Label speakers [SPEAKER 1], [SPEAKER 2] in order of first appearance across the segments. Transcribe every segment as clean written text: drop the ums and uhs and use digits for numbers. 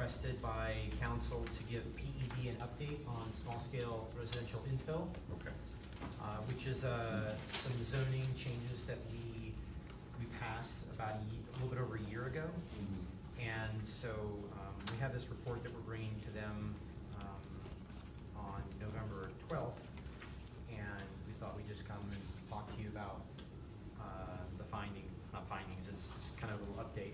[SPEAKER 1] requested by council to give PED an update on small-scale residential infill,
[SPEAKER 2] Okay.
[SPEAKER 1] which is some zoning changes that we passed about a little bit over a year ago. And so we have this report that we're bringing to them on November 12th, and we thought we'd just come and talk to you about the not findings, it's kind of a little update.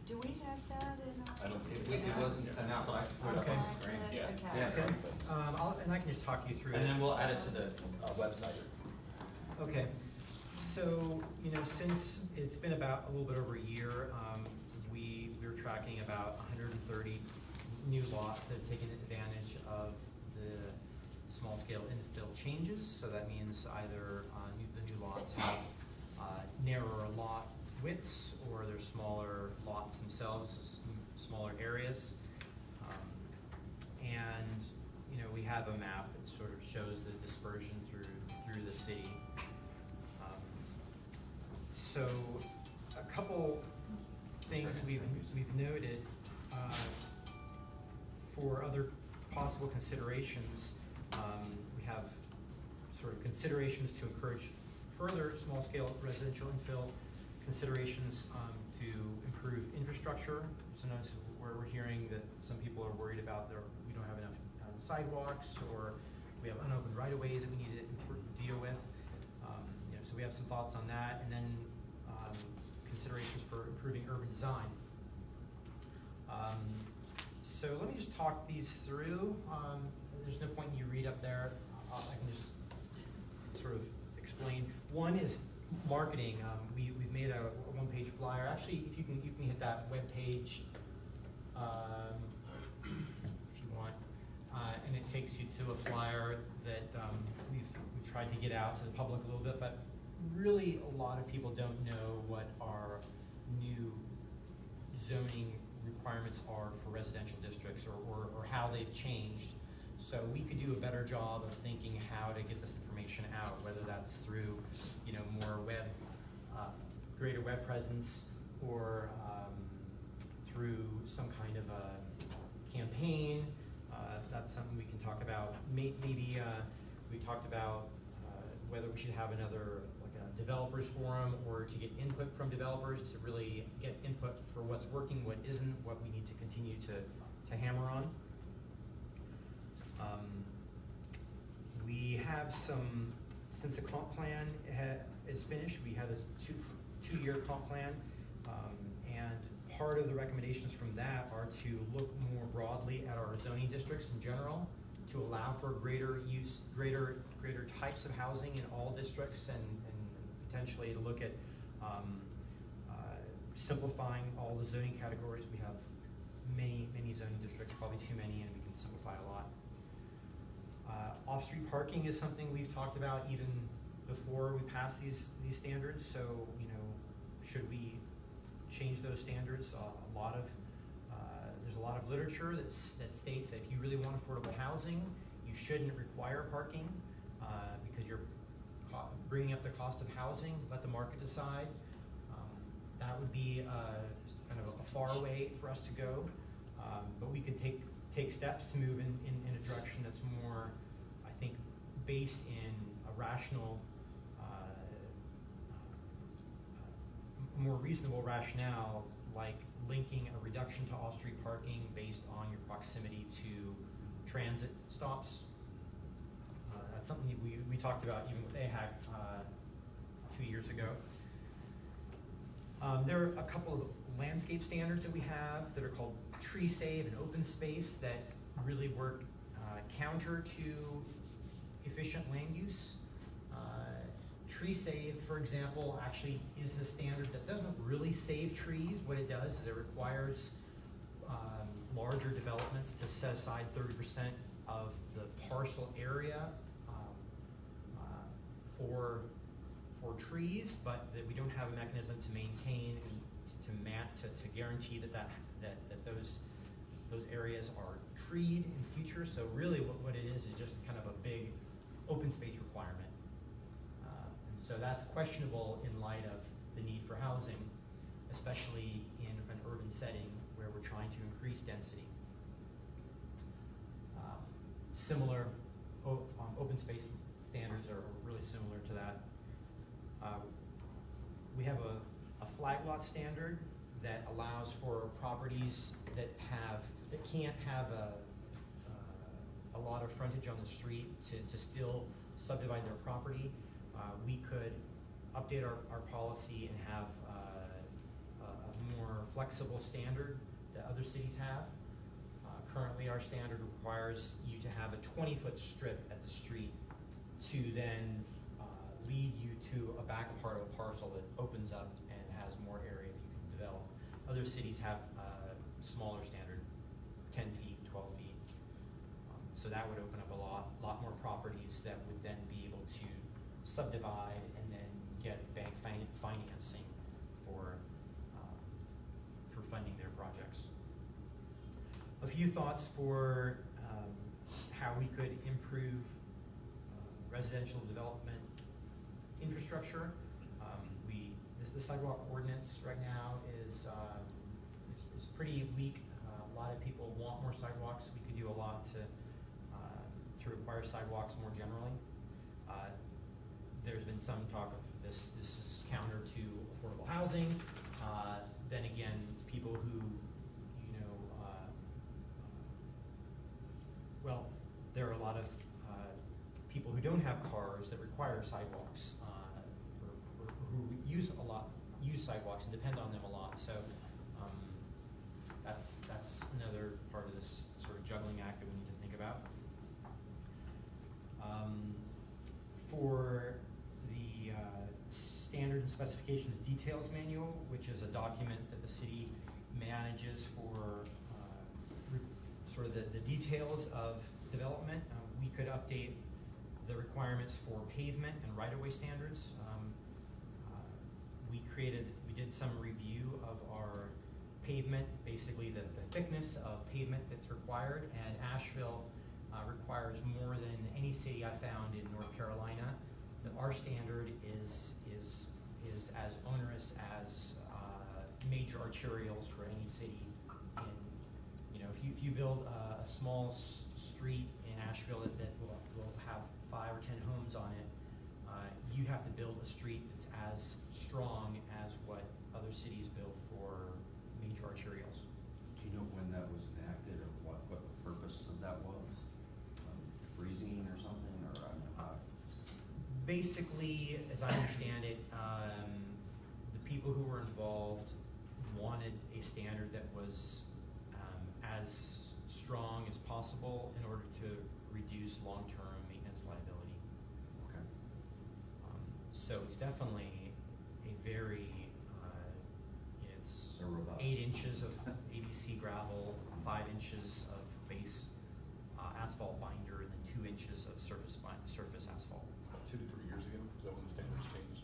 [SPEAKER 3] Do we have that in our?
[SPEAKER 2] I don't think
[SPEAKER 4] It wasn't sent out, but I can put it up on the screen.
[SPEAKER 2] Yeah.
[SPEAKER 3] Okay.
[SPEAKER 4] Yeah.
[SPEAKER 1] Okay, and I can just talk you through it.
[SPEAKER 4] And then we'll add it to the website.
[SPEAKER 1] Okay, so, since it's been about a little bit over a year, we're tracking about 130 new lots that have taken advantage of the small-scale infill changes. So that means either the new lots have narrower lot widths, or they're smaller lots themselves, smaller areas. And, we have a map that sort of shows the dispersion through the city. So a couple things we've noted for other possible considerations. We have sort of considerations to encourage further small-scale residential infill, considerations to improve infrastructure. Sometimes where we're hearing that some people are worried about we don't have enough sidewalks, or we have unopened right-of-ways that we need to deal with. So we have some thoughts on that, and then considerations for improving urban design. So let me just talk these through. There's no point in you read up there. I can just sort of explain. One is marketing. We've made a one-page flyer. Actually, if you can hit that web page if you want, and it takes you to a flyer that we've tried to get out to the public a little bit, but really a lot of people don't know what our new zoning requirements are for residential districts, or how they've changed. So we could do a better job of thinking how to get this information out, whether that's through, more greater web presence, or through some kind of a campaign. That's something we can talk about. Maybe we talked about whether we should have another, like a developers forum, or to get input from developers, to really get input for what's working, what isn't, what we need to continue to hammer on. We have some, since the comp plan is finished, we have this two-year comp plan, and part of the recommendations from that are to look more broadly at our zoning districts in general, to allow for greater types of housing in all districts, and potentially to look at simplifying all the zoning categories. We have many zoning districts, probably too many, and we can simplify a lot. Off-street parking is something we've talked about even before we pass these standards. So, should we change those standards? There's a lot of literature that states that if you really want affordable housing, you shouldn't require parking because you're bringing up the cost of housing. Let the market decide. That would be kind of a far way for us to go, but we could take steps to move in a direction that's more, I think, based in a rational, more reasonable rationale, like linking a reduction to off-street parking based on your proximity to transit stops. That's something that we talked about even with AHAC 2 years ago. There are a couple of landscape standards that we have that are called tree save and open space that really work counter to efficient land use. Tree save, for example, actually is a standard that doesn't really save trees. What it does is it requires larger developments to set aside 30% of the parcel area for trees, but that we don't have a mechanism to maintain and to guarantee that those areas are treed in the future. So really what it is just kind of a big open space requirement. And so that's questionable in light of the need for housing, especially in an urban setting where we're trying to increase density. Similar open space standards are really similar to that. We have a flag lot standard that allows for properties that can't have a lot of frontage on the street to still subdivide their property. We could update our policy and have a more flexible standard that other cities have. Currently, our standard requires you to have a 20-foot strip at the street to then lead you to a back part of a parcel that opens up and has more area that you can develop. Other cities have smaller standard, 10 feet, 12 feet. So that would open up a lot more properties that would then be able to subdivide and then get bank financing for funding their projects. A few thoughts for how we could improve residential development infrastructure. The sidewalk ordinance right now is pretty weak. A lot of people want more sidewalks. We could do a lot to require sidewalks more generally. There's been some talk of this is counter to affordable housing. Then again, people who, well, there are a lot of people who don't have cars that require sidewalks, or who use sidewalks and depend on them a lot. So that's another part of this sort of juggling act that we need to think about. For the standard and specifications details manual, which is a document that the city manages for sort of the details of development, we could update the requirements for pavement and right-of-way standards. We did some review of our pavement, basically the thickness of pavement that's required, and Asheville requires more than any city I found in North Carolina. Our standard is as onerous as major arterials for any city. If you build a small street in Asheville that will have 5 or 10 homes on it, you have to build a street that's as strong as what other cities build for major arterials.
[SPEAKER 2] Do you know when that was enacted, or what the purpose of that was? Freezing or something, or
[SPEAKER 1] Basically, as I understand it, the people who were involved wanted a standard that was as strong as possible in order to reduce long-term maintenance liability.
[SPEAKER 2] Okay.
[SPEAKER 1] So it's definitely a very, it's
[SPEAKER 2] They're robust.
[SPEAKER 1] 8 inches of ABC gravel, 5 inches of base asphalt binder, and then 2 inches of surface asphalt.
[SPEAKER 5] About 2 to 3 years ago, is that when the standards changed?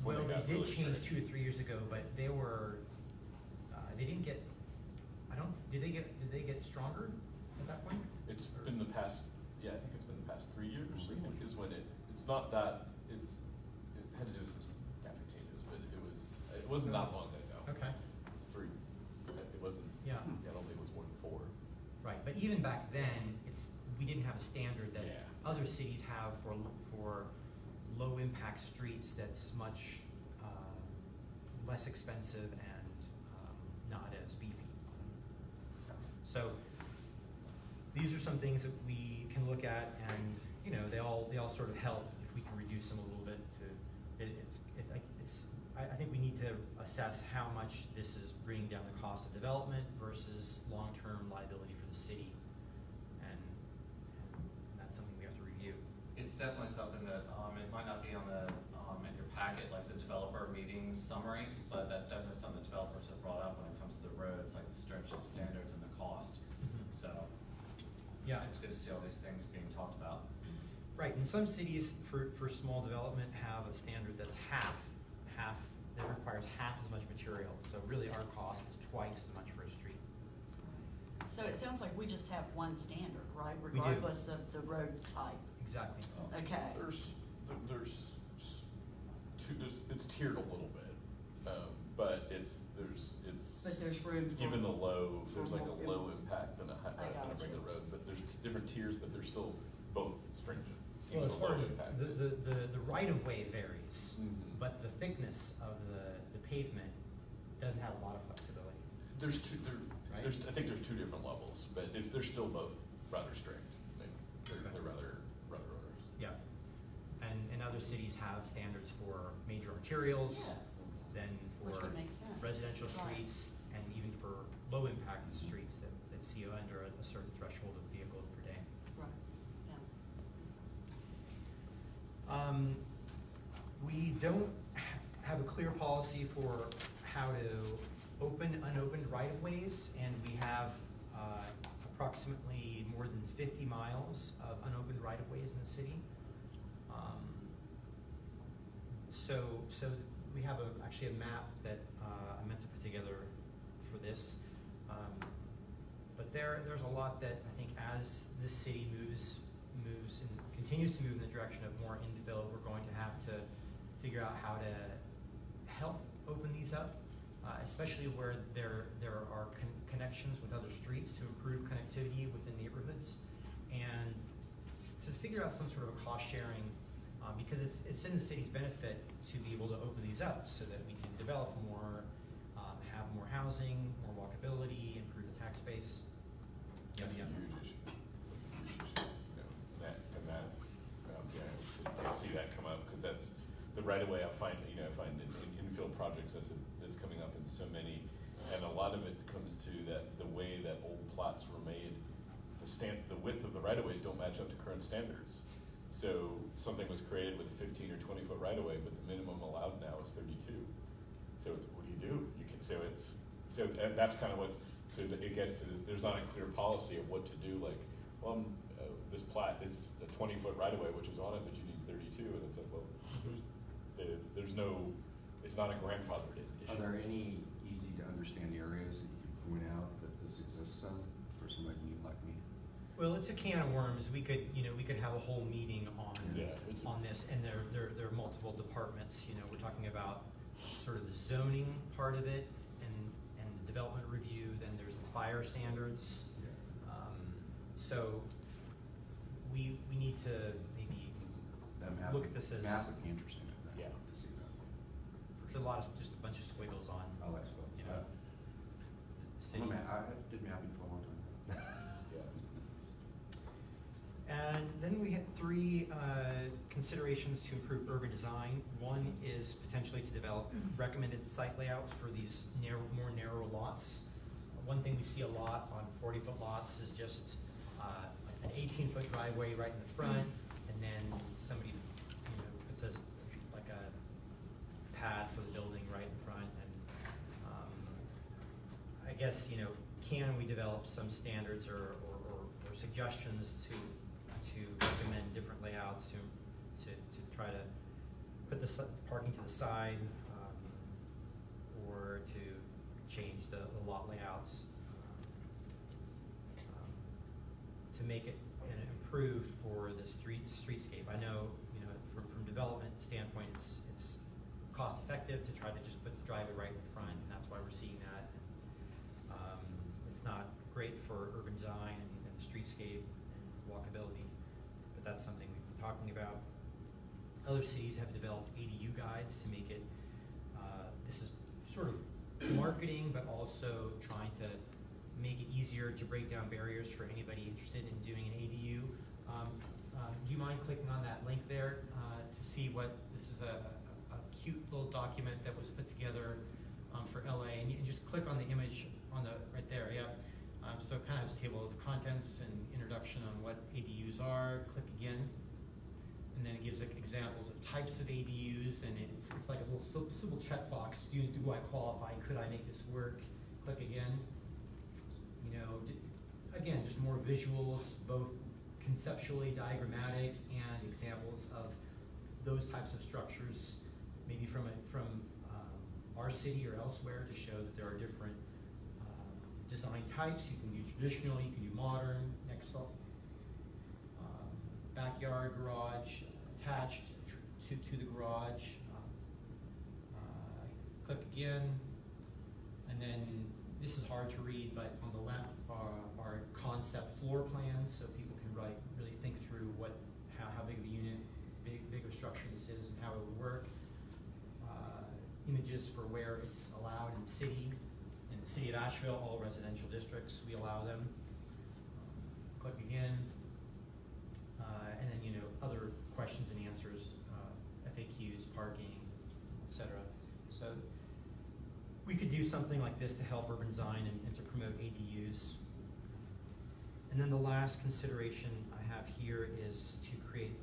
[SPEAKER 1] Well, they did change 2 or 3 years ago, but they were, they didn't get, did they get stronger at that point?
[SPEAKER 5] It's been the past, yeah, I think it's been the past 3 years, I think, is when it's not that, it had to do with some staffing changes, but it wasn't that long ago.
[SPEAKER 1] Okay.
[SPEAKER 5] It was 3, it wasn't,
[SPEAKER 1] Yeah.
[SPEAKER 5] I don't think it was more than 4.
[SPEAKER 1] Right, but even back then, we didn't have a standard that
[SPEAKER 5] Yeah.
[SPEAKER 1] other cities have for low impact streets that's much less expensive and not as beefy. So these are some things that we can look at, and they all sort of help if we can reduce them a little bit. I think we need to assess how much this is bringing down the cost of development versus long-term liability for the city, and that's something we have to review.
[SPEAKER 4] It's definitely something that, it might not be on the, in your packet, like the developer meeting summaries, but that's definitely something that developers have brought up when it comes to the roads, like the stringent standards and the cost. So,
[SPEAKER 1] Yeah,
[SPEAKER 4] it's good to see all these things being talked about.
[SPEAKER 1] right. And some cities for small development have a standard that's half that requires half as much material. So really, our cost is twice as much for a street.
[SPEAKER 3] So it sounds like we just have one standard, right?
[SPEAKER 1] We do.
[SPEAKER 3] Regardless of the road type.
[SPEAKER 1] Exactly.
[SPEAKER 3] Okay.
[SPEAKER 5] There's two, it's tiered a little bit. But it's
[SPEAKER 3] But there's room for.
[SPEAKER 5] even the low, there's
[SPEAKER 3] for
[SPEAKER 5] like
[SPEAKER 3] more-
[SPEAKER 5] a low impact than a
[SPEAKER 3] I got you.
[SPEAKER 5] regular road, but there's different tiers, but they're still both stringent.
[SPEAKER 1] Well,
[SPEAKER 5] even
[SPEAKER 1] as
[SPEAKER 5] the
[SPEAKER 1] far
[SPEAKER 5] low
[SPEAKER 1] as
[SPEAKER 5] impact
[SPEAKER 1] the,
[SPEAKER 5] is.
[SPEAKER 1] the right-of-way varies,
[SPEAKER 5] Mhm.
[SPEAKER 1] but the thickness of the pavement doesn't have a lot of flexibility.
[SPEAKER 5] There's two,
[SPEAKER 1] Right?
[SPEAKER 5] I think there's two different levels, but they're still both rather strict. They're rather onerous.
[SPEAKER 1] Yeah. And other cities have standards for major arterials,
[SPEAKER 3] Yeah.
[SPEAKER 1] then
[SPEAKER 3] Which
[SPEAKER 1] for
[SPEAKER 3] would make sense.
[SPEAKER 1] residential
[SPEAKER 3] Right.
[SPEAKER 1] streets, and even for low-impact streets that see under a certain threshold of vehicles per day.
[SPEAKER 3] Right, yeah.
[SPEAKER 1] We don't have a clear policy for how to open unopened right-of-ways, and we have approximately more than 50 miles of unopened right-of-ways in the city. So we have actually a map that I meant to put together for this. But there's a lot that I think as the city moves and continues to move in the direction of more infill, we're going to have to figure out how to help open these up, especially where there are connections with other streets to improve connectivity within neighborhoods, and to figure out some sort of a cost sharing, because it's in the city's benefit to be able to open these up so that we can develop more, have more housing, more walkability, improve the tax base.
[SPEAKER 5] That's a
[SPEAKER 1] Yep, yep.
[SPEAKER 5] huge issue. That's a huge issue, you know, I see that come up, because that's, the right of way I find in infill projects, that's coming up in so many, and a lot of it comes to that, the way that old plots were made, the width of the right of ways don't match up to current standards. So something was created with a 15 or 20 foot right of way, but the minimum allowed now is 32. So it's, what do? That's kind of it gets to, there's not a clear policy of what to do, like, well, this plat is a 20 foot right of way, which is on it, but you need 32, and it's like, well, there's no, it's not a grandfathered issue.
[SPEAKER 2] Are there any easy to understand areas that you can point out that this exists in for somebody like me?
[SPEAKER 1] Well, it's a can of worms. We could have a whole meeting on this, and there are multiple departments. We're talking about sort of the zoning part of it, and the development review. Then there's the fire standards. So we need to maybe
[SPEAKER 2] That map,
[SPEAKER 1] look at this as
[SPEAKER 2] map would be interesting
[SPEAKER 5] Yeah.
[SPEAKER 2] to see that.
[SPEAKER 1] there's just a bunch of squiggles on.
[SPEAKER 2] I like so.
[SPEAKER 1] City.
[SPEAKER 2] I did mapping for a long time.
[SPEAKER 1] And then we had three considerations to improve urban design. One is potentially to develop recommended site layouts for these more narrow lots. One thing we see a lot on 40-foot lots is just an 18-foot driveway right in the front, and then somebody puts like a pad for the building right in front. And I guess can we develop some standards or suggestions to recommend different layouts to try to put the parking to the side, or to change the lot layouts to make it improved for the streetscape. I know from development standpoint, it's cost effective to try to just put the driveway right in front, and that's why we're seeing that. It's not great for urban design and streetscape and walkability, but that's something we've been talking about. Other cities have developed ADU guides to make it, this is sort of marketing, but also trying to make it easier to break down barriers for anybody interested in doing an ADU. Do you mind clicking on that link there to see what, this is a cute little document that was put together for LA, and you can just click on the image on the, right there, yeah. So it kind of has a table of contents and introduction on what ADUs are. Click again, and then it gives like examples of types of ADUs, and it's like a little simple checkbox. Do I qualify? Could I make this work? Click again. Again, just more visuals, both conceptually diagrammatic and examples of those types of structures, maybe from our city or elsewhere, to show that there are different design types. You can do traditional, you can do modern. Next up, backyard garage attached to the garage, click again, and then this is hard to read, but on the left are concept floor plans, so people can really think through how big of a unit, big of a structure this is and how it would work. Images for where it's allowed in the city. In the city of Asheville, all residential districts, we allow them. Click again. And then, other questions and answers, FAQs, parking, etc. So we could do something like this to help urban design and to promote ADUs. And then the last consideration I have here is to create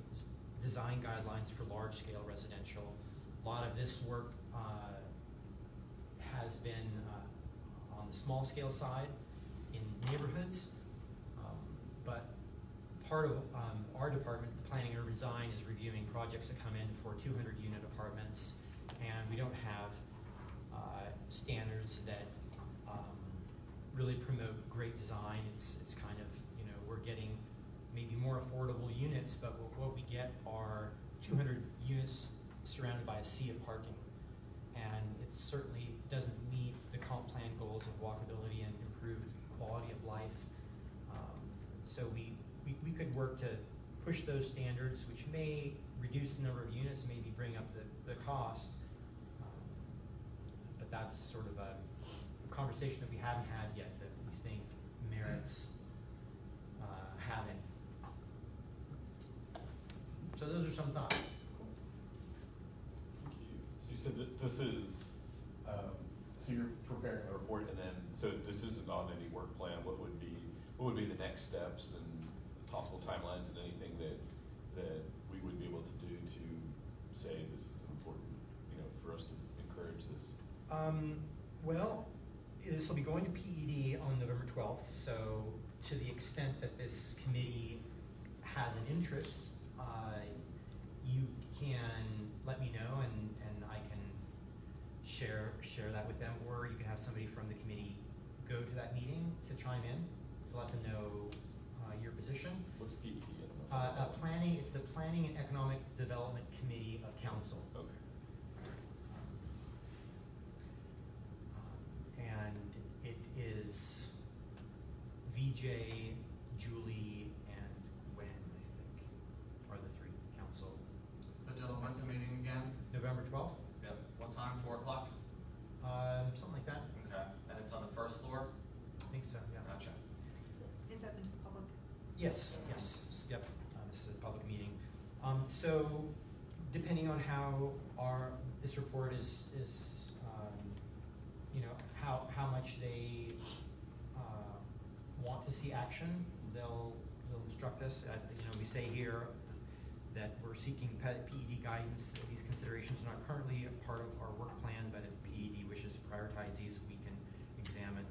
[SPEAKER 1] design guidelines for large-scale residential. A lot of this work has been on the small-scale side in neighborhoods, but part of our department, Planning and Urban Design, is reviewing projects that come in for 200-unit apartments, and we don't have standards that really promote great design. It's kind of, we're getting maybe more affordable units, but what we get are 200 units surrounded by a sea of parking. And it certainly doesn't meet the comp plan goals of walkability and improved quality of life. So we could work to push those standards, which may reduce the number of units, maybe bring up the cost. But that's sort of a conversation that we haven't had yet that we think merits having. So those are some thoughts.
[SPEAKER 5] Thank you. So you said that this is, so you're preparing a report, and then, so this isn't on any work plan. What would be the next steps and possible timelines and anything that we would be able to do to say this is important, for us to encourage this?
[SPEAKER 1] Well, this will be going to PED on November 12th, so to the extent that this committee has an interest, you can let me know and I can share that with them, or you can have somebody from the committee go to that meeting to chime in, to let them know your position.
[SPEAKER 5] What's PED?
[SPEAKER 1] Planning, it's the Planning and Economic Development Committee of Council.
[SPEAKER 5] Okay.
[SPEAKER 1] And it is VJ, Julie, and Gwen, I think, are the three council.
[SPEAKER 4] Padilla, when's the meeting again?
[SPEAKER 1] November 12th?
[SPEAKER 4] Yep. What time, 4 o'clock?
[SPEAKER 1] Something like that.
[SPEAKER 4] Okay, and it's on the first floor?
[SPEAKER 1] I think so, yeah.
[SPEAKER 4] Gotcha.
[SPEAKER 3] Is open to the public?
[SPEAKER 1] Yes, yep. This is a public meeting. So depending on how this report is how much they want to see action, they'll instruct us. We say here that we're seeking PED guidance. These considerations are not currently a part of our work plan, but if PED wishes to prioritize these, we can examine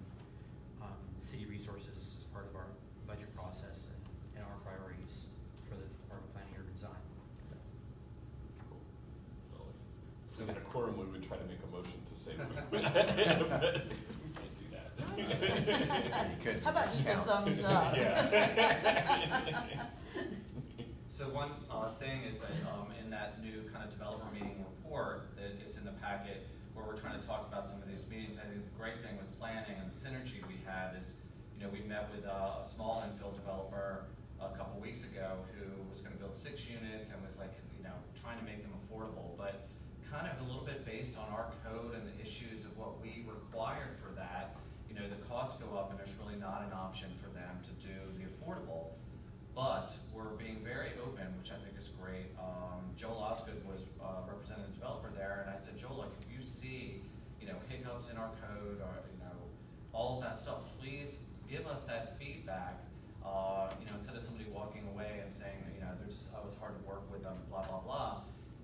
[SPEAKER 1] city resources as part of our budget process and our priorities for the Department of Planning and Urban Design.
[SPEAKER 5] Cool. So in a quorum, we would try to make a motion to say that we can't do that.
[SPEAKER 2] You could.
[SPEAKER 3] How about just a
[SPEAKER 2] Yeah.
[SPEAKER 3] thumbs up?
[SPEAKER 5] Yeah.
[SPEAKER 4] So one thing is that in that new kind of developer meeting report that is in the packet, where we're trying to talk about some of these meetings, I think the great thing with planning and the synergy we have is, we met with a small infill developer a couple weeks ago who was going to build 6 units and was trying to make them affordable, but kind of a little bit based on our code and the issues of what we required for that. The costs go up and there's really not an option for them to do the affordable. But we're being very open, which I think is great. Joel Osgood was representing the developer there, and I said, Joel, if you see, hiccups in our code or all of that stuff, please give us that feedback. Instead of somebody walking away and saying, it's hard to work with them, blah blah blah.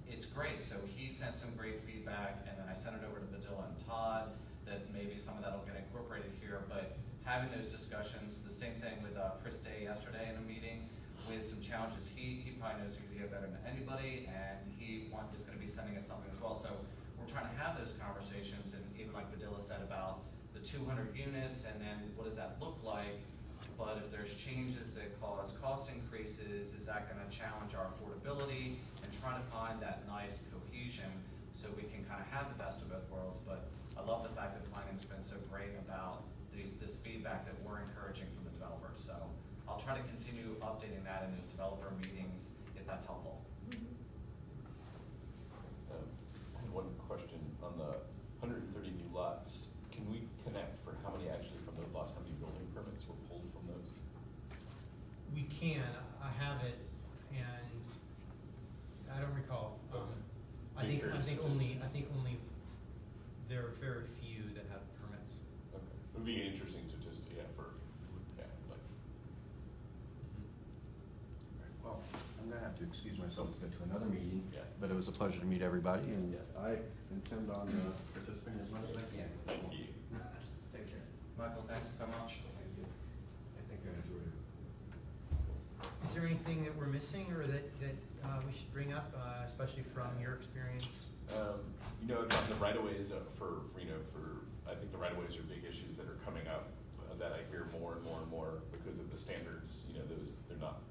[SPEAKER 4] It's great. So he sent some great feedback, and then I sent it over to Padilla and Todd. That maybe some of that will get incorporated here, but having those discussions, the same thing with Chris Day yesterday in a meeting with some challenges. He probably knows Video better than anybody, and he is going to be sending us something as well. So we're trying to have those conversations, and even like Padilla said about the 200 units, and then what does that look like? But if there's changes that cause cost increases, is that going to challenge our affordability? And trying to find that nice cohesion so we can kind of have the best of both worlds. But I love the fact that planning's been so great about this feedback that we're encouraging from the developers. So I'll try to continue updating that in those developer meetings if that's helpful.
[SPEAKER 5] I had one question on the 130 new lots. Can we connect for how many actually from those lots, how many building permits were pulled from those?
[SPEAKER 1] We can, I have it, and I don't recall. I
[SPEAKER 5] Be
[SPEAKER 1] think
[SPEAKER 5] curious
[SPEAKER 1] only,
[SPEAKER 5] statistic.
[SPEAKER 1] there are very few that have permits.
[SPEAKER 5] Okay. It would be interesting to just, like.
[SPEAKER 2] Well, I'm gonna have to excuse myself to go to another meeting.
[SPEAKER 5] Yeah.
[SPEAKER 2] But it was a pleasure to meet everybody, and I intend on participating as much as I can.
[SPEAKER 5] Thank you.
[SPEAKER 2] Take care.
[SPEAKER 4] Michael, thanks so much.
[SPEAKER 2] Thank you. I think I enjoyed it.
[SPEAKER 1] Is there anything that we're missing or that we should bring up, especially from your experience?
[SPEAKER 5] It's on the right-of-ways I think the right-of-ways are big issues that are coming up that I hear more and more and more because of the standards, they're not,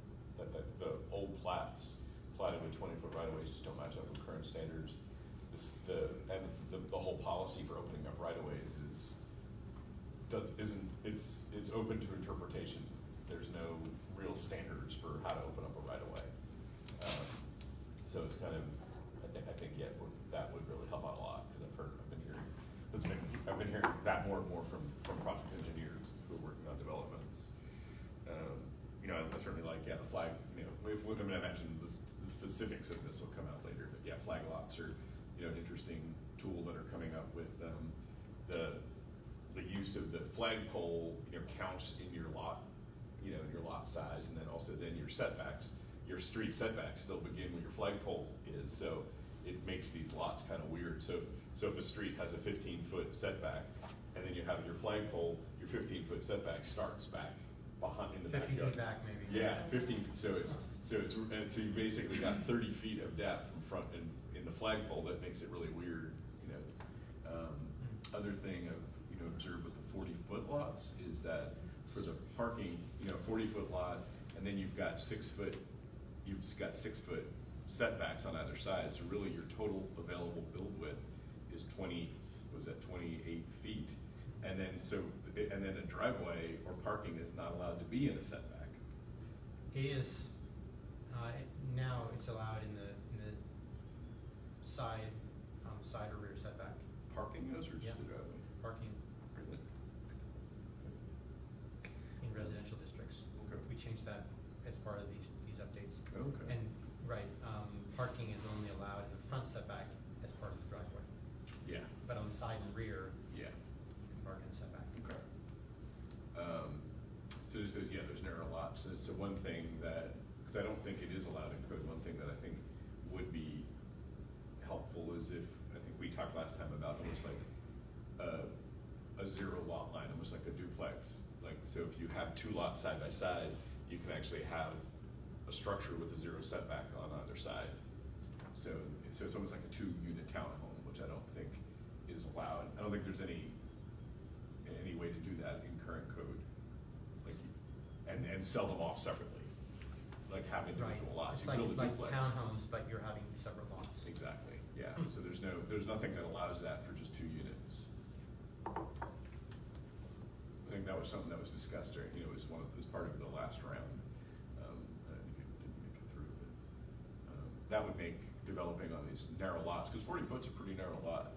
[SPEAKER 5] the old plats platted with 20-foot right-of-ways just don't match up with current standards. The whole policy for opening up right-of-ways it's open to interpretation. There's no real standards for how to open up a right-of-way. So it's kind of, I think that would really help out a lot, because I've been hearing that more and more from project engineers who are working on developments. I certainly like, the flag, I mentioned the specifics of this will come out later, but flag lots are, an interesting tool that are coming up with, the use of the flagpole, counts in your lot, in your lot size, and then also your setbacks. Your street setbacks still begin where your flagpole is, so it makes these lots kind of weird. So if a street has a 15-foot setback, and then you have your flagpole, your 15-foot setback starts back behind in the
[SPEAKER 1] 50
[SPEAKER 5] backyard.
[SPEAKER 1] feet back, maybe.
[SPEAKER 5] Yeah, 15. So you basically got 30 feet of depth in front in the flagpole. That makes it really weird. Other thing I've observed with the 40-foot lots is that for the parking, 40-foot lot, and then you've got 6-foot setbacks on either side. So really, your total available build width is 28 feet, and then a driveway or parking is not allowed to be in a setback.
[SPEAKER 1] It is, now it's allowed in the side or rear setback.
[SPEAKER 5] Parking is, or just the driveway?
[SPEAKER 1] Parking
[SPEAKER 5] Really?
[SPEAKER 1] in residential districts.
[SPEAKER 5] Okay.
[SPEAKER 1] We changed that as part of these updates.
[SPEAKER 5] Okay.
[SPEAKER 1] And, parking is only allowed in the front setback as part of the driveway.
[SPEAKER 5] Yeah.
[SPEAKER 1] But on the side and rear,
[SPEAKER 5] Yeah.
[SPEAKER 1] you can park in the setback.
[SPEAKER 5] Okay. So just, there's narrow lots. So one thing that, because I don't think it is allowed in code, one thing that I think would be helpful is if, I think we talked last time about almost like a zero lot line, almost like a duplex. Like, so if you have two lots side by side, you can actually have a structure with a zero setback on either side. So it's almost like a 2-unit townhome, which I don't think is allowed. I don't think there's any way to do that in current code, and sell them off separately, like have individual lots.
[SPEAKER 1] It's
[SPEAKER 5] You build a
[SPEAKER 1] like
[SPEAKER 5] duplex.
[SPEAKER 1] townhomes, but you're having separate lots.
[SPEAKER 5] Exactly. Yeah. So there's nothing that allows that for just 2 units. I think that was something that was discussed during, it was part of the last round. I think it didn't make it through, but that would make developing on these narrow lots, because 40 foot's a pretty narrow lot.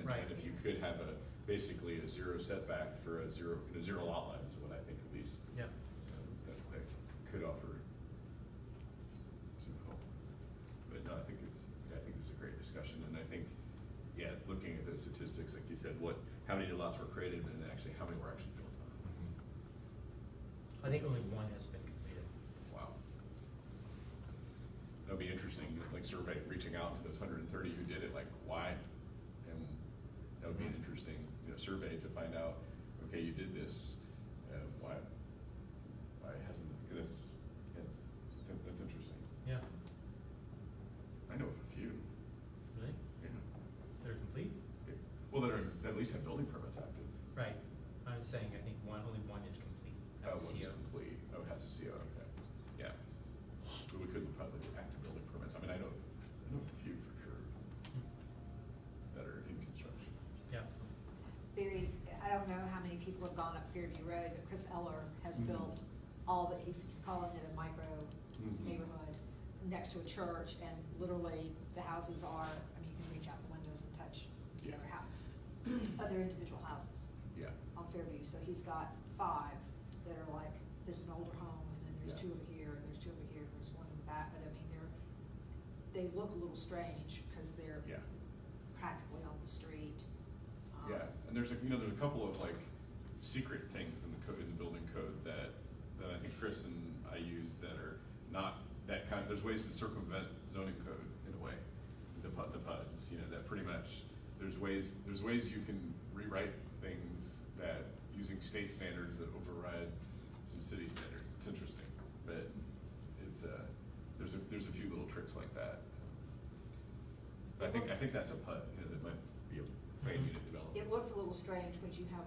[SPEAKER 1] Right.
[SPEAKER 5] And if you could have basically a zero setback for a zero lot line is what I think at least.
[SPEAKER 1] Yeah.
[SPEAKER 5] That could offer some help. But no, I think it's a great discussion, and I think, looking at those statistics, like you said, how many lots were created, and actually how many were actually built on.
[SPEAKER 1] I think only one has been completed.
[SPEAKER 5] Wow. That'll be interesting, like survey, reaching out to those 130 who did it, like why? And that would be an interesting, survey to find out, okay, you did this, why hasn't, that's interesting.
[SPEAKER 1] Yeah.
[SPEAKER 5] I know of a few.
[SPEAKER 1] Really?
[SPEAKER 5] Yeah.
[SPEAKER 1] They're complete?
[SPEAKER 5] Well, that at least have building permits active.
[SPEAKER 1] Right. I'm saying I think only one is complete.
[SPEAKER 5] Oh,
[SPEAKER 1] Has a
[SPEAKER 5] one's
[SPEAKER 1] CO.
[SPEAKER 5] complete. Oh, it has a CO, okay. Yeah. But we could probably do active building permits. I mean, I know of a few for sure.
[SPEAKER 6] people have gone up Fairview Road, but Chris Eller has
[SPEAKER 2] Mhm.
[SPEAKER 6] built all that, he's calling it a micro
[SPEAKER 2] Mhm.
[SPEAKER 6] neighborhood next to a church, and literally the houses are, I mean, you can reach out the windows and touch the
[SPEAKER 2] Yeah.
[SPEAKER 6] other house, other individual houses
[SPEAKER 2] Yeah.
[SPEAKER 6] on Fairview. So he's got 5 that are like, there's an older home, and then there's
[SPEAKER 2] Yeah.
[SPEAKER 6] 2 over here, and there's 2 over here, and there's 1 in the back, but I mean, they look a little strange, because they're
[SPEAKER 2] Yeah.
[SPEAKER 6] practically on the street.
[SPEAKER 7] Yeah, and there's a couple of like secret things in the code, in the building code that I think Chris and I use that are not that kind. There's ways to circumvent zoning code in a way, the PUDs, that pretty much, there's ways you can rewrite things that using state standards that override some city standards. It's interesting, but it's, there's a few little tricks like that. But I think that's a PUD, that might be a planned
[SPEAKER 1] Mhm.
[SPEAKER 7] unit development.
[SPEAKER 6] It looks a little strange when you have,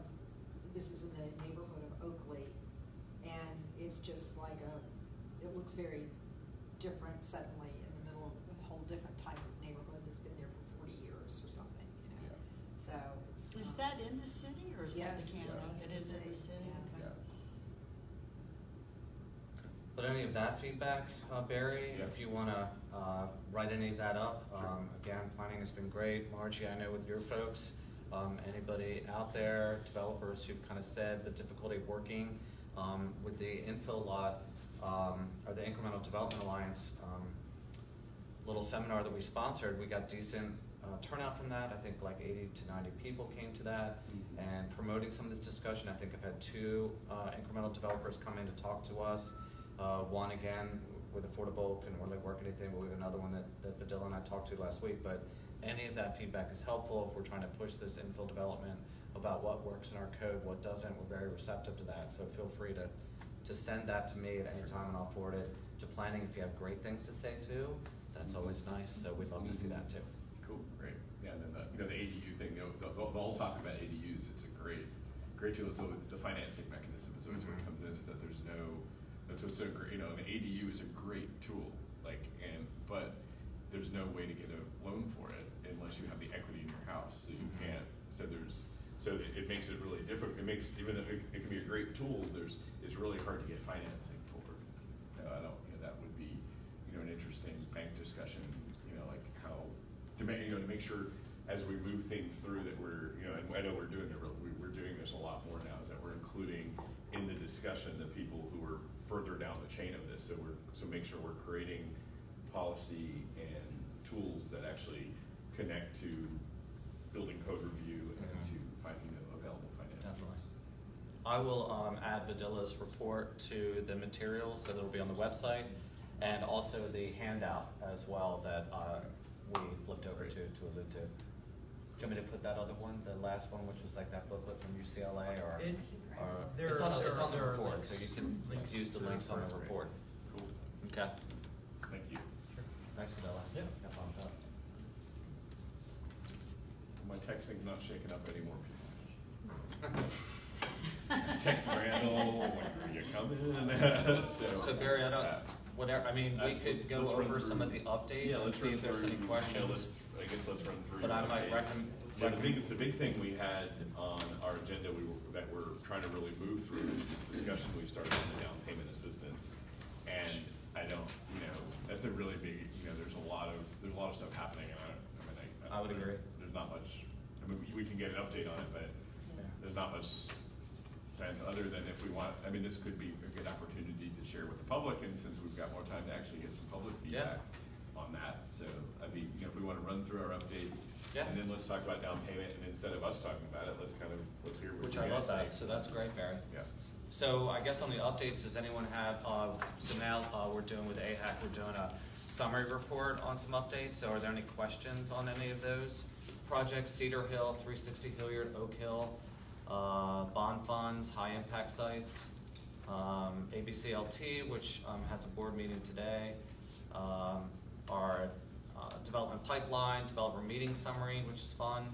[SPEAKER 6] this is in the neighborhood of Oakley, and it's just like it looks very different suddenly in the middle of a whole different type of neighborhood that's been there for 40 years or something,
[SPEAKER 7] Yeah.
[SPEAKER 6] So it's.
[SPEAKER 3] Is that in the city or is that
[SPEAKER 6] Yes.
[SPEAKER 3] the county?
[SPEAKER 6] Yeah, it's
[SPEAKER 3] It
[SPEAKER 6] in
[SPEAKER 3] is
[SPEAKER 6] the
[SPEAKER 3] in the
[SPEAKER 6] city,
[SPEAKER 3] city,
[SPEAKER 6] yeah.
[SPEAKER 3] okay.
[SPEAKER 4] But any of that feedback, Barry,
[SPEAKER 7] Yeah.
[SPEAKER 4] if you wanna, write any of that up,
[SPEAKER 7] Sure.
[SPEAKER 4] again, planning has been great. Margie, I know with your folks, anybody out there, developers who've kind of said the difficulty of working, with the infill lot, or the Incremental Development Alliance, little seminar that we sponsored, we got decent, turnout from that. I think like 80 to 90 people came to that.
[SPEAKER 2] Mhm.
[SPEAKER 4] And promoting some of this discussion, I think I've had 2, incremental developers come in to talk to us. One again, with affordable, couldn't really work anything, but we have another one that Badilla and I talked to last week. But any of that feedback is helpful if we're trying to push this infill development about what works in our code, what doesn't. We're very receptive to that, so feel free to send that to me at any time, and I'll forward it to planning if you have great things to say too. That's always nice, so we'd love to see that too.
[SPEAKER 7] Cool, great. Yeah, and then the ADU thing, the whole talk about ADUs, it's a great tool. It's always the financing mechanism is always what comes in, is that there's no, that's what's so great, an ADU is a great tool, but there's no way to get a loan for it unless you have the equity in your house, so you can't, so it makes it really difficult. It makes, even though it can be a great tool, it's really hard to get financing for. That would be, an interesting bank discussion, like how, to make sure as we move things through that we're, and I know we're doing this a lot more now, is that we're including in the discussion the people who are further down the chain of this, so make sure we're creating policy and tools that actually connect to building code review and
[SPEAKER 4] Mhm.
[SPEAKER 7] to finding available financing.
[SPEAKER 4] Definitely. I will add Vadilla's report to the materials, so it'll be on the website, and also the handout as well that we flipped over to allude to. Do you want me to put that other one, the last one, which was like that booklet from UCLA, or?
[SPEAKER 1] There
[SPEAKER 4] It's on
[SPEAKER 1] are-
[SPEAKER 4] it's on the
[SPEAKER 1] there are
[SPEAKER 4] report, so
[SPEAKER 1] links-
[SPEAKER 4] you can
[SPEAKER 1] links
[SPEAKER 4] use the
[SPEAKER 1] to
[SPEAKER 4] links on the
[SPEAKER 1] refer to it.
[SPEAKER 4] report.
[SPEAKER 7] Cool,
[SPEAKER 4] Okay,
[SPEAKER 7] thank you.
[SPEAKER 4] thanks, Vidilla.
[SPEAKER 1] Yeah.
[SPEAKER 4] Got bumped up.
[SPEAKER 7] My texting's not shaking up anymore, people. Text Randall, like, are you coming?
[SPEAKER 4] So Barry, I don't, whatever, I mean, we could
[SPEAKER 7] let's
[SPEAKER 4] go
[SPEAKER 7] run
[SPEAKER 4] over
[SPEAKER 7] through-
[SPEAKER 4] some of the updates
[SPEAKER 7] Yeah,
[SPEAKER 4] and
[SPEAKER 7] let's
[SPEAKER 4] see
[SPEAKER 7] run
[SPEAKER 4] if there's any
[SPEAKER 7] through-
[SPEAKER 4] questions.
[SPEAKER 7] I guess let's run through.
[SPEAKER 4] But I might
[SPEAKER 7] Yeah, the big thing we had on our agenda that we're trying to really move through is this discussion we've started on the down payment assistance. And I don't, that's a really big, there's a lot of stuff happening, and
[SPEAKER 4] I would agree.
[SPEAKER 7] There's not much, we can get an update on it, but there's not much sense other than if we want, this could be a good opportunity to share with the public, and since we've got more time to actually get some public feedback on that. So if we want to run through our updates,
[SPEAKER 4] Yeah.
[SPEAKER 7] and then let's talk about down payment, and instead of us talking about it, let's hear what
[SPEAKER 4] Which
[SPEAKER 7] you
[SPEAKER 4] I love
[SPEAKER 7] guys say.
[SPEAKER 4] that, so that's great, Barry.
[SPEAKER 7] Yeah.
[SPEAKER 4] So I guess on the updates, does anyone have, so now we're doing with AHAC, we're doing a summary report on some updates. So are there any questions on any of those projects? Cedar Hill, 360 Hilliard, Oak Hill, bond funds, high impact sites, ABCLT, which has a board meeting today, our development pipeline, developer meeting summary, which is fun,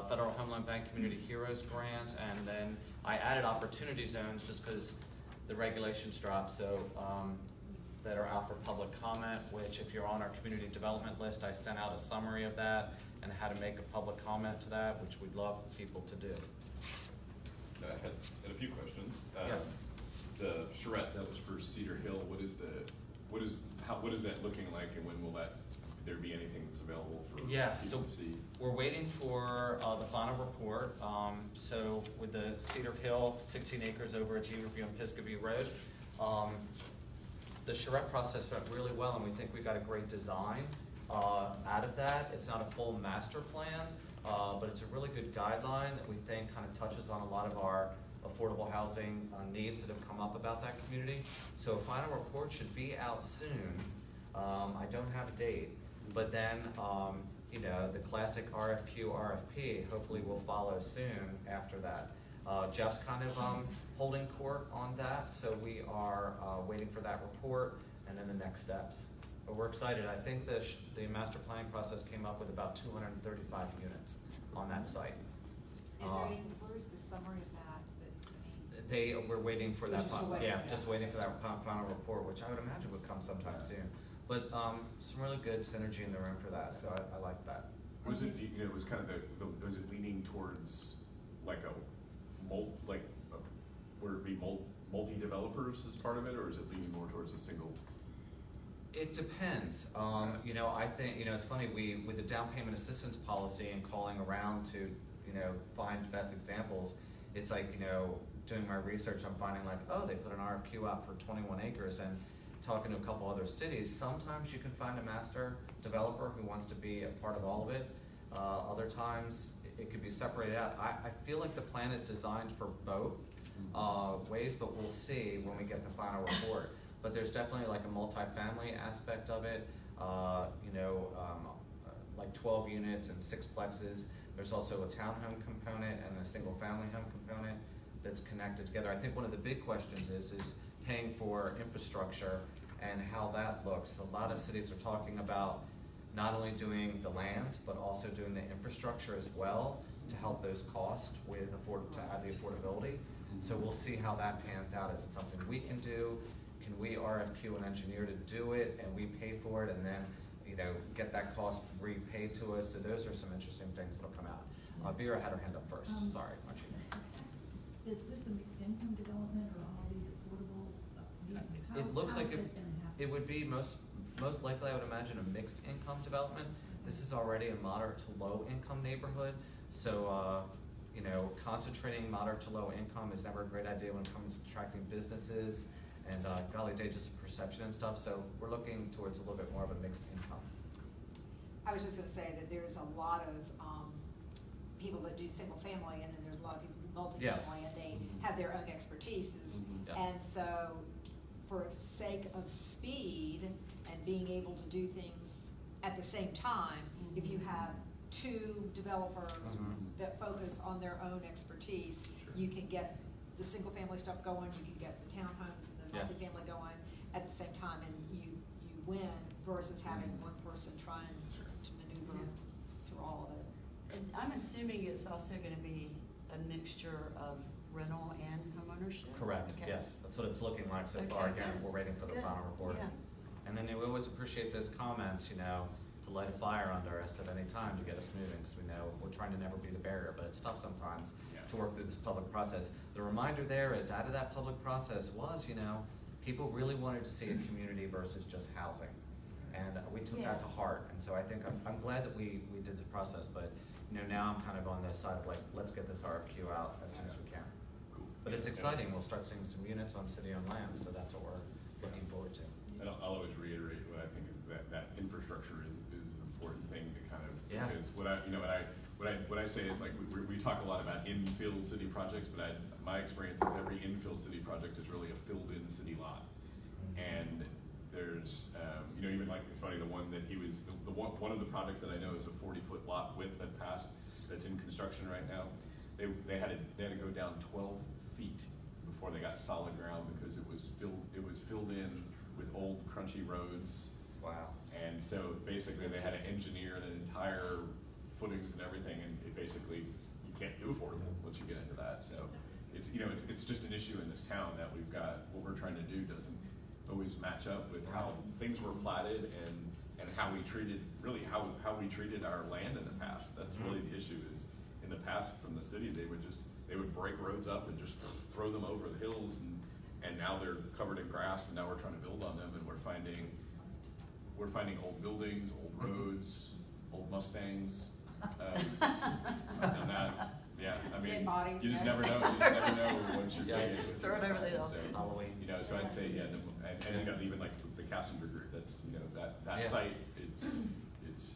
[SPEAKER 4] Federal Home Loan Bank Community Heroes Grant, and then I added opportunity zones just because the regulations dropped, so that are out for public comment, which if you're on our community development list, I sent out a summary of that and how to make a public comment to that, which we'd love people to do.
[SPEAKER 7] I had a few questions.
[SPEAKER 4] Yes.
[SPEAKER 7] The charrette that was for Cedar Hill, what is that looking like, and when will there be anything that's available for
[SPEAKER 4] Yeah,
[SPEAKER 7] people
[SPEAKER 4] so
[SPEAKER 7] to see?
[SPEAKER 4] we're waiting for the final report. So with the Cedar Hill, 16 acres over at G-Review on Pisgah Road, the charrette process went really well, and we think we got a great design out of that. It's not a full master plan, but it's a really good guideline that we think kind of touches on a lot of our affordable housing needs that have come up about that community. So a final report should be out soon. I don't have a date, but then, you know, the classic RFQ, RFP hopefully will follow soon after that. Jeff's kind of holding court on that, so we are waiting for that report and then the next steps. But we're excited. I think the master planning process came up with about 235 units on that site.
[SPEAKER 6] Is there any, where's the summary of that?
[SPEAKER 4] We're waiting for that,
[SPEAKER 6] Just waiting, yeah.
[SPEAKER 4] just waiting for that final report, which I would imagine would come sometime soon. But some really good synergy in the room for that, so I like that.
[SPEAKER 7] Was it, you know, it was kind of was it leaning towards like would it be multi-developers as part of it, or is it leaning more towards a single?
[SPEAKER 4] It depends. You know, I think, you know, it's funny, with the down payment assistance policy and calling around to, you know, find best examples, it's like, you know, doing my research, I'm finding like, oh, they put an RFQ out for 21 acres, and talking to a couple other cities, sometimes you can find a master developer who wants to be a part of all of it. Other times it could be separated out. I feel like the plan is designed for both ways, but we'll see when we get the final report. But there's definitely like a multifamily aspect of it, you know, like 12 units and 6 plexes. There's also a townhome component and a single family home component that's connected together. I think one of the big questions is paying for infrastructure and how that looks. A lot of cities are talking about not only doing the land, but also doing the infrastructure as well to help those costs to add the affordability. So we'll see how that pans out. Is it something we can do? Can we RFQ an engineer to do it and we pay for it and then, you know, get that cost repaid to us? So those are some interesting things that'll come out. Vera had her hand up first, sorry.
[SPEAKER 8] Is this a mixed income development or all these affordable?
[SPEAKER 4] It looks like
[SPEAKER 8] how is gonna happen?
[SPEAKER 4] it would be most likely, I would imagine, a mixed income development. This is already a moderate to low income neighborhood, so you know, concentrating moderate to low income is never a great idea when it comes to attracting businesses and golly day, just perception and stuff. So we're looking towards a little bit more of a mixed income.
[SPEAKER 6] I was just gonna say that there's a lot of people that do single family, and then there's a lot of people who do multifamily,
[SPEAKER 4] Yes.
[SPEAKER 6] and they have their own expertises.
[SPEAKER 4] Yeah.
[SPEAKER 6] And so, for sake of speed and being able to do things at the same time, if you have 2 developers that focus on their own expertise,
[SPEAKER 7] Sure.
[SPEAKER 6] you can get the single family stuff going, you can get the townhomes and the
[SPEAKER 4] Yeah.
[SPEAKER 6] multifamily going at the same time, and you win versus having one person trying to maneuver through all of it.
[SPEAKER 3] And I'm assuming it's also gonna be a mixture of rental and homeownership?
[SPEAKER 4] Correct,
[SPEAKER 3] Okay.
[SPEAKER 4] yes. That's what it's looking like so
[SPEAKER 3] Okay,
[SPEAKER 4] far. Again,
[SPEAKER 3] good.
[SPEAKER 4] we're waiting for the
[SPEAKER 3] Good.
[SPEAKER 4] final report.
[SPEAKER 3] Yeah.
[SPEAKER 4] And then we always appreciate those comments, you know, to light a fire under us at any time to get us moving, because we know we're trying to never be the barrier, but it's tough sometimes to work through this public process. The reminder there is out of that public process was, you know, people really wanted to see a community versus just housing. And we took that to heart. And so I think I'm glad that we did the process, but you know, now I'm kind of on the side of like, let's get this RFQ out as soon as we can.
[SPEAKER 7] Cool.
[SPEAKER 4] But it's exciting. We'll start seeing some units on city-owned land, so that's what we're looking forward to.
[SPEAKER 7] And I'll always reiterate what I think is that infrastructure is an important thing to kind of,
[SPEAKER 4] Yeah.
[SPEAKER 7] because what I say is like, we talk a lot about infill city projects, but my experience is every infill city project is really a filled-in city lot. And there's, you know, even like, it's funny, the one that one of the project that I know is a 40-foot lot width that passed, that's in construction right now. They had to go down 12 feet before they got solid ground because it was filled in with old crunchy roads.
[SPEAKER 4] Wow.
[SPEAKER 7] And so basically they had to engineer an entire footings and everything, and it basically, you can't do affordable once you get into that. So it's, you know, it's just an issue in this town that we've got, what we're trying to do doesn't always match up with how things were platted and how we treated, really how we treated our land in the past. That's really the issue is, in the past from the city, they would just they would break roads up and just throw them over the hills, and now they're covered in grass, and now we're trying to build on them, and we're finding old buildings, old roads, old Mustangs, and that, yeah, I mean,
[SPEAKER 6] Dead bodies,
[SPEAKER 7] you just
[SPEAKER 6] yeah.
[SPEAKER 7] never know, once you're
[SPEAKER 4] Yeah,
[SPEAKER 7] digging.
[SPEAKER 4] just
[SPEAKER 7] what
[SPEAKER 3] throw it
[SPEAKER 7] you're
[SPEAKER 3] over the
[SPEAKER 7] finding.
[SPEAKER 3] hill.
[SPEAKER 7] So,
[SPEAKER 4] Halloween.
[SPEAKER 7] you know, so I'd say, yeah, and you know, even like the Cassinger group, that's, you know, that
[SPEAKER 4] Yeah.
[SPEAKER 7] site, it's,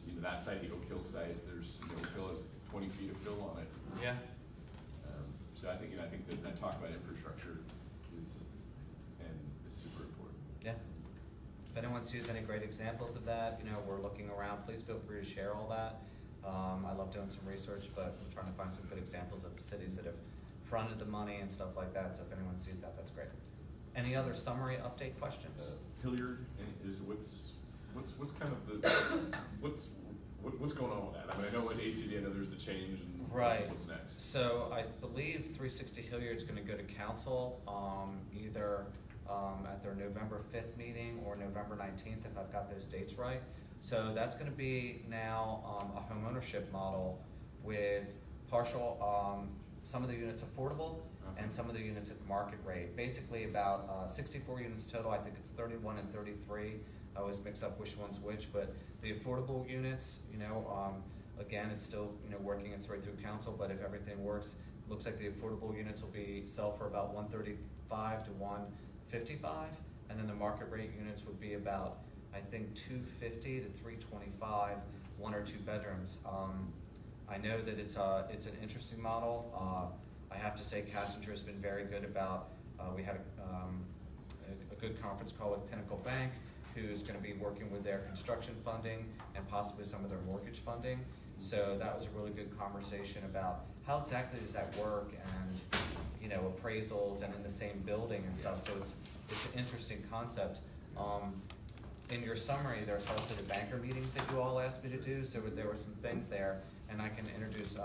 [SPEAKER 7] you know, that site, the Oak Hill site, there's, you know, Oak Hill has 20 feet of fill on it.
[SPEAKER 4] Yeah.
[SPEAKER 7] So I think, you know, I think that talk about infrastructure is super important.
[SPEAKER 4] Yeah. If anyone sees any great examples of that, you know, we're looking around, please feel free to share all that. I love doing some research, but I'm trying to find some good examples of cities that have fronted the money and stuff like that, so if anyone sees that, that's great. Any other summary update questions?
[SPEAKER 7] Hilliard is what's kind of the, what's going on with that? I mean, I know with ACD, I know there's the change and
[SPEAKER 4] Right.
[SPEAKER 7] what's next.
[SPEAKER 4] So I believe 360 Hilliard's gonna go to council, either at their November 5th meeting or November 19th, if I've got those dates right. So that's gonna be now a homeownership model with partial, some of the units affordable and some of the units at market rate. Basically about 64 units total, I think it's 31 and 33. I always mix up which one's which, but the affordable units, you know, again, it's still, you know, working its way through council, but if everything works, looks like the affordable units will be sell for about 135 to 155, and then the market rate units would be about, I think, 250 to 325, 1 or 2 bedrooms. I know that it's an interesting model. I have to say, Cassinger's been very good about. We had a good conference call with Pinnacle Bank, who's going to be working with their construction funding and possibly some of their mortgage funding. So that was a really good conversation about how exactly does that work, and you know, appraisals and in the same building and stuff. So it's an interesting concept. In your summary, there's also the banker meetings that you all asked me to do. So there were some things there, and I can introduce.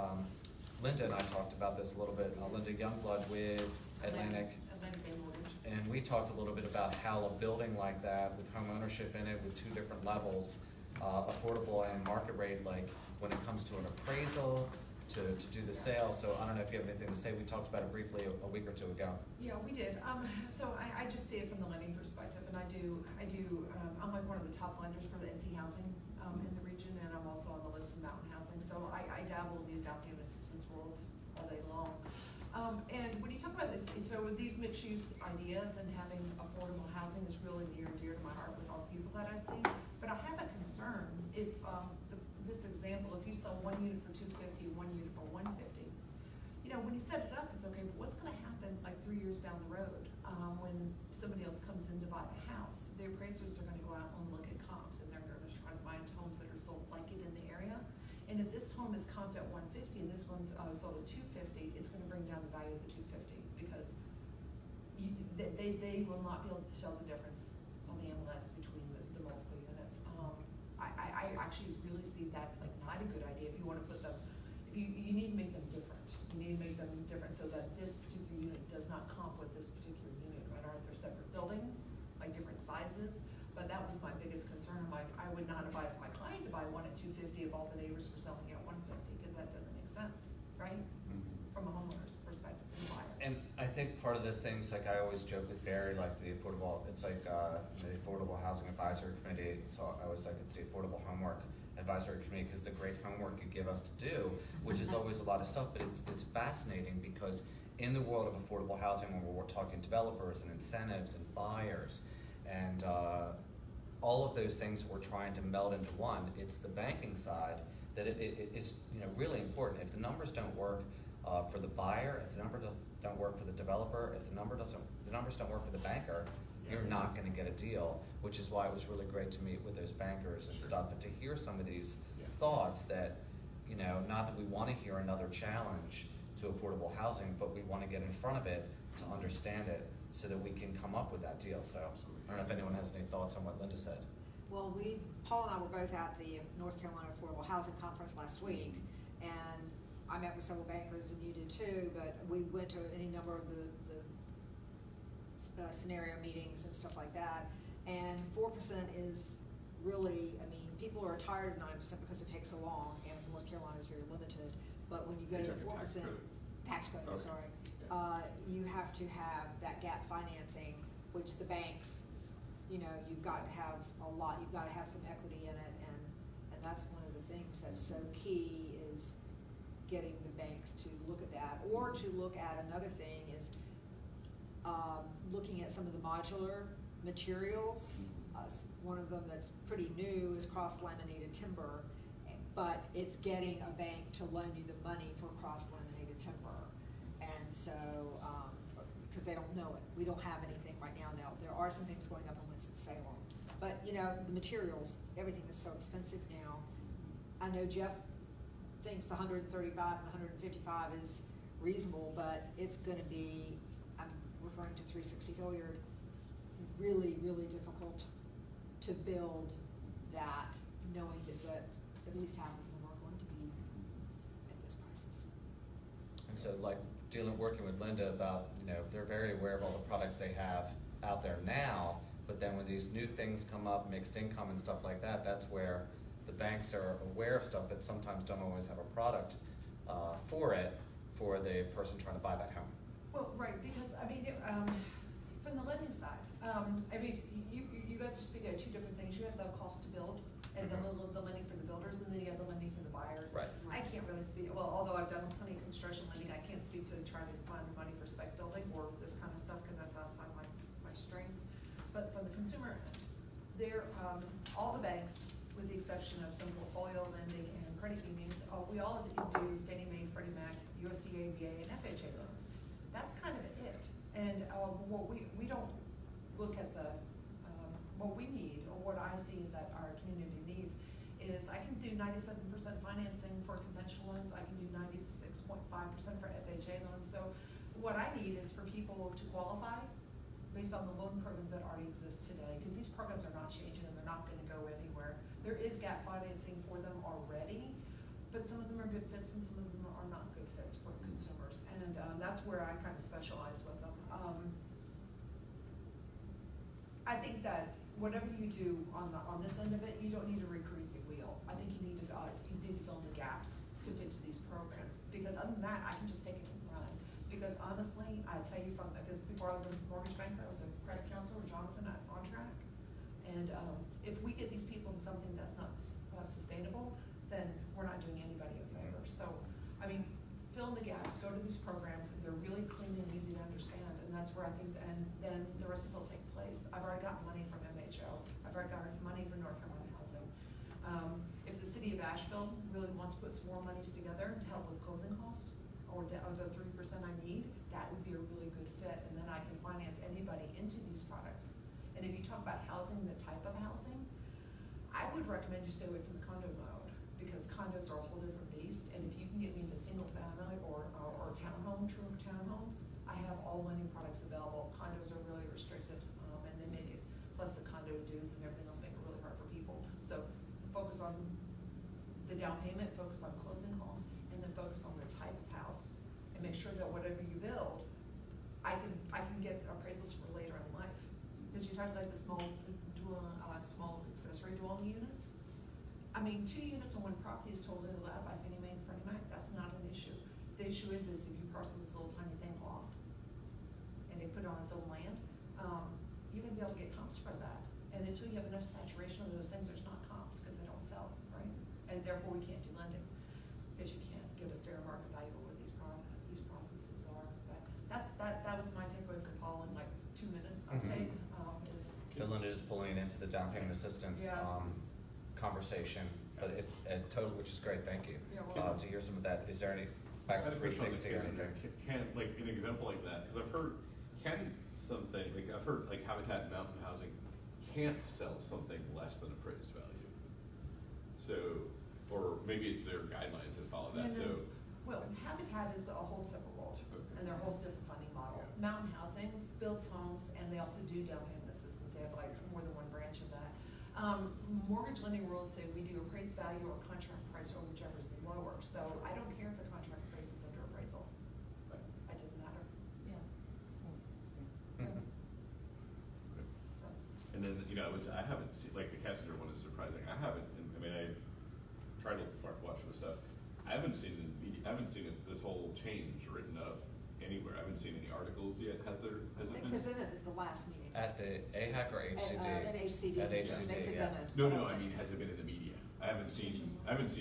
[SPEAKER 4] Linda and I talked about this a little bit. Linda Youngblood with Atlantic.
[SPEAKER 3] Atlantic Bay Mortgage.
[SPEAKER 4] And we talked a little bit about how a building like that with home ownership in it with 2 different levels, affordable and market rate, like when it comes to an appraisal, to do the sale. So I don't know if you have anything to say. We talked about it briefly a week or 2 ago.
[SPEAKER 9] Yeah, we did. So I just see it from the lending perspective, and I'm like one of the top lenders for the NC Housing in the region, and I'm also on the list of Mountain Housing. So I dabble in these down payment assistance worlds all day long. And when you talk about this, so these mixed-use ideas and having affordable housing is really near and dear to my heart with all the people that I see. But I have a concern if this example, if you sell 1 unit for $250, 1 unit for $150, you know, when you set it up, it's okay. But what's going to happen like 3 years down the road when somebody else comes in to buy the house? The appraisers are going to go out and look at comps, and they're going to try to find homes that are sold like it in the area. And if this home is comped at 150 and this one's sold at 250, it's going to bring down the value of the 250 because they will not be able to tell the difference on the MLS between the multiple units. I actually really see that's like not a good idea if you want to put them. You need to make them different. You need to make them different so that this particular unit does not comp with this particular unit. Right? Aren't there separate buildings, like different sizes? But that was my biggest concern. I'm like, I would not advise my client to buy one at 250 if all the neighbors were selling at 150 because that doesn't make sense, right? From a homeowner's perspective and buyer.
[SPEAKER 4] And I think part of the things, like I always joke with Barry, like the affordable, it's like the Affordable Housing Advisory Committee. So I always like it's the Affordable Homework Advisory Committee because the great homework you give us to do, which is always a lot of stuff, but it's fascinating because in the world of affordable housing, when we're talking developers and incentives and buyers and all of those things we're trying to meld into one, it's the banking side that it's really important. If the numbers don't work for the buyer, if the numbers don't work for the developer, if the numbers don't work for the banker, you're not going to get a deal, which is why it was really great to meet with those bankers and stuff and to hear some of these thoughts that, not that we want to hear another challenge to affordable housing, but we want to get in front of it to understand it so that we can come up with that deal. So I don't know if anyone has any thoughts on what Linda said.
[SPEAKER 6] Well, Paul and I were both at the North Carolina Affordable Housing Conference last week, and I met with several bankers, and you did too, but we went to any number of the scenario meetings and stuff like that, and 4% is really, people are tired of 9% because it takes so long, and North Carolina is very limited, but when you go to 4%, tax credit,
[SPEAKER 7] Okay.
[SPEAKER 6] sorry.
[SPEAKER 7] Yeah.
[SPEAKER 6] You have to have that gap financing, which the banks, you know, you've got to have a lot, you've got to have some equity in it, and that's one of the things that's so key is getting the banks to look at that, or to look at another thing is, looking at some of the modular materials. One of them that's pretty new is cross-laminated timber, but it's getting a bank to loan you the money for cross-laminated timber. And so, because they don't know it, we don't have anything right now. Now, there are some things going up in Winston-Salem, but you know, the materials, everything is so expensive now. I know Jeff thinks the 135 and the 155 is reasonable, but it's gonna be, I'm referring to 360 Hilliard, really, really difficult to build that, knowing that at least half of them are going to be at those prices.
[SPEAKER 4] And so like working with Linda about, you know, they're very aware of all the products they have out there now, but then when these new things come up, mixed income and stuff like that, that's where the banks are aware of stuff, but sometimes don't always have a product for it, for the person trying to buy that home.
[SPEAKER 9] Well, right, because, I mean, from the lending side, I mean, you guys are speaking of two different things. You have the cost to build, and the lending for the builders, and then you have the lending for the buyers.
[SPEAKER 4] Right.
[SPEAKER 9] I can't really speak, well, although I've done plenty of construction lending, I can't speak to trying to find money for spec building or this kind of stuff, because that's outside my strength. But from the consumer end, they're, all the banks, with the exception of some portfolio lending and credit unions, we all do Fannie Mae, Freddie Mac, USDA, VA, and FHA loans. That's kind of it. And what we don't look at the, what we need, or what I see that our community needs, is I can do 97% financing for conventional loans, I can do 96.5% for FHA loans. So what I need is for people to qualify based on the loan programs that already exist today, because these programs are not changing and they're not gonna go anywhere. There is gap financing for them already, but some of them are good fits and some of them are not good fits for consumers. And that's where I kind of specialize with them. I think that whatever you do on this end of it, you don't need to recreate the wheel. I think you need to fill in the gaps to fit to these programs. Because other than that, I can just take it and run. Because honestly, I tell you because before I was a mortgage banker, I was a credit counselor with Jonathan at On Track. And if we get these people in something that's not sustainable, then we're not doing anybody a favor. So, I mean, fill in the gaps, go to these programs, they're really clean and easy to understand, and that's where I think, and then the rest of it will take place. I've already got money from MHO, I've already got money from North Carolina Housing. If the city of Asheville really wants to put some more monies together to help with closing costs, or the 3% I need, that would be a really good fit, and then I can finance anybody into these products. And if you talk about housing, the type of housing, I would recommend you stay away from the condo mode, because condos are a whole different beast, and if you can get me into single family or townhome, true townhomes, I have all lending products available. Condos are really restricted, and they make it, plus the condo dues and everything else make it really hard for people. So focus on the down payment, focus on closing costs, and then focus on the type of house, and make sure that whatever you build, I can get appraisals for later in life. Because you're talking like the small accessory dwelling units. I mean, 2 units on one property is totally allowed by Fannie Mae and Freddie Mac. That's not an issue. The issue is if you parcel this little tiny thing off and they put it on its own land, you're gonna be able to get comps for that. And until you have enough saturation of those things, there's not comps because they don't sell, right? And therefore we can't do lending because you can't get a fair market value of what these processes are. But that was my takeaway from Paul in like 2 minutes. Okay,
[SPEAKER 4] So Linda is pulling into the down payment assistance
[SPEAKER 9] Yeah.
[SPEAKER 4] Conversation, but which is great, thank you.
[SPEAKER 9] Yeah, well-
[SPEAKER 4] To hear some of that, is there any, back to
[SPEAKER 7] I had a question on the
[SPEAKER 4] 360 or
[SPEAKER 7] case in
[SPEAKER 4] anything?
[SPEAKER 7] there. Can, like, an example like that, because I've heard, I've heard like Habitat Mountain Housing can't sell something less than appraised value. So, or maybe it's their guidelines that follow that, so.
[SPEAKER 9] Well, Habitat is a whole separate world,
[SPEAKER 7] Okay.
[SPEAKER 9] and they're a whole different funding model.
[SPEAKER 7] Yeah.
[SPEAKER 9] Mountain Housing builds homes, and they also do down payment assistance. They have like more than one branch of that. Mortgage lending rules say we do appraised value or contract price, or whichever is lower. So I don't care if the contract price is under appraisal.
[SPEAKER 7] Right.
[SPEAKER 9] It doesn't matter.
[SPEAKER 8] Yeah.
[SPEAKER 4] Mhm.
[SPEAKER 9] So.
[SPEAKER 7] And then, you know, I haven't seen, like, the Cassinger one is surprising. I haven't, I mean, I tried to watch for stuff. I haven't seen it in the media, I haven't seen this whole change written up anywhere. I haven't seen any articles yet. Has it
[SPEAKER 6] They
[SPEAKER 7] been?
[SPEAKER 6] presented at the last meeting.
[SPEAKER 1] At the AHAC or HCD?
[SPEAKER 6] At HCD.
[SPEAKER 1] At HCD,
[SPEAKER 6] They
[SPEAKER 1] yeah.
[SPEAKER 6] presented.
[SPEAKER 7] No, I mean, has it been in the media? I haven't seen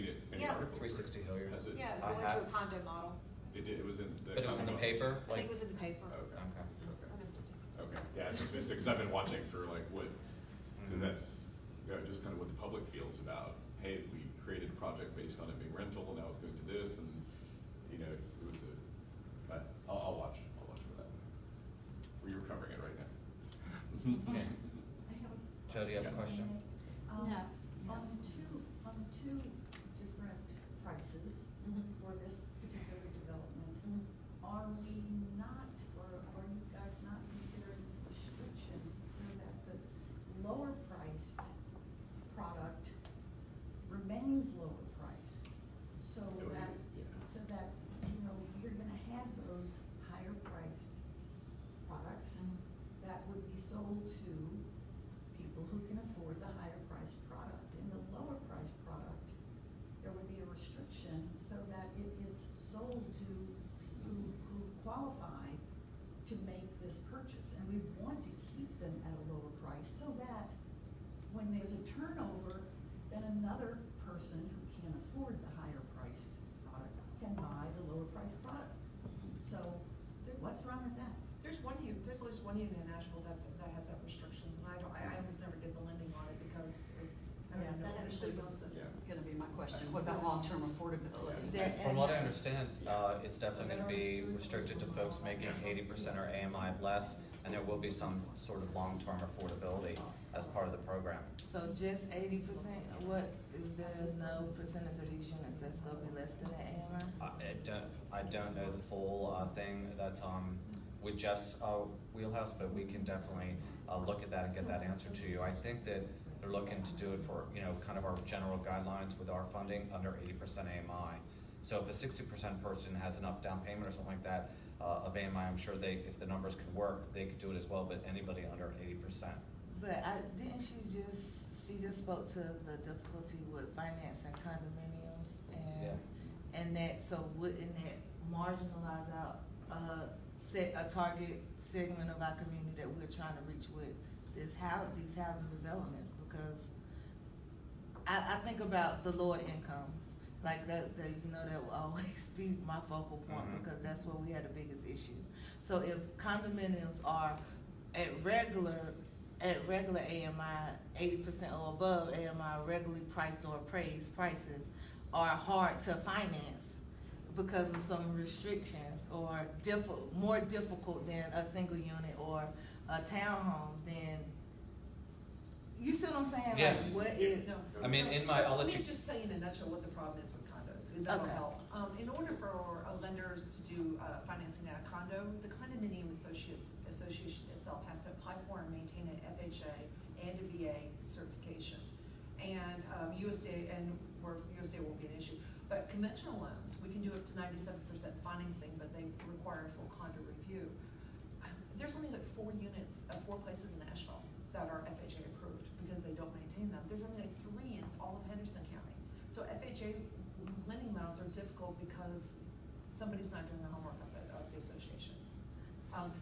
[SPEAKER 7] it, any
[SPEAKER 6] Yeah.
[SPEAKER 7] articles.
[SPEAKER 1] 360 Hilliard.
[SPEAKER 7] Has it?
[SPEAKER 6] Yeah,
[SPEAKER 1] I
[SPEAKER 6] going to a
[SPEAKER 1] have-
[SPEAKER 6] condo model.
[SPEAKER 7] It did, it was in the.
[SPEAKER 1] But it was in the paper?
[SPEAKER 6] I think it was in the paper.
[SPEAKER 7] Okay.
[SPEAKER 1] Okay.
[SPEAKER 6] I missed it.
[SPEAKER 7] Okay, yeah, I just missed it, because I've been watching for like what, because
[SPEAKER 1] Mhm.
[SPEAKER 7] that's, you know, just kind of what the public feels about, hey, we created a project based on it being rental, and now it's going to this, and, you know, it was but I'll watch for that. You're covering it right now.
[SPEAKER 8] I have a.
[SPEAKER 1] Joe, do you have a question?
[SPEAKER 3] No.
[SPEAKER 8] On the two different prices for this particular development, are we not, or are you guys not considering restrictions so that the lower priced product remains lower priced? So that, you know, you're gonna have those higher priced products that would be sold to people who can afford the higher priced product. In the lower priced product, there would be a restriction so that it is sold to people who qualify to make this purchase. And we want to keep them at a lower price so that when there's a turnover, then another person who can't afford the higher priced product can buy the lower priced product. So what's wrong with that?
[SPEAKER 9] There's at least one unit in Asheville that has that restrictions, and I almost never did the lending on it because it's, I
[SPEAKER 3] Yeah,
[SPEAKER 9] don't know,
[SPEAKER 3] that
[SPEAKER 9] initially
[SPEAKER 3] actually
[SPEAKER 9] was.
[SPEAKER 3] was
[SPEAKER 7] Yeah.
[SPEAKER 3] gonna be my question. What about long-term affordability?
[SPEAKER 1] From what I understand, it's definitely gonna be restricted to folks making 80% or AMI of less, and there will be some sort of long-term affordability as part of the program.
[SPEAKER 10] So just 80%, what, there's no percentage of these units that's gonna be less than that AMI?
[SPEAKER 1] I don't know the full thing that's with Jeff's wheelhouse, but we can definitely look at that and get that answer to you. I think that they're looking to do it for, you know, kind of our general guidelines with our funding under 80% AMI. So if a 60% person has enough down payment or something like that of AMI, I'm sure if the numbers could work, they could do it as well, but anybody under 80%.
[SPEAKER 10] But she just spoke to the difficulty with financing condominiums and that, so wouldn't that marginalize out, set a target segment of our community that we're trying to reach with these housing developments? Because I think about the lower incomes, like that you know, that will always be my focal point because that's where we had the biggest issue. So if condominiums are at regular AMI, 80% or above AMI, regularly priced or appraised prices are hard to finance because of some restrictions or more difficult than a single unit or a townhome, then you see what I'm saying?
[SPEAKER 1] Yeah.
[SPEAKER 10] Like, what is?
[SPEAKER 9] No.
[SPEAKER 1] I mean, I'll let you.
[SPEAKER 9] Let me just tell you in a nutshell what the problem is with condos, if that'll
[SPEAKER 10] Okay.
[SPEAKER 9] help. In order for lenders to do financing at a condo, the condominium association itself has to apply for and maintain an FHA and a VA certification. And USDA, where USDA won't be an issue. But conventional loans, we can do up to 97% financing, but they require a full condo review. There's only like 4 places in Asheville that are FHA approved because they don't maintain them. There's only like 3 in all of Henderson County. So FHA lending loans are difficult because somebody's not doing the homework of the association.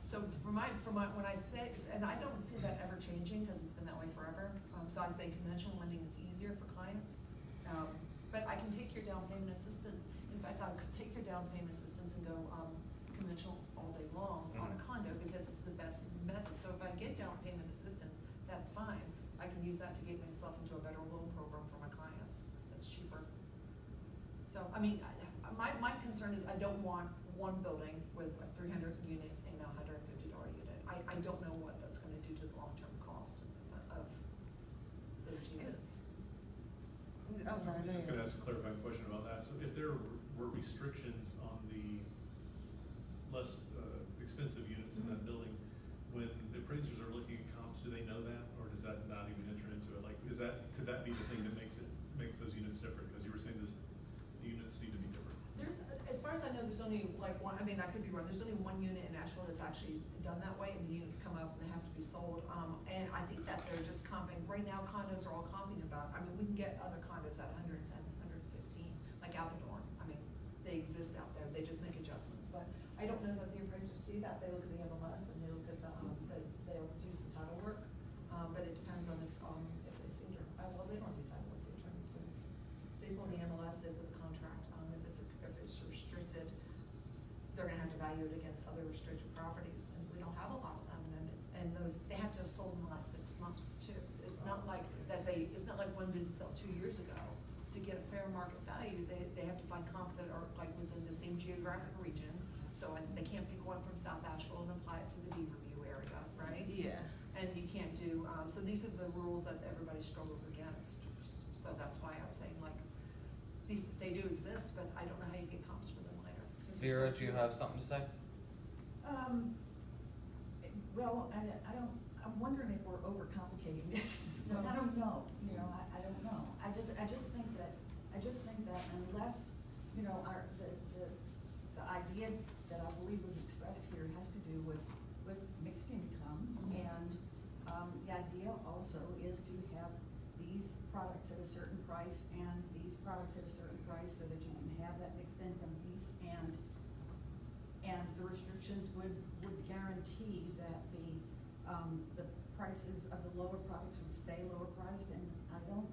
[SPEAKER 9] So when I say, and I don't see that ever changing because it's been that way forever. So I say conventional lending is easier for clients. But I can take your down payment assistance. In fact, I could take your down payment assistance and go conventional all day long on a condo because it's the best method. So if I get down payment assistance, that's fine. I can use that to get myself into a better loan program for my clients. That's cheaper. So, I mean, my concern is I don't want one building with a 300 unit and a $150 unit. I don't know what that's going to do to the long-term cost of those units.
[SPEAKER 10] I'm sorry,
[SPEAKER 11] I was just
[SPEAKER 10] go
[SPEAKER 11] gonna
[SPEAKER 10] ahead.
[SPEAKER 11] ask a clarifying question about that. So if there were restrictions on the less expensive units in that building, when the appraisers are looking at comps, do they know that, or does that not even enter into it? Like, could that be the thing that makes those units different? Because you were saying the units need to be different.
[SPEAKER 9] As far as I know, there's only like one, I mean, I could be wrong, there's only one unit in Asheville that's actually done that way, and the units come up and they have to be sold. And I think that they're just comping, right now condos are all comping about, I mean, we can get other condos at 110, 115, like Alpendorn. I mean, they exist out there, they just make adjustments. But I don't know that the appraisers see that, they look at the MLS and they look at they'll do some title work. But it depends on if they see your, well, they don't do title work, the attorneys do. They pull the MLS, they put the contract, if it's restricted, they're gonna have to value it against other restricted properties, and we don't have a lot of them, and those, they have to have sold in the last 6 months too. It's not like it's not like one didn't sell 2 years ago. To get a fair market value, they have to find comps that are like within the same geographic region, so they can't pick one from South Asheville and apply it to the Beaverview area, right?
[SPEAKER 10] Yeah.
[SPEAKER 9] And you can't do, so these are the rules that everybody struggles against, so that's why I was saying, like, they do exist, but I don't know how you get comps for them later. 'Cause
[SPEAKER 4] Vera,
[SPEAKER 9] they're so
[SPEAKER 4] do you
[SPEAKER 9] few.
[SPEAKER 4] have something to say?
[SPEAKER 8] Well, I'm wondering if we're overcomplicating this. I don't know, I don't know. I just think that unless, the idea that I believe was expressed here has to do with mixed income. And, the idea also is to have these products at a certain price and these products at a certain price so that you can have that mixed income piece, and the restrictions would guarantee that the prices of the lower products would stay lower priced, and I don't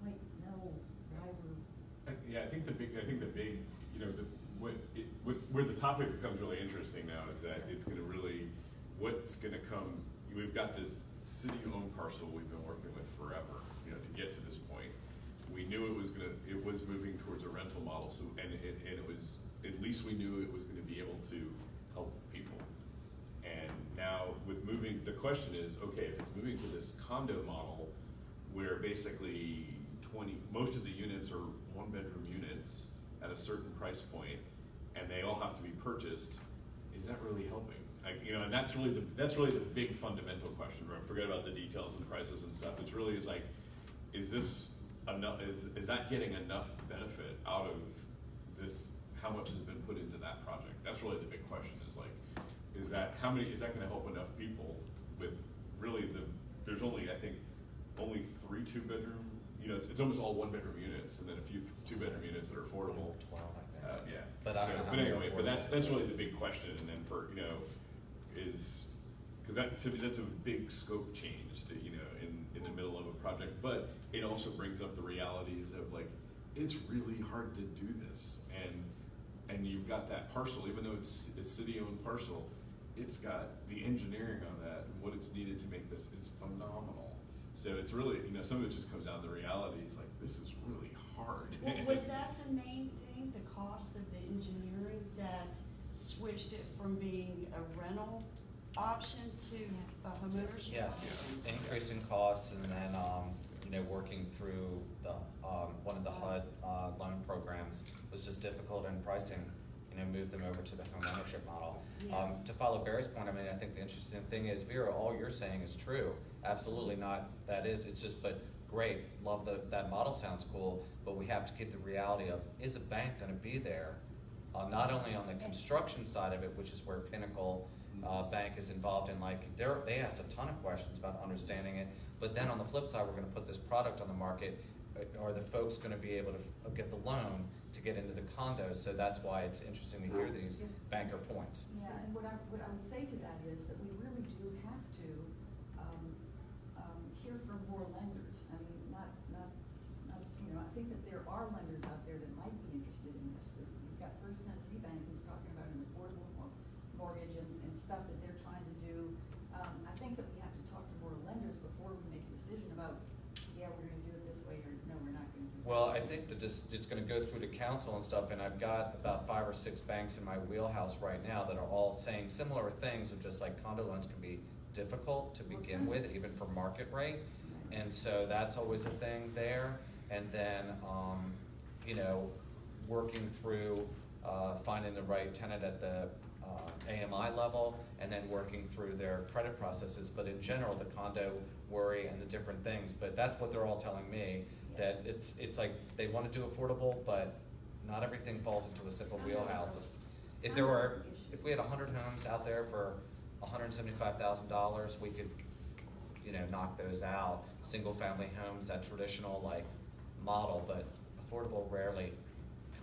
[SPEAKER 8] quite know why we're.
[SPEAKER 7] Yeah, I think the big, where the topic becomes really interesting now is that it's gonna really, what's gonna come, we've got this city-owned parcel we've been working with forever, to get to this point. We knew it was moving towards a rental model, so, and it was, at least we knew it was gonna be able to help people. And now with moving, the question is, okay, if it's moving to this condo model where basically most of the units are 1-bedroom units at a certain price point, and they all have to be purchased, is that really helping? And that's really the big fundamental question, right? Forget about the details and prices and stuff. It's really is like, is this enough? Is that getting enough benefit out of this? How much has been put into that project? That's really the big question. Is that going to help enough people with really there's only, I think, only 3 2-bedroom. It's almost all 1-bedroom units, and then a few 2-bedroom units that are affordable.
[SPEAKER 4] 12, I think.
[SPEAKER 7] Yeah.
[SPEAKER 4] But I don't know how many
[SPEAKER 7] anyway,
[SPEAKER 4] are
[SPEAKER 7] but that's
[SPEAKER 4] affordable.
[SPEAKER 7] really the big question. And then for is because that to me that's a big scope change to in the middle of a project, but it also brings up the realities of like it's really hard to do this, and you've got that parcel, even though it's a city-owned parcel, it's got the engineering on that and what it's needed to make this is phenomenal. So it's really, some of it just comes down to the realities, like this is really hard.
[SPEAKER 3] Well, was that the main thing, the cost of the engineering that switched it from being a rental option to a homeownership?
[SPEAKER 4] Yes,
[SPEAKER 7] Yeah.
[SPEAKER 4] increasing costs, and then, working through the, one of the HUD, loan programs was just difficult in pricing, move them over to the home ownership model.
[SPEAKER 3] Yeah.
[SPEAKER 4] To follow Barry's point, I think the interesting thing is, Vera, all you're saying is true. Absolutely not, it's just, but great, love that model, sounds cool, but we have to get the reality of, is a bank gonna be there? Not only on the construction side of it, which is where Pinnacle Bank is involved in, they asked a ton of questions about understanding it, but then on the flip side, we're gonna put this product on the market. Are the folks gonna be able to get the loan to get into the condos? So that's why it's interesting to hear these banker points.
[SPEAKER 8] Yeah, and what I would say to that is that we really do have to hear from more lenders. I mean, not I think that there are lenders out there that might be interested in this. We've got First Tennessee Bank who's talking about an affordable mortgage and stuff that they're trying to do. I think that we have to talk to more lenders before we make a decision about, yeah, we're gonna do it this way, or no, we're not gonna do it.
[SPEAKER 4] Well, I think that it's gonna go through to council and stuff, and I've got about 5 or 6 banks in my wheelhouse right now that are all saying similar things of just like condo loans can be difficult to begin with, even for market rate. And so that's always a thing there. And then, working through finding the right tenant at the AMI level, and then working through their credit processes. But in general, the condo worry and the different things, but that's what they're all telling me, that it's like they want to do affordable, but not everything falls into a simple wheelhouse. If we had 100 homes out there for $175,000, we could, knock those out. Single family homes, that traditional model, but affordable rarely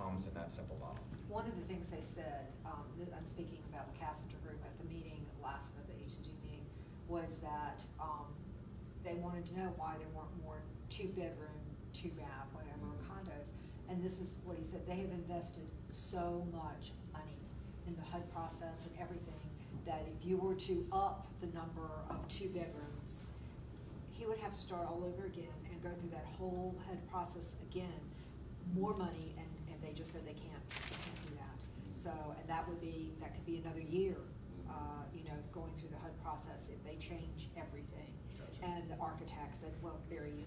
[SPEAKER 4] comes in that simple model.
[SPEAKER 6] One of the things they said, I'm speaking about the Cassinger Group at the meeting, last of the HCG meeting, was that, they wanted to know why there weren't more 2-bedroom, 2-bath, whatever condos. And this is what he said, they have invested so much money in the HUD process and everything, that if you were to up the number of 2 bedrooms, he would have to start all over again and go through that whole HUD process again, more money, and they just said they can't do that. So, and that could be another year, going through the HUD process if they change everything.
[SPEAKER 7] Gotcha.
[SPEAKER 6] And the architects that, well, Barry,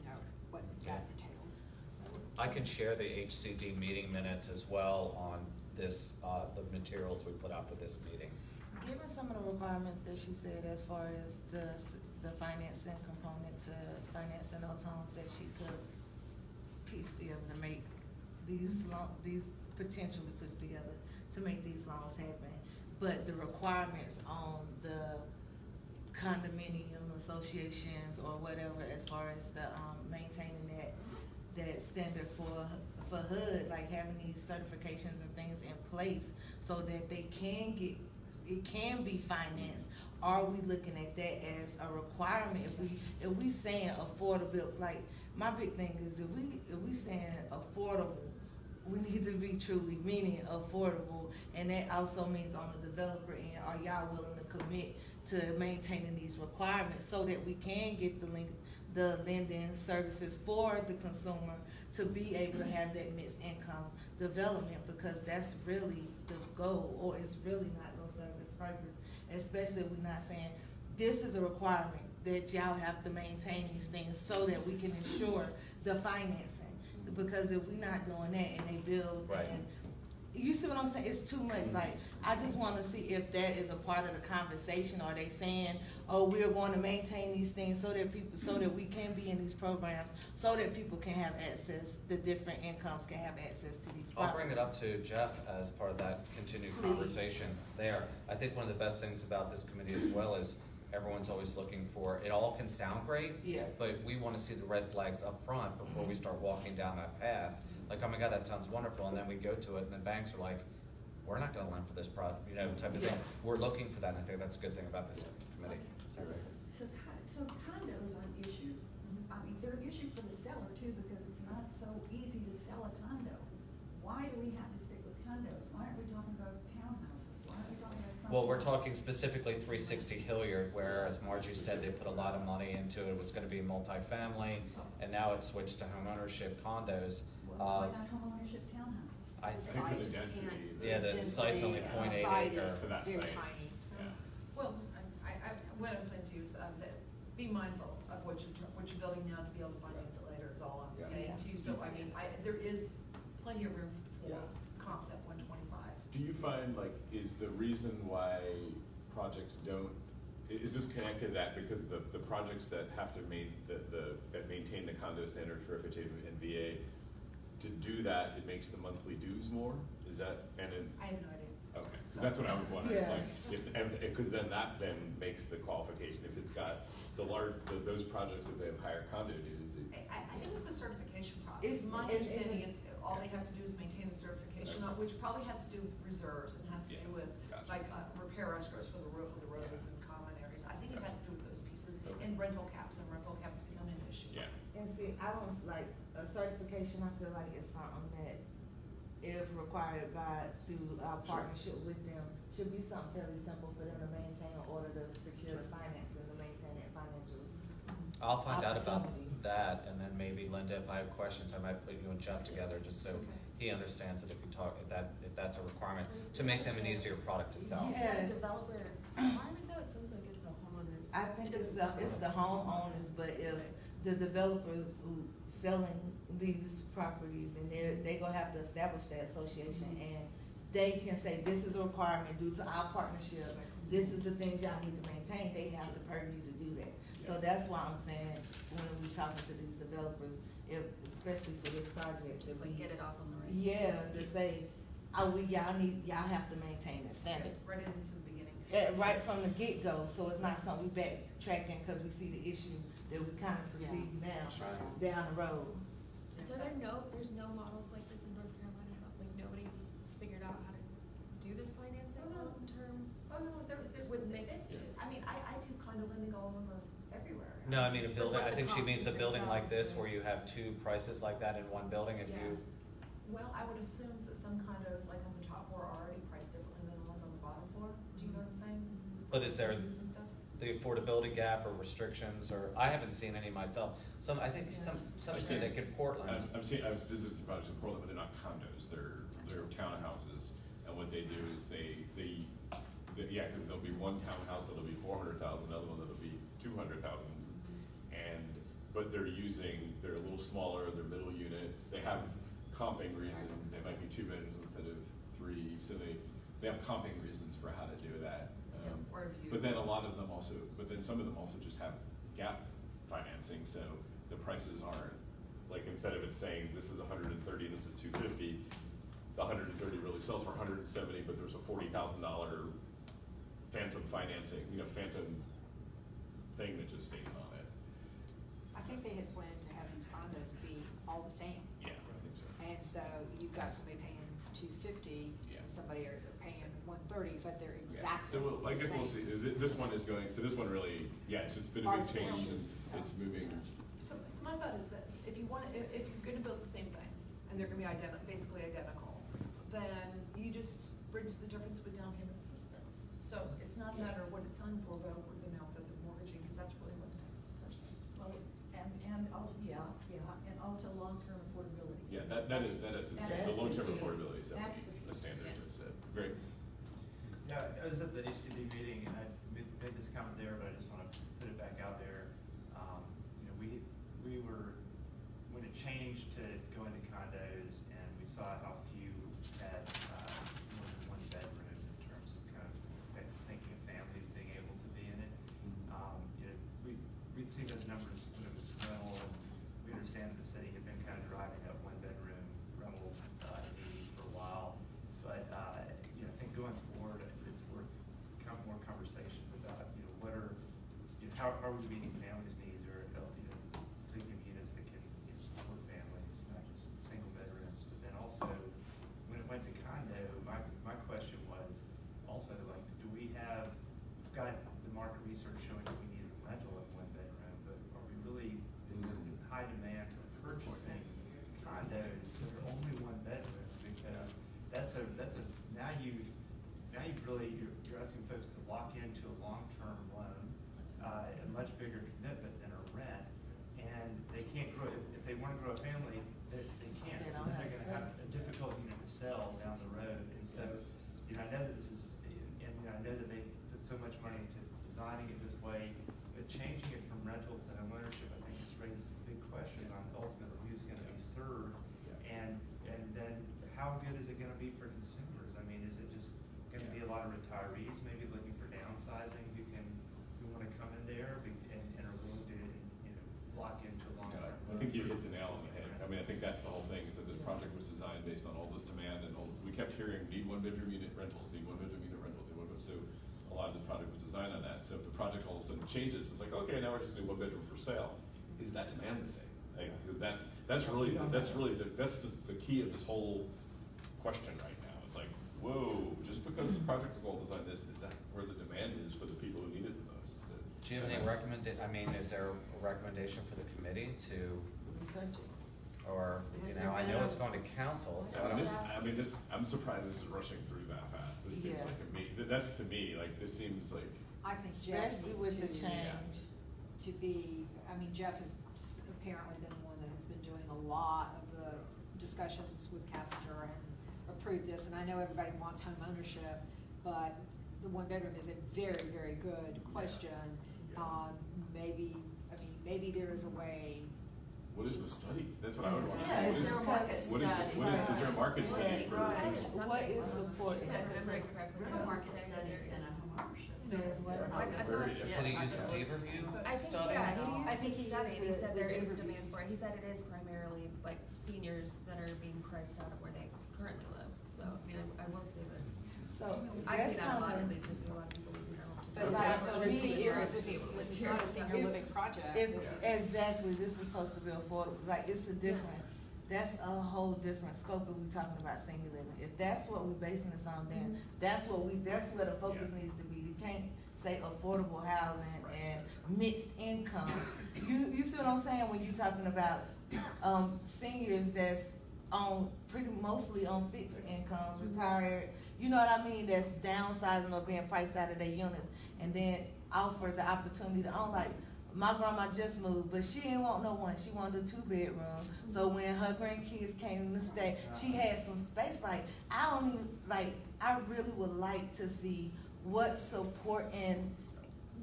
[SPEAKER 6] what that entails, so.
[SPEAKER 4] I can share the HCD meeting minutes as well on this, the materials we put out for this meeting.
[SPEAKER 10] Given some of the requirements that she said as far as the financing component to financing those homes that she could piece together to make these potentially puts together to make these loans happen. But the requirements on the condominium associations or whatever, as far as the maintaining that standard for HUD, like having these certifications and things in place so that it can be financed. Are we looking at that as a requirement? If we saying affordable, like my big thing is if we saying affordable, we need to be truly meaning affordable, and that also means on the developer end, are y'all willing to commit to maintaining these requirements so that we can get the lending services for the consumer to be able to have that mixed income development, because that's really the goal, or it's really not gonna serve its purpose, especially if we're not saying this is a requirement that y'all have to maintain these things so that we can ensure the financing. Because if we're not doing that and they build,
[SPEAKER 4] Right.
[SPEAKER 10] and you see what I'm saying? It's too much. Like, I just want to see if that is a part of the conversation. Are they saying, "Oh, we're going to maintain these things so that we can be in these programs, so that people can have access, the different incomes can have access to these
[SPEAKER 4] I'll
[SPEAKER 10] properties."
[SPEAKER 4] bring it up to Jeff as part of that continued
[SPEAKER 10] Please.
[SPEAKER 4] conversation there. I think one of the best things about this committee as well is everyone's always looking for, it all can sound great,
[SPEAKER 10] Yeah.
[SPEAKER 4] but we want to see the red flags up front before we start walking down that path. Like, oh my God, that sounds wonderful, and then we go to it, and the banks are like, we're not gonna lend for this project, type of thing.
[SPEAKER 10] Yeah.
[SPEAKER 4] We're looking for that, and I think that's a good thing about this committee.
[SPEAKER 8] So condos are an issue. I mean, they're an issue for the seller too, because it's not so easy to sell a condo. Why do we have to stick with condos? Why aren't we talking about townhouses? Why aren't we talking about something
[SPEAKER 4] Well, we're
[SPEAKER 8] else?
[SPEAKER 4] talking specifically 360 Hilliard, where, as Margie said, they put a lot of money into it. It was gonna be multifamily, and now it's switched to homeownership condos.
[SPEAKER 8] Why not homeownership townhouses?
[SPEAKER 4] I
[SPEAKER 7] I think for the
[SPEAKER 6] Sites
[SPEAKER 7] density.
[SPEAKER 6] can't-
[SPEAKER 4] Yeah, the site's only
[SPEAKER 6] density,
[SPEAKER 4] 0.8
[SPEAKER 6] site
[SPEAKER 4] acre.
[SPEAKER 6] is
[SPEAKER 7] For that
[SPEAKER 6] very
[SPEAKER 7] site.
[SPEAKER 6] tiny.
[SPEAKER 7] Yeah.
[SPEAKER 9] Well, what I'm saying to you is, that be mindful of what you're building now to be able to finance it later is all I'm
[SPEAKER 7] Yeah.
[SPEAKER 9] saying to you. So, I mean, there is plenty of room for
[SPEAKER 7] Yeah.
[SPEAKER 9] comps at 125.
[SPEAKER 7] Do you find, like, is the reason why projects don't, is this connected to that because the projects that have to that maintain the condo standard for FHA and VA, to do that, it makes the monthly dues more? Is that, and then,
[SPEAKER 9] I have no idea.
[SPEAKER 7] okay, so that's what I was wondering,
[SPEAKER 10] Yeah.
[SPEAKER 7] like, because then that then makes the qualification, if it's got those projects, if they have higher condo dues,
[SPEAKER 9] I think it's a certification process.
[SPEAKER 10] It's-
[SPEAKER 9] My
[SPEAKER 10] it-
[SPEAKER 9] understanding is, all they have to do is maintain the certification,
[SPEAKER 7] Okay.
[SPEAKER 9] which probably has to do with reserves and has to
[SPEAKER 7] Yeah,
[SPEAKER 9] do with,
[SPEAKER 7] gotcha.
[SPEAKER 9] like, repair escrows for the roof of the roads
[SPEAKER 7] Yeah.
[SPEAKER 9] and common areas. I think it
[SPEAKER 7] Okay.
[SPEAKER 9] has to do with those pieces,
[SPEAKER 7] Okay.
[SPEAKER 9] and rental caps become an issue.
[SPEAKER 7] yeah.
[SPEAKER 10] And see, I don't, like, a certification, I feel like it's something that, if required through our
[SPEAKER 7] Sure.
[SPEAKER 10] partnership with them, should be something fairly simple for them to maintain in order to secure the financing, to maintain that financial.
[SPEAKER 4] I'll find out about
[SPEAKER 10] Opportunity.
[SPEAKER 4] that, and then maybe Linda, if I have questions, I might put you and Jeff together, just so
[SPEAKER 9] Okay.
[SPEAKER 4] he understands it if that's a requirement, to make them an easier product to sell.
[SPEAKER 10] Yeah.
[SPEAKER 12] Is that a developer requirement though? It sounds like it's a homeowner's.
[SPEAKER 10] I think
[SPEAKER 12] It
[SPEAKER 10] it's
[SPEAKER 12] doesn't
[SPEAKER 10] the
[SPEAKER 12] sound-
[SPEAKER 10] homeowners, but if the developers who selling these properties, and they gonna have to establish that association, and they can say, this is a requirement due to our partnership, this is the things y'all need to maintain, they have the purview to do that. So that's why I'm saying, when we talking to these developers, especially for this project,
[SPEAKER 12] Just
[SPEAKER 10] if
[SPEAKER 12] like
[SPEAKER 10] we,
[SPEAKER 12] get it off on the right.
[SPEAKER 10] yeah, to say, y'all have to maintain that standard.
[SPEAKER 9] Right into the beginning.
[SPEAKER 10] Right from the get-go, so it's not something we backtracking because we see the issue that we kind of perceive now,
[SPEAKER 4] That's right.
[SPEAKER 10] down the road.
[SPEAKER 12] So there's no models like this in North Carolina, like no do this financing
[SPEAKER 9] Oh, no.
[SPEAKER 12] long-term?
[SPEAKER 9] Oh, no, there's.
[SPEAKER 12] With mixed.
[SPEAKER 9] I mean, I do condo lending all over everywhere.
[SPEAKER 1] No, I mean a building,
[SPEAKER 12] what
[SPEAKER 1] I
[SPEAKER 12] the
[SPEAKER 1] think she
[SPEAKER 12] comps
[SPEAKER 1] means a
[SPEAKER 12] in
[SPEAKER 1] building like
[SPEAKER 12] themselves,
[SPEAKER 1] this where you have two prices like that in one building and you,
[SPEAKER 9] Well, I would assume that some condos, like on the top floor, are already priced differently than the ones on the bottom floor. Do you know what I'm saying?
[SPEAKER 1] But is there-
[SPEAKER 9] Use and stuff.
[SPEAKER 1] the affordability gap or restrictions, or, I haven't seen any myself. Some, I think some
[SPEAKER 7] I've
[SPEAKER 1] said
[SPEAKER 7] seen-
[SPEAKER 1] like in Portland.
[SPEAKER 7] I've visited some projects in Portland, but they're not condos, they're townhouses. And what they do is yeah, because there'll be one townhouse that'll be 400,000, another one that'll be 200,000. But they're a little smaller, they're middle units, they have comping reasons, they might be 2 bedrooms instead of 3, so they have comping reasons for how to do that.
[SPEAKER 9] Or if you.
[SPEAKER 7] But then some of them also just have gap financing, so the prices aren't, like, instead of it saying this is 130, this is 250, the 130 really sells for 170, but there's a $40,000 phantom financing, phantom thing that just stays on it.
[SPEAKER 6] I think they had planned to have these condos be all the same.
[SPEAKER 7] Yeah, I think so.
[SPEAKER 6] And so you've got somebody paying $250,
[SPEAKER 7] Yeah.
[SPEAKER 6] and somebody are paying $130, but they're
[SPEAKER 7] Yeah.
[SPEAKER 6] exactly
[SPEAKER 7] So I
[SPEAKER 6] the
[SPEAKER 7] guess we'll
[SPEAKER 6] same.
[SPEAKER 7] see. This one is going, so this one really, it's been a
[SPEAKER 6] Are
[SPEAKER 7] big change.
[SPEAKER 6] expansions and stuff.
[SPEAKER 7] It's moving.
[SPEAKER 9] So my thought is this, if you're gonna build the same thing, and they're gonna be basically identical, then you just bridge the difference with down payment assistance. So it's not a matter of what it's selling for, but what the amount that they're mortgaging, because that's really what impacts the person.
[SPEAKER 8] Well, and also, and also long-term affordability.
[SPEAKER 7] Yeah, that is the long-term affordability is
[SPEAKER 8] That's
[SPEAKER 7] definitely
[SPEAKER 8] the
[SPEAKER 7] a standard.
[SPEAKER 12] Yeah.
[SPEAKER 7] That's great.
[SPEAKER 13] Yeah, I was at the HCD meeting and I made this comment there, but I just want to put it back out there. We were, when it changed to go into condos and we saw how few had more than one bedroom in terms of kind of thinking of families being able to be in it. We'd seen those numbers when it was rental, and we understand that the city had been kind of driving up one bedroom rental need for a while. But, I think going forward, it's worth more conversations about, what are, how are we meeting families' needs, or, thinking of units that can support families, not just single bedrooms. But then also, when it went to condo, my question was also like, we've got the market research showing that we need a rental of one bedroom, but are we really in high demand for purchasing condos that are only one bedroom? Because now you've really, you're asking folks to lock into a long-term loan, a much bigger commitment than a rent, and they can't grow, if they wanna grow a family, they can't.
[SPEAKER 10] They
[SPEAKER 13] So
[SPEAKER 10] don't
[SPEAKER 13] they're
[SPEAKER 10] have
[SPEAKER 13] gonna have
[SPEAKER 10] space.
[SPEAKER 13] a difficult unit to sell down the road, and so, I know that this is, and, I know that they've put so much money into designing it this way, but changing it from rental to homeownership, I think just raises some big questions on ultimately who's gonna be served, and then how good is it gonna be for consumers? I mean, is it just gonna be a lot of retirees maybe looking for downsizing who wanna come in there and are willing to, lock into a long-term
[SPEAKER 7] I
[SPEAKER 13] loan?
[SPEAKER 7] think you hit the nail on the head. I mean, I think that's the whole thing, is that this project was designed based on all this demand, and we kept hearing, need one-bedroom unit rentals, need one-bedroom unit rentals, need one-bedroom, so a lot of the project was designed on that. So if the project all of a sudden changes, it's like, okay, now we're just gonna do one-bedroom for sale, is that demand the same? Like, that's really the key of this whole question right now. It's like, whoa, just because the project is all designed this, is that where the demand is for the people who need it the most? So,
[SPEAKER 1] Do you have any is there a recommendation for the committee to,
[SPEAKER 10] Researching.
[SPEAKER 1] or,
[SPEAKER 10] Has there
[SPEAKER 1] I
[SPEAKER 10] been
[SPEAKER 1] know
[SPEAKER 10] a-
[SPEAKER 1] it's going to council, so I
[SPEAKER 7] I
[SPEAKER 1] don't.
[SPEAKER 7] mean, I'm surprised this is rushing through that fast. This seems
[SPEAKER 10] Yeah.
[SPEAKER 7] like that's to me, like, this seems like,
[SPEAKER 6] I think Jeff
[SPEAKER 10] Especially
[SPEAKER 6] needs
[SPEAKER 10] with the
[SPEAKER 6] to,
[SPEAKER 10] change.
[SPEAKER 6] to be, Jeff has apparently been the one that has been doing a lot of the discussions with Cassinger and approved this, and I know everybody wants home ownership, but the one bedroom is a very, very good question.
[SPEAKER 7] Yeah.
[SPEAKER 6] Maybe there is a way.
[SPEAKER 7] what is the study? That's what I would want to
[SPEAKER 10] Yeah,
[SPEAKER 7] see.
[SPEAKER 10] is there a market
[SPEAKER 7] What is there a market study for?
[SPEAKER 10] What is supporting?
[SPEAKER 12] If I remember correctly,
[SPEAKER 3] Real
[SPEAKER 12] there
[SPEAKER 3] market
[SPEAKER 12] was
[SPEAKER 3] study
[SPEAKER 12] there
[SPEAKER 3] and a
[SPEAKER 12] is-
[SPEAKER 3] homeownership.
[SPEAKER 10] There's what?
[SPEAKER 7] Very
[SPEAKER 1] Did
[SPEAKER 7] different.
[SPEAKER 1] he use the deed review
[SPEAKER 12] I think,
[SPEAKER 1] study?
[SPEAKER 12] yeah,
[SPEAKER 6] I
[SPEAKER 12] he
[SPEAKER 6] think
[SPEAKER 12] used
[SPEAKER 6] he
[SPEAKER 12] the study,
[SPEAKER 6] used
[SPEAKER 12] and he
[SPEAKER 6] the-
[SPEAKER 12] said
[SPEAKER 6] the
[SPEAKER 12] there is
[SPEAKER 6] deed
[SPEAKER 12] a demand
[SPEAKER 6] reviews.
[SPEAKER 12] for it. He said it is primarily like seniors that are being priced out of where they currently live. So, I will say that,
[SPEAKER 10] So
[SPEAKER 12] I
[SPEAKER 10] that's
[SPEAKER 12] see that a lot, at
[SPEAKER 10] kinda,
[SPEAKER 12] least, I see a lot of people losing their homes.
[SPEAKER 6] But
[SPEAKER 10] Okay.
[SPEAKER 6] like,
[SPEAKER 10] For
[SPEAKER 6] for
[SPEAKER 10] me,
[SPEAKER 6] senior,
[SPEAKER 10] it's-
[SPEAKER 6] this is not a senior
[SPEAKER 10] if-
[SPEAKER 6] living project.
[SPEAKER 10] if,
[SPEAKER 6] This is-
[SPEAKER 10] exactly, this is supposed to be affordable, like, it's a different that's a whole different scope if we're talking about senior living. If that's what we're basing this on, then that's where the focus
[SPEAKER 7] Yeah.
[SPEAKER 10] needs to be. You can't say affordable housing
[SPEAKER 7] Right.
[SPEAKER 10] and mixed income. You see what I'm saying when you talking about, seniors that's mostly on fixed incomes, retired, you know what I mean, that's downsizing or being priced out of their units, and then offer the opportunity to own, like, my grandma just moved, but she didn't want no one, she wanted a 2-bedroom, so when her grandkids came to stay, she had some space, like, I really would like to see what support and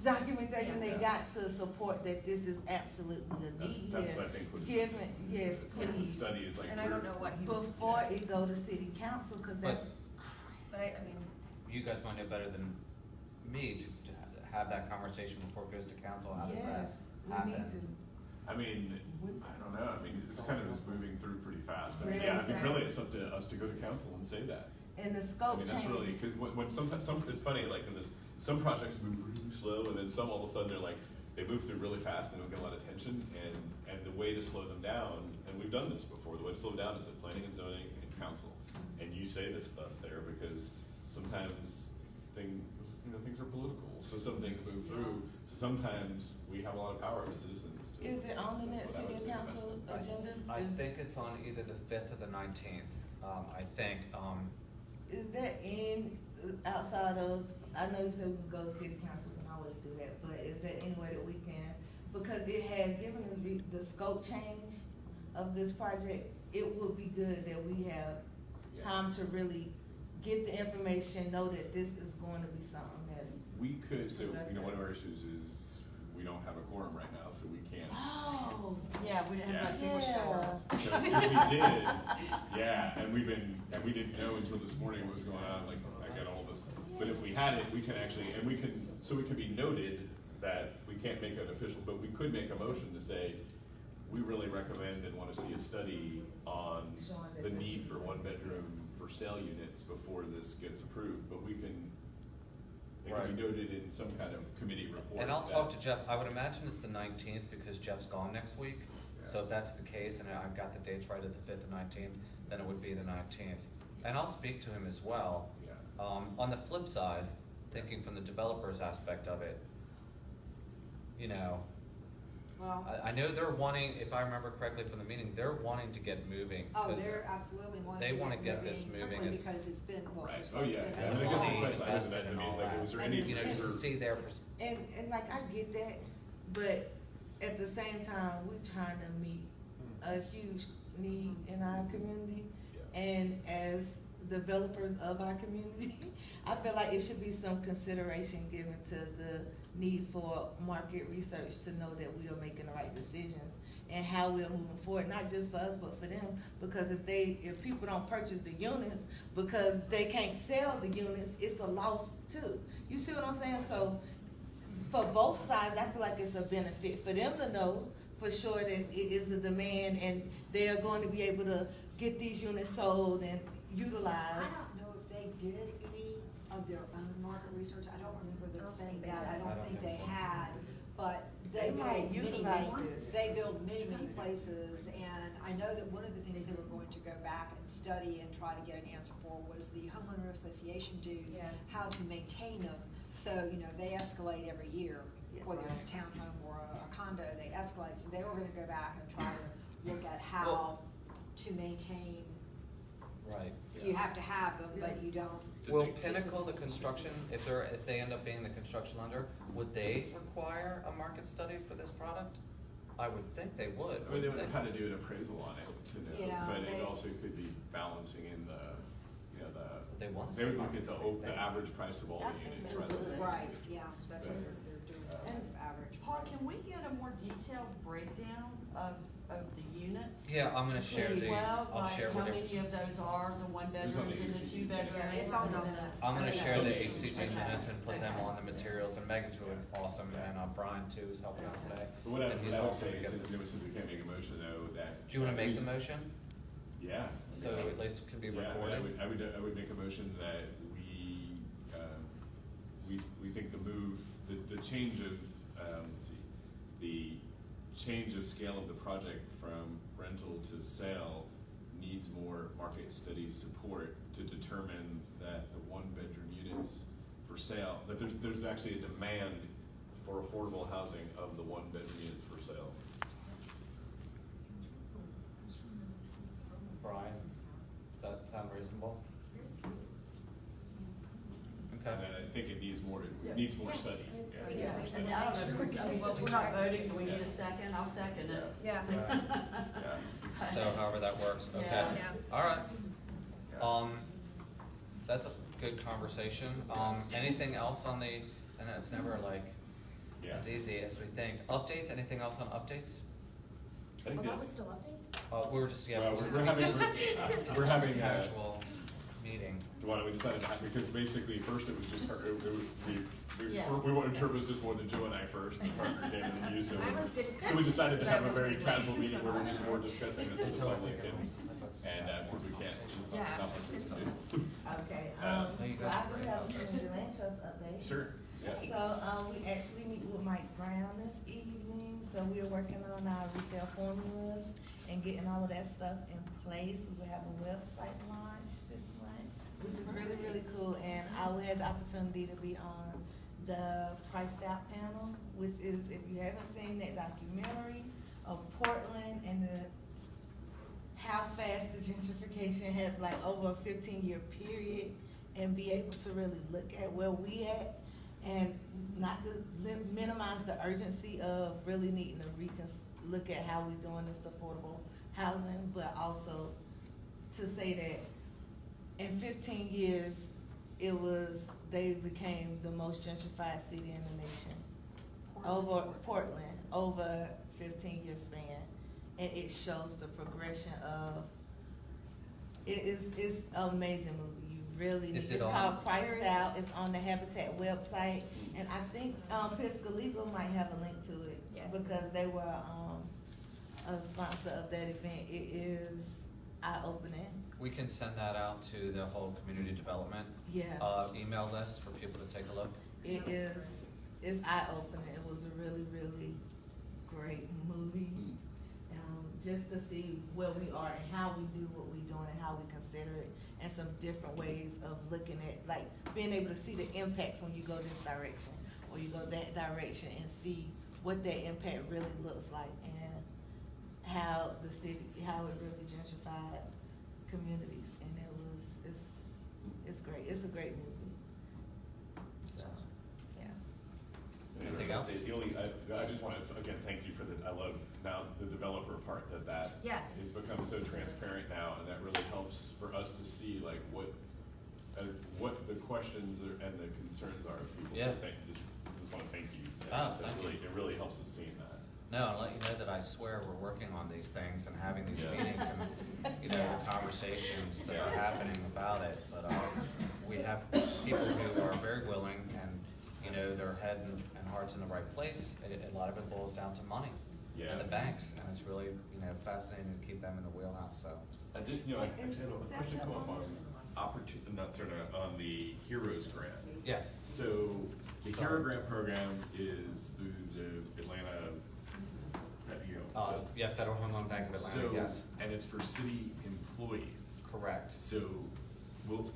[SPEAKER 10] documentation they got to support that this is absolutely a need
[SPEAKER 7] That's
[SPEAKER 10] here.
[SPEAKER 7] what I think was.
[SPEAKER 10] Give me, yes,
[SPEAKER 7] Was the
[SPEAKER 10] please,
[SPEAKER 7] study is like.
[SPEAKER 12] And I don't know what he was.
[SPEAKER 10] before it go to city council, cause that's,
[SPEAKER 12] But I mean,
[SPEAKER 4] You guys might know better than me to have that conversation before it goes to council, how does
[SPEAKER 10] yes,
[SPEAKER 4] that
[SPEAKER 10] we
[SPEAKER 4] happen?
[SPEAKER 10] need to.
[SPEAKER 7] I mean, I don't know, I mean, this kind of is moving through pretty fast. I mean,
[SPEAKER 10] Really
[SPEAKER 7] yeah, I mean,
[SPEAKER 10] fast.
[SPEAKER 7] really, it's up to us to go to council and say that.
[SPEAKER 10] And the
[SPEAKER 7] I
[SPEAKER 10] scope
[SPEAKER 7] mean,
[SPEAKER 10] change.
[SPEAKER 7] that's really, cause when sometimes, it's funny, like in this, some projects move really slow, and then some all of a sudden they're like, they move through really fast and don't get a lot of attention, and the way to slow them down, and we've done this before, the way to slow them down is at planning and zoning and council. And you say this stuff there because sometimes things are political, so some things move through, so sometimes we have a lot of power as citizens to.
[SPEAKER 10] Is it on the
[SPEAKER 7] that's
[SPEAKER 10] next
[SPEAKER 7] what I would
[SPEAKER 10] city
[SPEAKER 7] say
[SPEAKER 10] council
[SPEAKER 7] best.
[SPEAKER 10] agenda?
[SPEAKER 4] I think it's on either the 5th or the 19th, I think,
[SPEAKER 10] Is that outside of, I know you said we can go to city council, we can always do that, but is there any way that we can, because it has given us the scope change of this project, it would be good that we have
[SPEAKER 7] Yeah.
[SPEAKER 10] time to really get the information, know that this is going to be something that's,
[SPEAKER 7] We could, so, one of our issues is we don't have a quorum right now, so we can't.
[SPEAKER 10] oh,
[SPEAKER 3] Yeah, we didn't have enough people show up.
[SPEAKER 7] So if we did, yeah, and we didn't know until this morning what was going on, like, I got all this. But if we had it, we can actually, so it can be noted that we can't make it official, but we could make a motion to say, we really recommend and wanna see a study on the need for 1-bedroom for sale units before this gets approved, but it can
[SPEAKER 4] Right.
[SPEAKER 7] be noted in some kind of committee report.
[SPEAKER 4] and I'll
[SPEAKER 7] that-
[SPEAKER 4] talk to Jeff, I would imagine it's the 19th because Jeff's gone next week. So
[SPEAKER 7] Yeah.
[SPEAKER 4] if that's the case, and I've got the dates right at the 5th and 19th, then it would be the 19th. And I'll speak to him as well.
[SPEAKER 7] Yeah.
[SPEAKER 4] On the flip side, thinking from the developer's aspect of it,
[SPEAKER 6] Well,
[SPEAKER 4] I know they're wanting, if I remember correctly from the meeting, they're wanting to get moving.
[SPEAKER 6] oh,
[SPEAKER 4] 'cause
[SPEAKER 6] they're absolutely wanting
[SPEAKER 4] they
[SPEAKER 6] to
[SPEAKER 4] wanna
[SPEAKER 6] get
[SPEAKER 4] get this
[SPEAKER 6] moving
[SPEAKER 4] moving
[SPEAKER 6] quickly
[SPEAKER 4] as-
[SPEAKER 6] because it's been, well,
[SPEAKER 7] Right,
[SPEAKER 6] first of
[SPEAKER 7] oh,
[SPEAKER 6] all, it's
[SPEAKER 7] yeah,
[SPEAKER 6] been.
[SPEAKER 7] I mean, I guess the question, I guess
[SPEAKER 4] invested
[SPEAKER 7] that, I
[SPEAKER 4] and
[SPEAKER 7] mean,
[SPEAKER 4] all
[SPEAKER 7] like,
[SPEAKER 4] that.
[SPEAKER 7] was there
[SPEAKER 6] And
[SPEAKER 7] any?
[SPEAKER 6] it's
[SPEAKER 4] Just to
[SPEAKER 7] was there-
[SPEAKER 4] see their
[SPEAKER 10] and like, I get that, but at the same time, we're trying to meet a huge need in our community.
[SPEAKER 7] Yeah.
[SPEAKER 10] And as developers of our community, I feel like it should be some consideration given to the need for market research to know that we are making the right decisions and how we're moving forward, not just for us, but for them. Because if people don't purchase the units because they can't sell the units, it's a loss too. You see what I'm saying? So for both sides, I feel like it's a benefit for them to know for sure that it is a demand and they are going to be able to get these units sold and
[SPEAKER 6] I
[SPEAKER 10] utilized.
[SPEAKER 6] don't know if they did any of their own market research, I don't remember them
[SPEAKER 12] don't
[SPEAKER 6] saying
[SPEAKER 12] think they
[SPEAKER 6] that, I
[SPEAKER 12] did.
[SPEAKER 6] don't think they had, but
[SPEAKER 10] They
[SPEAKER 6] they
[SPEAKER 10] might
[SPEAKER 6] build many,
[SPEAKER 10] utilize
[SPEAKER 6] many,
[SPEAKER 10] this.
[SPEAKER 6] they build many, many places, and I know that one of the things they were going to go back and study and try to get an answer for was the homeowner association dues,
[SPEAKER 12] Yeah.
[SPEAKER 6] how to maintain them. So, they escalate every year, whether it's a townhome or a condo, they escalate, so they were gonna go back and try to look at how
[SPEAKER 4] Well-
[SPEAKER 6] to maintain.
[SPEAKER 4] Right.
[SPEAKER 6] You have to have them, but you don't.
[SPEAKER 4] Will Pinnacle, the construction, if they end up being the construction lender, would they require a market study for this product? I would think they would.
[SPEAKER 7] I mean, they would
[SPEAKER 4] wouldn't
[SPEAKER 7] have had to do an appraisal on it to know,
[SPEAKER 6] Yeah,
[SPEAKER 7] but it
[SPEAKER 6] they-
[SPEAKER 7] also could be balancing in the,
[SPEAKER 4] They want to
[SPEAKER 7] they would
[SPEAKER 4] see
[SPEAKER 7] look at
[SPEAKER 4] market
[SPEAKER 7] the
[SPEAKER 4] study.
[SPEAKER 7] average price of all
[SPEAKER 10] I
[SPEAKER 7] the
[SPEAKER 10] think
[SPEAKER 7] units
[SPEAKER 10] they
[SPEAKER 7] rather
[SPEAKER 10] would.
[SPEAKER 7] than.
[SPEAKER 6] Right, yeah, that's what
[SPEAKER 7] But-
[SPEAKER 6] they're doing, some
[SPEAKER 10] And
[SPEAKER 6] kind of average.
[SPEAKER 3] Paul,
[SPEAKER 6] price.
[SPEAKER 3] can we get a more detailed breakdown of the units?
[SPEAKER 4] Yeah, I'm gonna share
[SPEAKER 3] As
[SPEAKER 4] the,
[SPEAKER 3] well,
[SPEAKER 4] I'll
[SPEAKER 3] like
[SPEAKER 4] share
[SPEAKER 3] how
[SPEAKER 4] what
[SPEAKER 3] many of those are the 1-bedrooms and the
[SPEAKER 7] ACG.
[SPEAKER 3] 2-bedrooms?
[SPEAKER 6] Yeah, it's on the minutes.
[SPEAKER 4] I'm gonna
[SPEAKER 6] Okay.
[SPEAKER 4] share the
[SPEAKER 7] Okay.
[SPEAKER 4] HCG minutes and put them on the materials, and Megan's doing awesome, and Brian too is helping out today.
[SPEAKER 7] But what I
[SPEAKER 4] And he's
[SPEAKER 7] would
[SPEAKER 4] also
[SPEAKER 7] say is,
[SPEAKER 4] getting
[SPEAKER 7] that,
[SPEAKER 4] this.
[SPEAKER 7] since we can't make a motion though, that.
[SPEAKER 4] Do you wanna
[SPEAKER 7] at
[SPEAKER 4] make the
[SPEAKER 7] least-
[SPEAKER 4] motion?
[SPEAKER 7] Yeah.
[SPEAKER 4] So at least it can be
[SPEAKER 7] Yeah,
[SPEAKER 4] recorded?
[SPEAKER 7] I would make a motion that we think the move, the change of, let's see, change of scale of the project from rental to sale needs more market study support to determine that the one-bedroom units for sale, that there's actually a demand for affordable housing of the one-bedroom units for sale.
[SPEAKER 4] Brian, does that sound reasonable? Okay.
[SPEAKER 7] And I think it needs more,
[SPEAKER 3] Yeah.
[SPEAKER 7] it needs more study.
[SPEAKER 12] It's
[SPEAKER 7] Yeah,
[SPEAKER 12] like-
[SPEAKER 7] it needs
[SPEAKER 3] Yeah,
[SPEAKER 7] more
[SPEAKER 3] and
[SPEAKER 7] study.
[SPEAKER 3] I don't know, I mean, since we're not voting, do we need a second? I'll second it.
[SPEAKER 12] Yeah.
[SPEAKER 7] Yeah.
[SPEAKER 4] So however that works, okay.
[SPEAKER 3] Yeah.
[SPEAKER 12] Yeah.
[SPEAKER 4] All right.
[SPEAKER 7] Yeah.
[SPEAKER 4] That's a good conversation. Anything else on the, and it's never like
[SPEAKER 7] Yeah.
[SPEAKER 4] as easy as we think. Updates, anything else on updates?
[SPEAKER 7] I think
[SPEAKER 12] Well,
[SPEAKER 7] that-
[SPEAKER 12] that was still updates?
[SPEAKER 4] We were just, yeah.
[SPEAKER 7] Well,
[SPEAKER 4] just
[SPEAKER 7] we're having, we're having,
[SPEAKER 4] Casual meeting.
[SPEAKER 7] why don't we decide to have, because basically first it was just her,
[SPEAKER 3] Yeah.
[SPEAKER 7] we wanted to interpret this more than Joe and I first, and Parker came and then you, so.
[SPEAKER 12] I was digging-
[SPEAKER 7] So we decided to have a
[SPEAKER 12] That was
[SPEAKER 7] very
[SPEAKER 12] really
[SPEAKER 7] casual
[SPEAKER 12] late,
[SPEAKER 7] meeting
[SPEAKER 12] so
[SPEAKER 7] where we're
[SPEAKER 12] I
[SPEAKER 7] just
[SPEAKER 12] don't
[SPEAKER 7] more
[SPEAKER 12] know.
[SPEAKER 7] discussing this with the public and, because we can't,
[SPEAKER 12] Yeah.
[SPEAKER 7] not much to do.
[SPEAKER 10] Okay,
[SPEAKER 4] There you
[SPEAKER 10] so
[SPEAKER 4] go.
[SPEAKER 10] I do have a community land trust update.
[SPEAKER 7] Sure, yeah.
[SPEAKER 10] So, we actually meet with Mike Brown this evening, so we're working on our resale formulas and getting all of that stuff in place. We will have a website launch this month, which is really, really cool, and I will have the opportunity to be on the Priced Out panel, which is, if you haven't seen that documentary of Portland and how fast the gentrification had, like, over a 15-year period, and be able to really look at where we at, and not to minimize the urgency of really needing to look at how we doing this affordable housing, but also to say that in 15 years, they became the most gentrified city in the nation. Portland, over 15-year span. And it shows the progression of, it's an amazing movie. You really need,
[SPEAKER 4] Is it
[SPEAKER 10] it's
[SPEAKER 4] on?
[SPEAKER 10] called Priced Out. It's on the Habitat website. And I think, Pisco Legal might have a link to it.
[SPEAKER 12] Yeah.
[SPEAKER 10] Because they were, a sponsor of that event. It is eye-opening.
[SPEAKER 4] We can send that out to the whole community development
[SPEAKER 10] Yeah.
[SPEAKER 4] email list for people to take a look.
[SPEAKER 10] It's eye-opening. It was a really, really great movie. Just to see where we are and how we do what we doing and how we consider it, and some different ways of looking at, like, being able to see the impacts when you go this direction or you go that direction, and see what that impact really looks like, and how the city, how it really gentrified communities. And it's great. It's a great movie. So, yeah.
[SPEAKER 4] Anything else?
[SPEAKER 7] The only, I just wanna, again, thank you for I love now the developer part, that
[SPEAKER 12] Yes.
[SPEAKER 7] has become so transparent now, and that really helps for us to see like what the questions and the concerns are of people.
[SPEAKER 4] Yeah.
[SPEAKER 7] So just wanna thank you.
[SPEAKER 4] Oh,
[SPEAKER 7] That
[SPEAKER 4] thank you.
[SPEAKER 7] really, it really helps us seeing that.
[SPEAKER 4] No, and let you know that I swear we're working on these things and having these
[SPEAKER 7] Yeah.
[SPEAKER 4] meetings and, you know, conversations that are happening about it. But, we have people who are very willing and, you know, their head and heart's in the right place. A lot of it boils down to money.
[SPEAKER 7] Yeah.
[SPEAKER 4] And the banks, and it's really, you know, fascinating to keep them in the wheelhouse, so.
[SPEAKER 7] I did, I had a question come up on on the Heroes Grant.
[SPEAKER 4] Yeah.
[SPEAKER 7] So the
[SPEAKER 4] Sorry.
[SPEAKER 7] Hero Grant program is through the Atlanta,
[SPEAKER 4] Yeah, Federal Home Loan Bank of Atlanta,
[SPEAKER 7] So,
[SPEAKER 4] yes,
[SPEAKER 7] and it's for city employees.
[SPEAKER 4] correct.
[SPEAKER 7] So,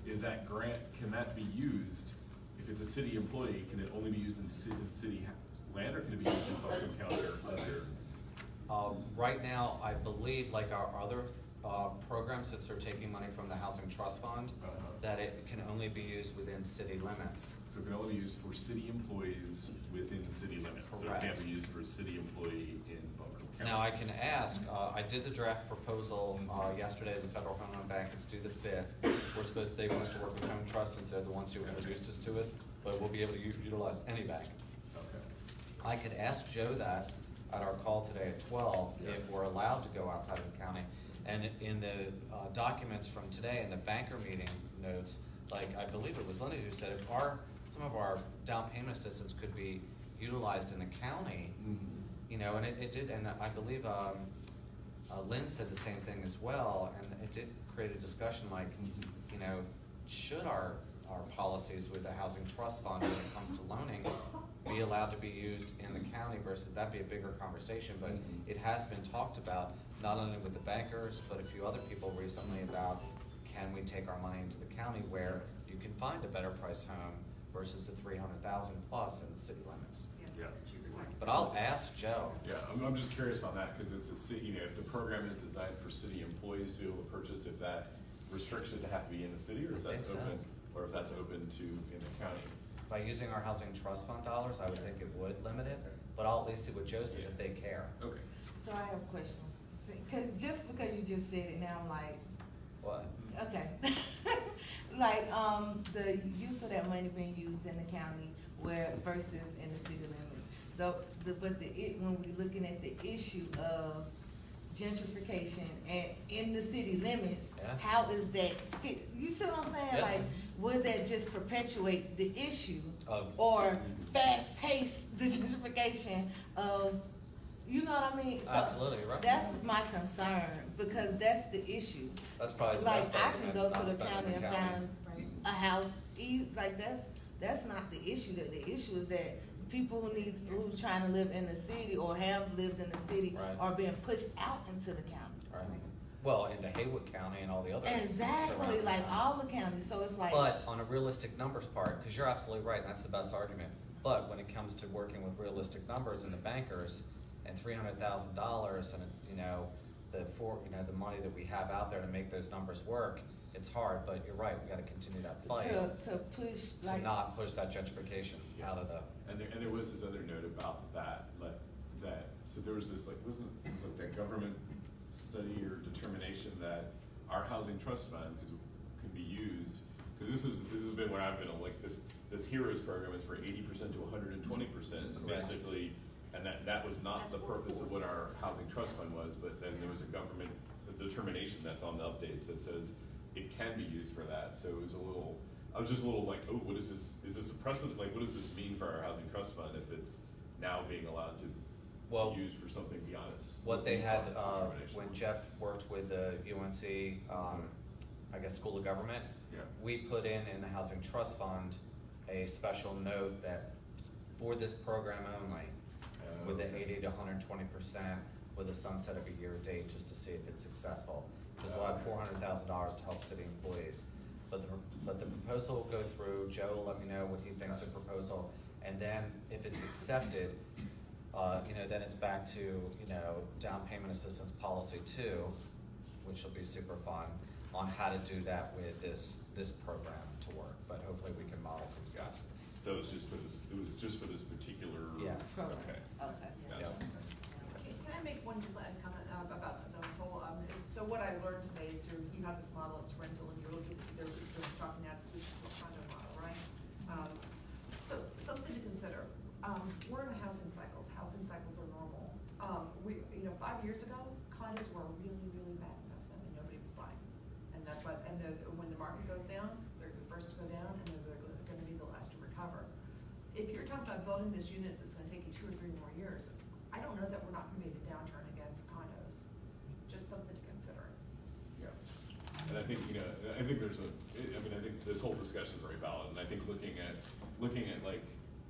[SPEAKER 7] is that grant, can that be used, if it's a city employee, can it only be used in city land, or can it be used in Buncombe County or other?
[SPEAKER 4] Right now, I believe, like our other programs, since they're taking money from the Housing Trust Fund, that it can only be used within city limits.
[SPEAKER 7] So it can only be used for city employees within city limits. So it can't
[SPEAKER 4] Correct.
[SPEAKER 7] be used for a city employee in Buncombe County.
[SPEAKER 4] Now, I can ask, I did the draft proposal yesterday to the Federal Home Loan Bank. It's due the 5th. They want us to work with Home Trust since they're the ones who introduced us to us, but we'll be able to utilize any bank.
[SPEAKER 7] Okay.
[SPEAKER 4] I could ask Joe that at our call today at 12, if we're allowed to go outside of the county. And in the documents from today, in the banker meeting notes, like, I believe it was Linda who said, if some of our down payment assistance could be utilized in the county, you know, and it did, and I believe Lynn said the same thing as well, and it did create a discussion like, you know, should our policies with the Housing Trust Fund when it comes to loaning be allowed to be used in the county versus that'd be a bigger conversation, but it has been talked about, not only with the bankers, but a few other people recently about, can we take our money into the county where you can find a better priced home versus the 300,000 plus in the city limits.
[SPEAKER 7] Yeah.
[SPEAKER 4] But I'll ask Joe.
[SPEAKER 7] Yeah, I'm just curious on that, because it's a city, if the program is designed for city employees to be able to purchase, if that restricts it to have to be in the city, or if
[SPEAKER 4] I
[SPEAKER 7] that's
[SPEAKER 4] think so.
[SPEAKER 7] open, or if that's open to in the county.
[SPEAKER 4] By using our housing trust fund dollars, I would think it would limit it, but I'll at least see what Joe says if they care.
[SPEAKER 7] Okay.
[SPEAKER 10] So I have a question. Cause just because you just said it now, I'm like,
[SPEAKER 4] What?
[SPEAKER 10] okay. Like, the use of that money being used in the county where versus in the city limits. When we're looking at the issue of gentrification and in the city limits,
[SPEAKER 4] Yeah.
[SPEAKER 10] how is that fit? You see what I'm saying?
[SPEAKER 4] Yeah.
[SPEAKER 10] Like, would that just perpetuate the issue
[SPEAKER 4] Of-
[SPEAKER 10] or fast pace the gentrification of, you know what I mean? So
[SPEAKER 4] Absolutely, right.
[SPEAKER 10] That's my concern, because that's the issue.
[SPEAKER 4] That's probably the
[SPEAKER 10] Like,
[SPEAKER 4] best
[SPEAKER 10] I can
[SPEAKER 4] argument,
[SPEAKER 10] go
[SPEAKER 4] it's
[SPEAKER 10] to
[SPEAKER 4] not
[SPEAKER 10] the
[SPEAKER 4] spending
[SPEAKER 10] county
[SPEAKER 4] in
[SPEAKER 10] and
[SPEAKER 4] the county.
[SPEAKER 10] find a house, like, that's not the issue. That the issue is that people who's trying to live in the city or have lived in the city
[SPEAKER 4] Right.
[SPEAKER 10] are being pushed out into the county.
[SPEAKER 4] Right. Well, into Haywood County and all the other.
[SPEAKER 10] Exactly,
[SPEAKER 4] surrounding
[SPEAKER 10] like
[SPEAKER 4] counties.
[SPEAKER 10] all the counties, so it's like.
[SPEAKER 4] But on a realistic numbers part, because you're absolutely right, and that's the best argument. But when it comes to working with realistic numbers and the bankers and $300,000 and, the money that we have out there to make those numbers work, it's hard, but you're right, we gotta continue that fight
[SPEAKER 10] To push,
[SPEAKER 4] to
[SPEAKER 10] like.
[SPEAKER 4] not push that gentrification out of the.
[SPEAKER 7] And there was this other note about that, so there was this, it was like that government study or determination that our housing trust fund could be used, because this has been where I've been, like, this HEROES program is for 80% to 120%,
[SPEAKER 4] Correct.
[SPEAKER 7] basically, and that was not the purpose of what our housing trust fund was, but then there was a government determination that's on the updates that says it can be used for that, so it was I was just a little like, oh, what is this a precedent, like, what does this mean for our housing trust fund if it's now being allowed to
[SPEAKER 4] Well,
[SPEAKER 7] be used for something beyond its?
[SPEAKER 4] What they had,
[SPEAKER 7] determination?
[SPEAKER 4] when Jeff worked with the UNC, School of Government,
[SPEAKER 7] Yeah.
[SPEAKER 4] we put in the Housing Trust Fund a special note that for this program only, with the 80 to 120%, with a sunset of a year date, just to see if it's successful. Because we'll have $400,000 to help city employees. But the proposal will go through, Joe will let me know what he thinks of the proposal, and then if it's accepted, then it's back to, down payment assistance policy 2, which will be super fun, on how to do that with this program to work, but hopefully we can model some stuff.
[SPEAKER 7] So it was just for this particular?
[SPEAKER 4] Yes.
[SPEAKER 7] Okay.
[SPEAKER 10] Okay.
[SPEAKER 7] Gotcha.
[SPEAKER 9] Can I make one just comment about this whole, so what I learned today is you have this model, it's rental, and you're looking, they're talking now to switch to a condo model, right? So something to consider, we're in housing cycles are normal. 5 years ago, condos were a really, really bad investment and nobody was buying. And that's why, when the market goes down, they're the first to go down and they're gonna be the last to recover. If you're talking about building these units, it's gonna take you 2 or 3 more years. I don't know that we're not gonna be in a downturn again for condos. Just something to consider.
[SPEAKER 7] Yeah, and I think, I think this whole discussion is very valid, and I think looking at like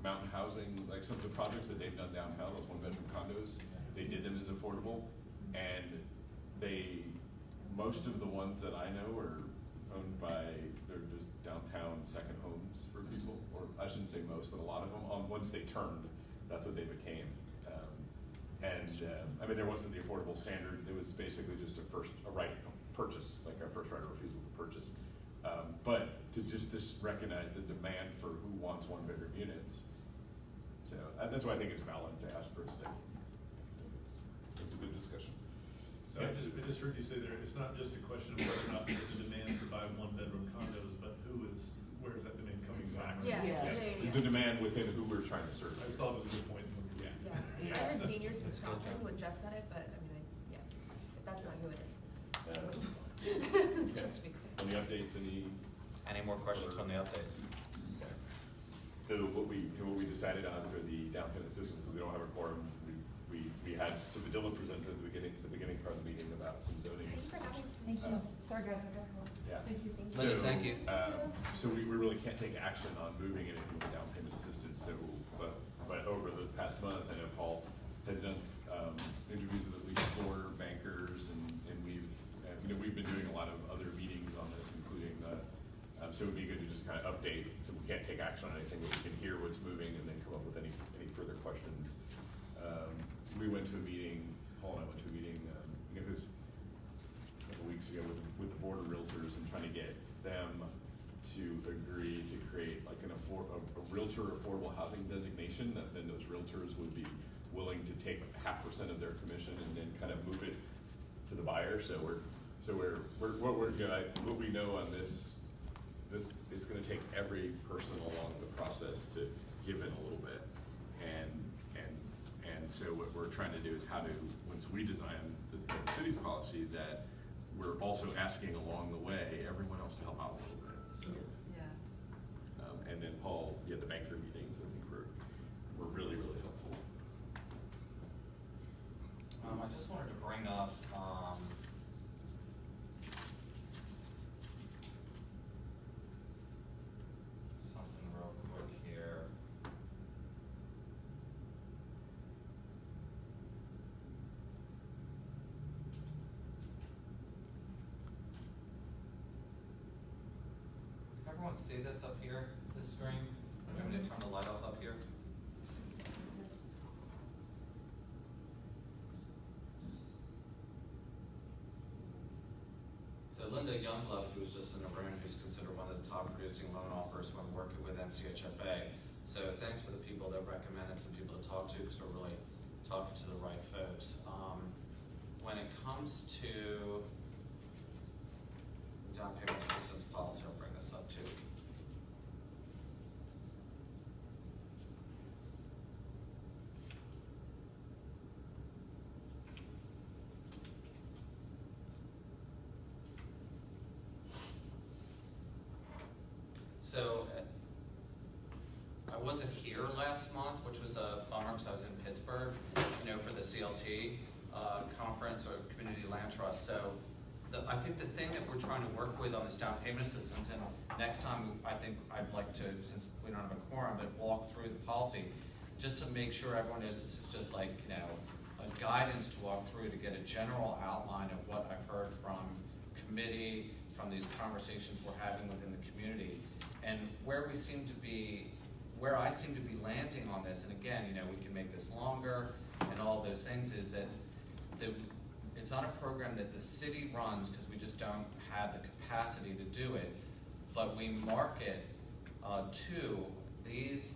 [SPEAKER 7] Mountain Housing, like some of the projects that they've done downtown, those 1-bedroom condos, they did them as affordable, and most of the ones that I know are owned by, they're just downtown second homes for people, or I shouldn't say most, but a lot of them, once they turned, that's what they became. There wasn't the affordable standard, it was basically just a right of purchase, like our first right of refusal for purchase. But to just recognize the demand for who wants 1-bedroom units. So that's why I think it's valid to ask for a study. It's a good discussion.
[SPEAKER 11] So I just heard you say there, it's not just a question of whether or not there's a demand to buy 1-bedroom condos, but where is that demand coming from?
[SPEAKER 10] Yeah.
[SPEAKER 7] There's a demand within who we're trying to serve.
[SPEAKER 11] I just thought it was a good point.
[SPEAKER 7] Yeah.
[SPEAKER 12] Yeah, I heard seniors was softened when Jeff said it, but that's not who it is. Just to be clear.
[SPEAKER 7] On the updates,
[SPEAKER 4] Any more questions on the updates?
[SPEAKER 7] Okay. So what we decided on for the down payment assistance, because we don't have a quorum, we had, so Padilla presented at the beginning part of the meeting about some zoning.
[SPEAKER 12] Thanks for having me.
[SPEAKER 10] Thank you.
[SPEAKER 9] Sorry guys, I gotta go.
[SPEAKER 7] Yeah.
[SPEAKER 9] Thank you.
[SPEAKER 4] Linda, thank you.
[SPEAKER 7] So we really can't take action on moving it into the down payment assistance, so, but month, I know Paul has done interviews with at least 4 bankers, and we've been doing a lot of other meetings on this, including so it would be good to just kind of update. So we can't take action on anything, but we can hear what's moving and then come up with any further questions. We went to a meeting. Paul and I went to a meeting. It was a couple weeks ago with the board of realtors and trying to get them to agree to create like a realtor affordable housing designation that then those realtors would be willing to take 0.5% of their commission and then kind of move it to the buyer. So what we know on this is going to take every person along the process to give in a little bit, and so what we're trying to do is how to, once we design the city's policy, that we're also asking along the way everyone else to help out a little bit. So, and then Paul, the banker meetings, I think were really, really helpful.
[SPEAKER 4] I just wanted to bring up, something real quick here. Can everyone see this up here, this screen? Do you want me to turn the light off up here? So Linda Younglove, who was just in the room, who's considered one of the top producing loan offers when working with NCHFA. So thanks for the people that recommended some people to talk to, because we're really talking to the right folks. When it comes to down payment assistance policy, I'll bring this up too. So I wasn't here last month, which was a bummer because I was in Pittsburgh, for the CLT conference or Community Land Trust. So I think the thing that we're trying to work with on this down payment assistance, and next time I think I'd like to, since we don't have a quorum, but walk through the policy just to make sure everyone knows this is just like, a guidance to walk through to get a general outline of what I've heard from committee, from these conversations we're having within the community. And where I seem to be landing on this, and again, we can make this longer and all those things, is that it's not a program that the city runs because we just don't have the capacity to do it, but we market to these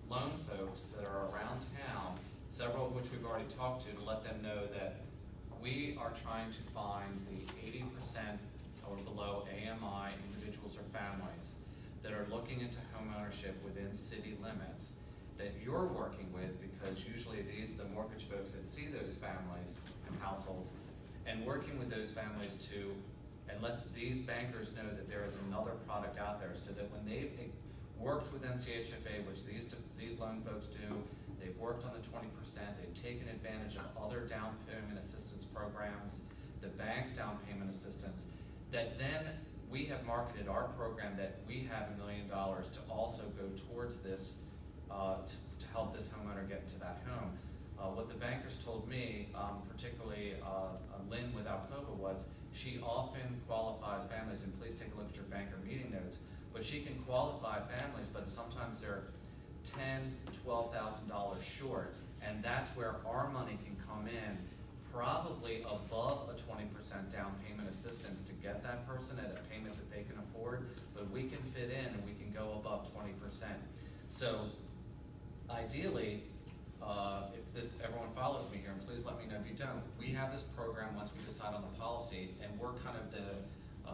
[SPEAKER 4] loan folks that are around town, several of which we've already talked to let them know that we are trying to find the 80% or below AMI individuals or families that are looking into home ownership within city limits that you're working with, because usually these are the mortgage folks that see those families and households, and working with those families and let these bankers know that there is another product out there, so that when they've worked with NCHFA, which these loan folks do, they've worked on the 20%, they've taken advantage of other down payment assistance programs, the bank's down payment assistance, that then we have marketed our program that we have $1 million to also go towards this, to help this homeowner get into that home. What the bankers told me, particularly Lynn with Alcova, was she often qualifies families, and please take a look at your banker meeting notes, but she can qualify families, but sometimes they're $10,000, $12,000 short, and that's where our money can come in, probably above a 20% down payment assistance to get that person at a payment that they can afford, but we can fit in and we can go above 20%. So ideally, if everyone follows me here, and please let me know if you don't, we have this program once we decide on the policy, and we're kind of the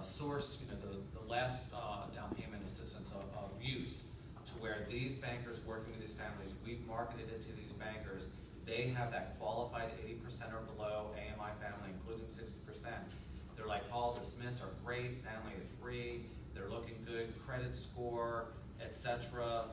[SPEAKER 4] source, the last down payment assistance of use, to where these bankers working with these families, we've marketed it to these bankers. They have that qualified 80% or below AMI family, including 60%. They're like, Paul, the Smiths are great, family of 3, they're looking good, credit score, etc.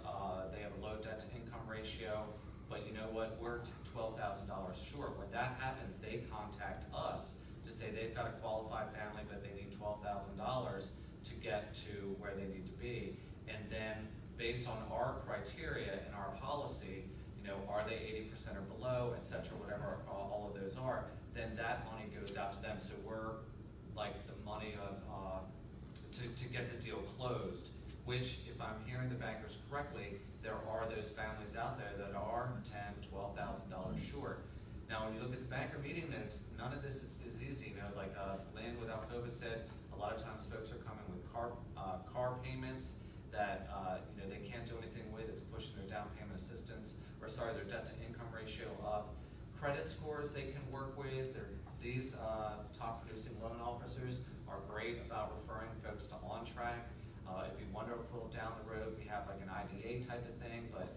[SPEAKER 4] They have a low debt to income ratio, but you know what, we're $12,000 short. When that happens, they contact us to say they've got a qualified family, but they need $12,000 to get to where they need to be. And then based on our criteria and our policy, are they 80% or below, et cetera, whatever all of those are, then that money goes out to them. So we're like the money of, to get the deal closed, which if I'm hearing the bankers correctly, there are those families out there that are $10,000, $12,000 short. Now, when you look at the banker meeting notes, none of this is easy. You know, like Lynn with Alcova said, a lot of times folks are coming with car payments that you know, they can't do anything with. It's pushing their down payment assistance, or sorry, their debt to income ratio up. Credit scores they can work with. These top producing loan officers are great about referring folks to On Track. It'd be wonderful down the road we have like an IDA type of thing, but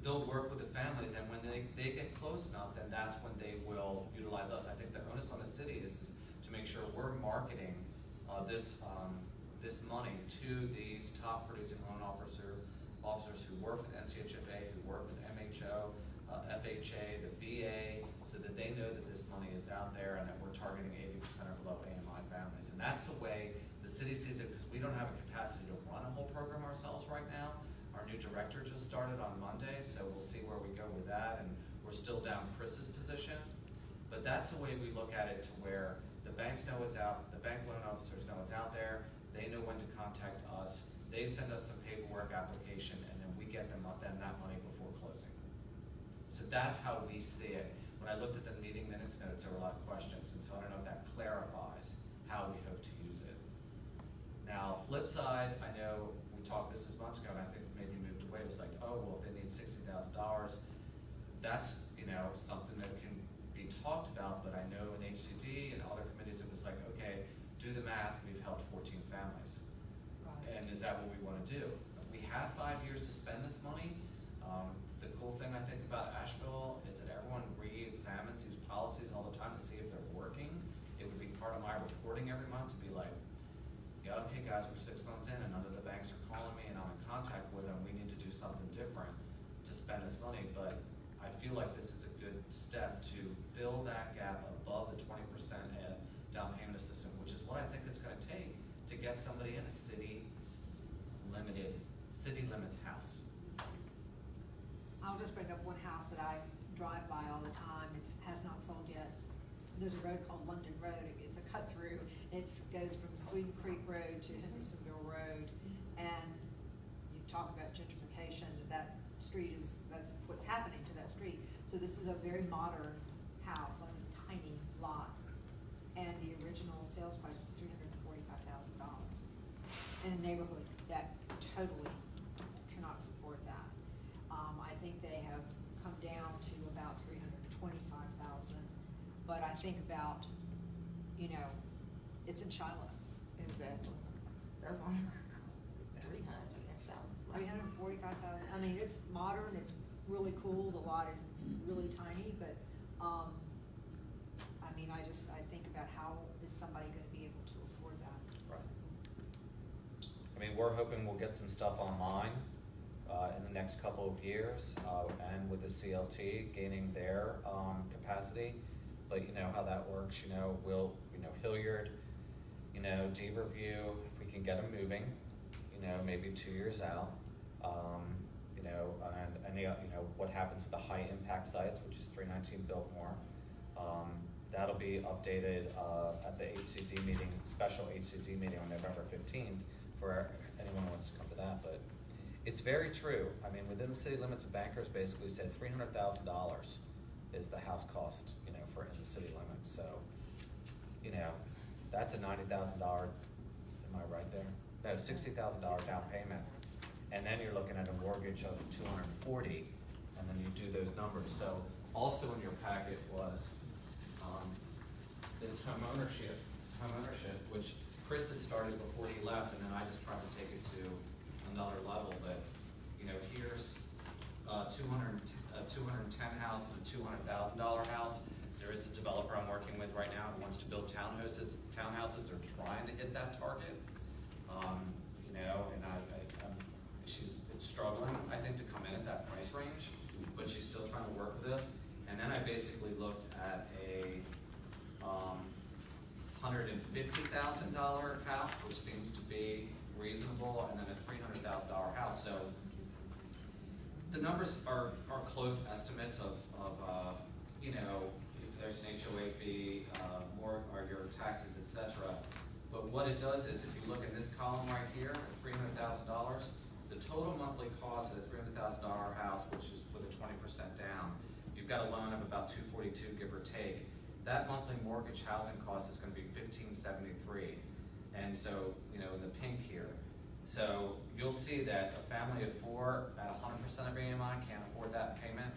[SPEAKER 4] they'll work with the families, and when they get close enough, then that's when they will utilize us. I think the onus on the city is to make sure we're marketing this money to these top producing loan officers who work with NCHFA, who work with MHO, FHA, the VA, so that they know that this money is out there and that we're targeting 80% or below AMI families. And that's the way the city sees it, because we don't have a capacity to run a whole program ourselves right now. Our new director just started on Monday, so we'll see where we go with that, and we're still down Chris's position. But that's the way we look at it, to where the banks know it's out, the bank loan officers know it's out there, they know when to contact us, they send us some paperwork application, and then we get them that money before closing. So that's how we see it. When I looked at the meeting minutes notes, there were a lot of questions, and so I don't know if that clarifies how we hope to use it. Now, flip side, I know we talked this months ago, and I think maybe moved away. It was like, oh, well, if they need $60,000, that's, you know, something that can be talked about. But I know in HCD and other committees, it was like, okay, do the math. We've helped 14 families, and is that what we want to do? We have 5 years to spend this money. The cool thing I think about Asheville is that everyone re-examines these policies all the time to see if they're working. It would be part of my reporting every month to be like, yeah, okay guys, we're 6 months in and none of the banks are calling me and I'm in contact with them. We need to do something different to spend this money. But I feel like this is a good step to fill that gap above the 20% down payment assistance, which is what I think it's going to take to get somebody in a city limits house.
[SPEAKER 6] I'll just bring up one house that I drive by all the time. It has not sold yet. There's a road called London Road. It's a cut through. It goes from Sweden Creek Road to Hendersonville Road. And you talk about gentrification, that street that's what's happening to that street. So this is a very modern house on a tiny lot. And the original sales price was $345,000 in a neighborhood that totally cannot support that. I think they have come down to about $325,000. But I think about, you know, it's in Shiloh.
[SPEAKER 10] Exactly. That's one.
[SPEAKER 6] 345,000. I mean, it's modern. It's really cool. The lot is really tiny, but I mean, I think about how is somebody going to be able to afford that.
[SPEAKER 4] Right. I mean, we're hoping we'll get some stuff online in the next couple of years, and with the CLT gaining their capacity. But you know how that works. You know, Hilliard, you know, D-Review, if we can get them moving, you know, maybe 2 years out. You know, and you know what happens with the high impact sites, which is 319 Biltmore. That'll be updated at the HCD meeting, special HCD meeting on November 15th for anyone who wants to come to that. But it's very true. I mean, within the city limits, of bankers basically said $300,000 is the house cost, you know, for in the city limits. So, you know, that's a $90,000. Am I right there? No, $60,000 down payment, and then you're looking at a mortgage of $240, and then you do those numbers. So, also in your packet was this home ownership, which Chris had started before he left, and then I just tried to take it to another level. But you know, here's 210 house and a $200,000 house. There is a developer I'm working with right now who wants to build townhouses. They're trying to hit that target. You know, and it's struggling, I think, to come in at that price range, but she's still trying to work with us. And then I basically looked at a $150,000 house, which seems to be reasonable, and then a $300,000 house. So The numbers are close estimates of, you know, if there's an HOA fee, more, or your taxes, et cetera. But what it does is, if you look in this column right here, $300,000, the total monthly cost of the $300,000 house, which is with a 20% down, you've got a loan of about $242, give or take. That monthly mortgage housing cost is gonna be $1,573. And so, you know, in the pink here. So you'll see that a family of 4 at 100% of AMI can't afford that payment,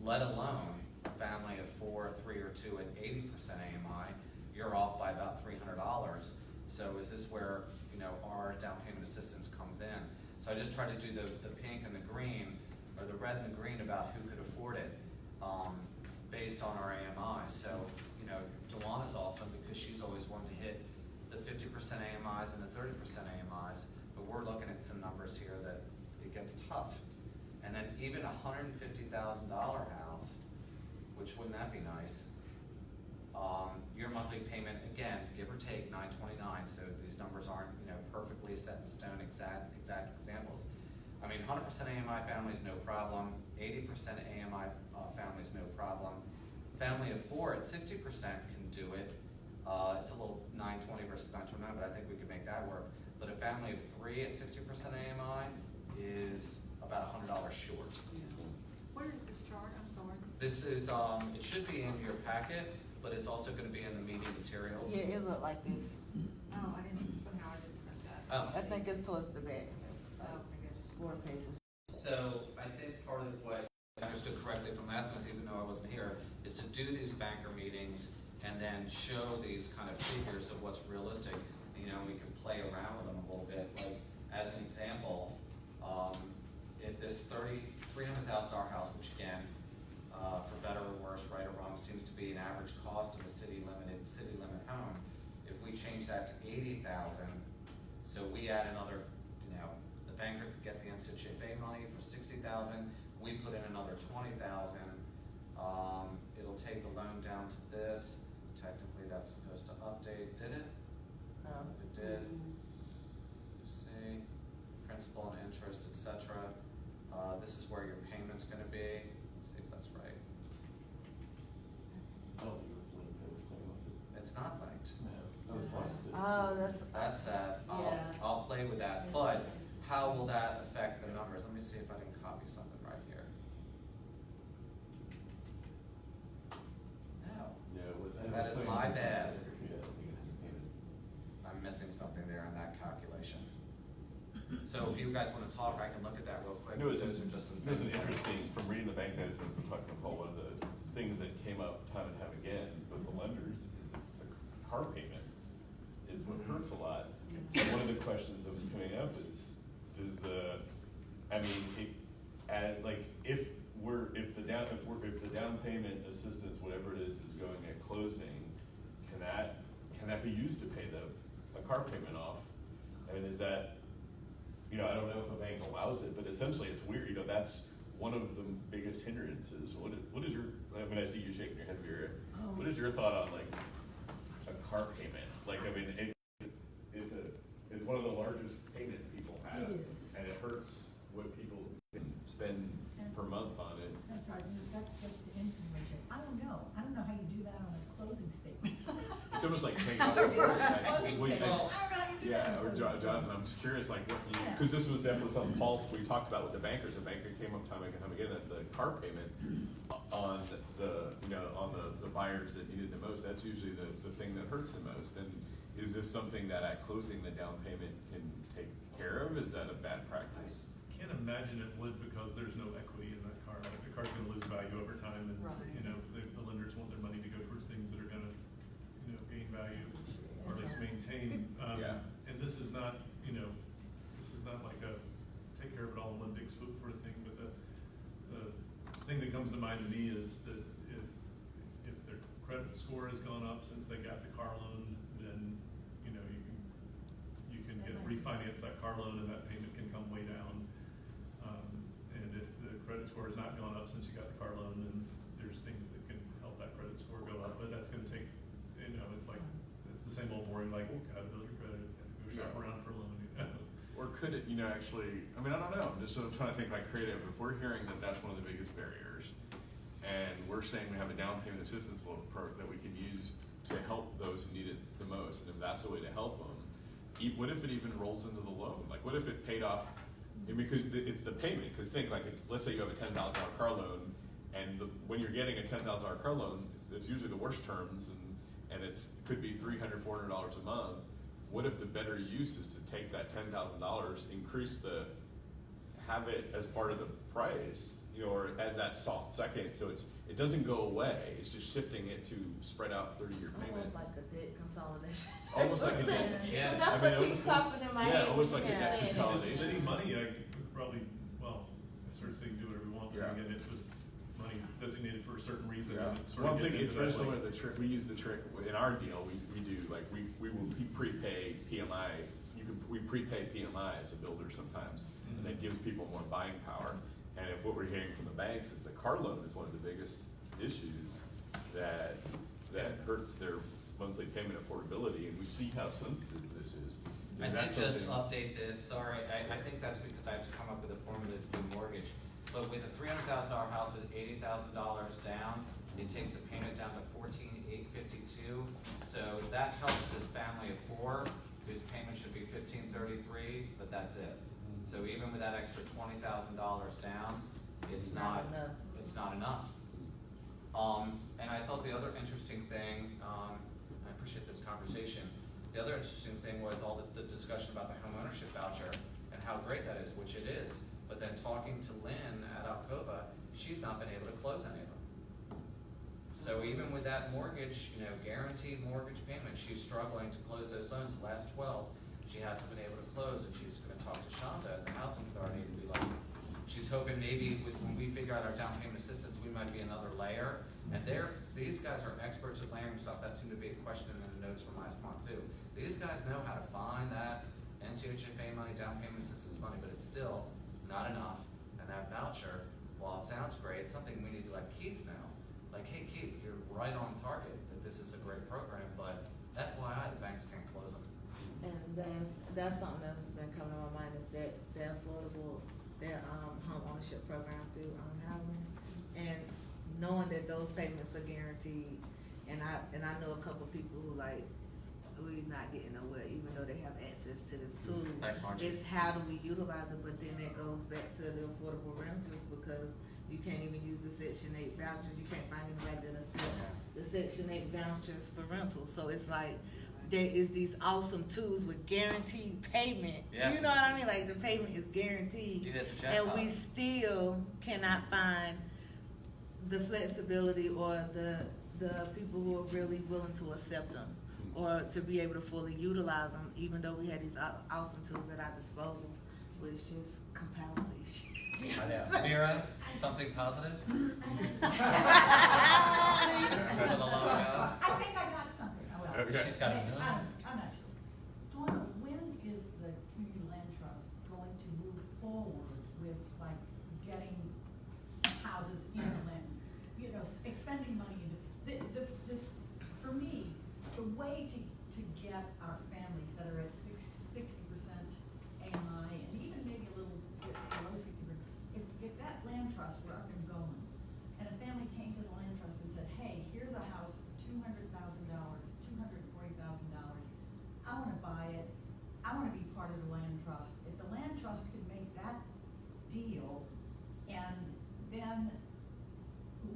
[SPEAKER 4] let alone a family of 4, 3, or 2 at 80% AMI, you're off by about $300. So is this where, you know, our down payment assistance comes in? So I just try to do the pink and the green, or the red and the green about who could afford it, based on our AMI. So, you know, Delana's awesome because she's always wanted to hit the 50% AMIs and the 30% AMIs, but we're looking at some numbers here that it gets tough. And then even a $150,000 house, which wouldn't that be nice? Your monthly payment, again, give or take, $929. So these numbers aren't, you know, perfectly set in stone, exact examples. I mean, 100% AMI families, no problem. 80% AMI families, no problem. Family of 4 at 60% can do it. It's a little 920 versus 929, but I think we could make that work. But a family of 3 at 60% AMI is about $100 short.
[SPEAKER 6] Where is this chart? I'm sorry.
[SPEAKER 4] This is, it should be in your packet, but it's also going to be in the meeting materials.
[SPEAKER 10] Yeah, it looked like this.
[SPEAKER 6] Oh, somehow I didn't print that.
[SPEAKER 4] Oh.
[SPEAKER 10] I think it's towards the back.
[SPEAKER 6] Oh, maybe I just.
[SPEAKER 10] 4 pages.
[SPEAKER 4] So I think part of what I understood correctly from last month, even though I wasn't here, is to do these banker meetings and then show these kind of figures of what's realistic. You know, we can play around with them a little bit. Like, as an example, if this $300,000 house, which again, for better or worse, right or wrong, seems to be an average cost of a city limit home. If we change that to $80,000, so we add another, you know, the banker could get the NCHFA money for $60,000. We put in another $20,000. It'll take the loan down to this. Technically, that's supposed to update. Did it? If it did, you see, principal and interest, etc. This is where your payment's going to be. Let's see if that's right.
[SPEAKER 5] I don't think it was linked, it was playing with it.
[SPEAKER 4] It's not linked.
[SPEAKER 5] No, that was busted.
[SPEAKER 10] Oh,
[SPEAKER 4] That's that.
[SPEAKER 3] Yeah.
[SPEAKER 4] I'll play with that. But how will that affect the numbers? Let me see if I can copy something right here. No.
[SPEAKER 5] Yeah,
[SPEAKER 4] That is my bad.
[SPEAKER 5] Yeah, I don't think it had a payment.
[SPEAKER 4] I'm missing something there in that calculation. So if you guys want to talk, I can look at that real quick.
[SPEAKER 5] No, it's
[SPEAKER 4] Those are just some
[SPEAKER 5] it was an
[SPEAKER 4] things that-
[SPEAKER 5] interesting, from reading the bank notes and from talking to Paul, one of the things that came up time and time again with the lenders is it's the car payment is what hurts a lot. So one of the questions that was coming up is, does the, I mean, if the down payment assistance, whatever it is going at closing, can that be used to pay a car payment off? I mean, is that, you know, I don't know if a bank allows it, but essentially it's weird, you know, that's one of the biggest hindrances. What is your, I mean, I see you shaking your head, Vera. What is your thought on like a car payment? Like, I mean, it's one of the largest payments people have.
[SPEAKER 8] It is.
[SPEAKER 5] And it hurts what people can spend per month on it.
[SPEAKER 8] That's right, that's just the income ratio. I don't know how you do that on a closing statement.
[SPEAKER 5] It's almost like paying off a mortgage.
[SPEAKER 8] Closing
[SPEAKER 5] We-
[SPEAKER 8] statement. I don't know how you do that
[SPEAKER 5] Yeah,
[SPEAKER 8] on a
[SPEAKER 5] or
[SPEAKER 8] closing
[SPEAKER 5] Jonathan,
[SPEAKER 8] statement.
[SPEAKER 5] I'm just curious, like, what you,
[SPEAKER 8] Yeah.
[SPEAKER 5] because this was definitely something we talked about with the bankers. The banker came up time and time again that the car payment on the buyers that needed the most, that's usually the thing that hurts the most. And is this something that at closing the down payment can take care of? Is that a bad practice?
[SPEAKER 11] Can't imagine it would because there's no equity in that car. Like, the car's gonna lose value over time and,
[SPEAKER 6] Right.
[SPEAKER 11] you know, the lenders want their money to go towards things that are gonna, you know, gain value or at least maintain.
[SPEAKER 5] Yeah.
[SPEAKER 11] And this is not, you know, this is not like a take care of it all in one big swoop sort of thing, but the thing that comes to mind to me is that if their credit score has gone up since they got the car loan, then, you know, you can refinance that car loan and that payment can come way down. And if the credit score has not gone up since you got the car loan, then there's things that can help that credit score go up, but that's gonna take, you know, it's like, it's the same old worry, like, oh, gotta build your credit, gotta go shop
[SPEAKER 5] Yeah.
[SPEAKER 11] around for a loan, you know?
[SPEAKER 5] Or
[SPEAKER 7] or could it, actually, I don't know, I'm just sort of trying to think like creative. If we're hearing that that's one of the biggest barriers, and we're saying we have a down payment assistance loan that we can use to help those who need it the most, and if that's a way to help them, what if it even rolls into the loan? Like, what if it paid off, because it's the payment, because think, like, let's say you have a $10,000 car loan, and when you're getting a $10,000 car loan, it's usually the worst terms, and it could be $300, $400 a month. What if the better use is to take that $10,000, have it as part of the price, or as that soft second, so it doesn't go away, it's just shifting it to spread out 30-year payment.
[SPEAKER 10] Almost like a debt consolidation.
[SPEAKER 7] Almost like a debt.
[SPEAKER 4] Yeah.
[SPEAKER 10] But that's what keeps popping in my head.
[SPEAKER 7] Yeah, almost
[SPEAKER 10] when
[SPEAKER 7] like a
[SPEAKER 10] you're
[SPEAKER 7] debt
[SPEAKER 10] saying it.
[SPEAKER 7] consolidation.
[SPEAKER 11] City money, I could probably, I started saying do whatever we want, but
[SPEAKER 7] Yeah.
[SPEAKER 11] again, it was money designated for a certain reason.
[SPEAKER 7] Yeah.
[SPEAKER 11] And it sort
[SPEAKER 7] Well,
[SPEAKER 11] of
[SPEAKER 7] I'm thinking
[SPEAKER 11] gets
[SPEAKER 7] it's
[SPEAKER 11] into
[SPEAKER 7] very
[SPEAKER 11] that,
[SPEAKER 7] similar
[SPEAKER 11] like-
[SPEAKER 7] to the trick, we use the trick, in our deal, we do, like, we will prepay PMI, we prepay PMI as a builder sometimes, and that gives people more buying power. And if what we're hearing from the banks is the car loan is one of the biggest issues that hurts their monthly payment affordability, and we see how sensitive this is.
[SPEAKER 4] I
[SPEAKER 7] Is that
[SPEAKER 4] did just
[SPEAKER 7] something-
[SPEAKER 4] update this, sorry, I think that's because I have to come up with a formula to do mortgage. But with a $300,000 house with $80,000 down, it takes the payment down to $14,852. So that helps this family of four, whose payment should be $1,533, but that's it. So even with that extra $20,000 down, it's not enough. And I thought the other interesting thing, and I appreciate this conversation, the other interesting thing was all the discussion about the homeownership voucher and how great that is, which it is. But then talking to Lynn at Alcova, she's not been able to close any of them. So even with that mortgage, guaranteed mortgage payment, she's struggling to close those loans. The last 12, she hasn't been able to close, and she's going to talk to Shonda at the housing authority and be like, she's hoping maybe when we figure out our down payment assistance, we might be another layer. And these guys are experts at layering stuff. That seemed to be a question in the notes from last month too. These guys know how to find that NCHFA money, down payment assistance money, but it's still not enough. And that voucher, while it sounds great, it's something we need to let Keith know. Like, hey Keith, you're right on target that this is a great program, but FYI, the banks can't close them.
[SPEAKER 10] And that's something that's been coming to my mind, is that their home ownership program through housing, and knowing that those payments are guaranteed. And I know a couple people who we're not getting nowhere, even though they have access to this tool.
[SPEAKER 4] Thanks, Margie.
[SPEAKER 10] It's how do we utilize it, but then that goes back to the affordable rentals, because you can't even use the Section 8 vouchers. You can't find anybody that accept the Section 8 vouchers for rentals. So it's like, there is these awesome tools with guaranteed payment.
[SPEAKER 4] Yeah.
[SPEAKER 10] You know what I mean? Like, the payment is guaranteed.
[SPEAKER 4] You hit the
[SPEAKER 10] And
[SPEAKER 4] jackpot.
[SPEAKER 10] we still cannot find the flexibility or the people who are really willing to accept them or to be able to fully utilize them, even though we had these awesome tools at our disposal, which just compels it.
[SPEAKER 4] I know. Mira, something positive? For the logo?
[SPEAKER 8] I think I got something. Oh, well.
[SPEAKER 7] Okay.
[SPEAKER 4] She's got it.
[SPEAKER 8] I'm not sure. Donna, when is the Community Land Trust going to move forward with getting houses in the land? Expending money into, for me, the way to get our families that are at 60% AMI and even maybe a little bit below 60%, if that land trust were up and going, and a family came to the land trust and said, hey, here's a house for $200,000, $240,000, I wanna buy it, I wanna be part of the land trust. If the land trust could make that deal and then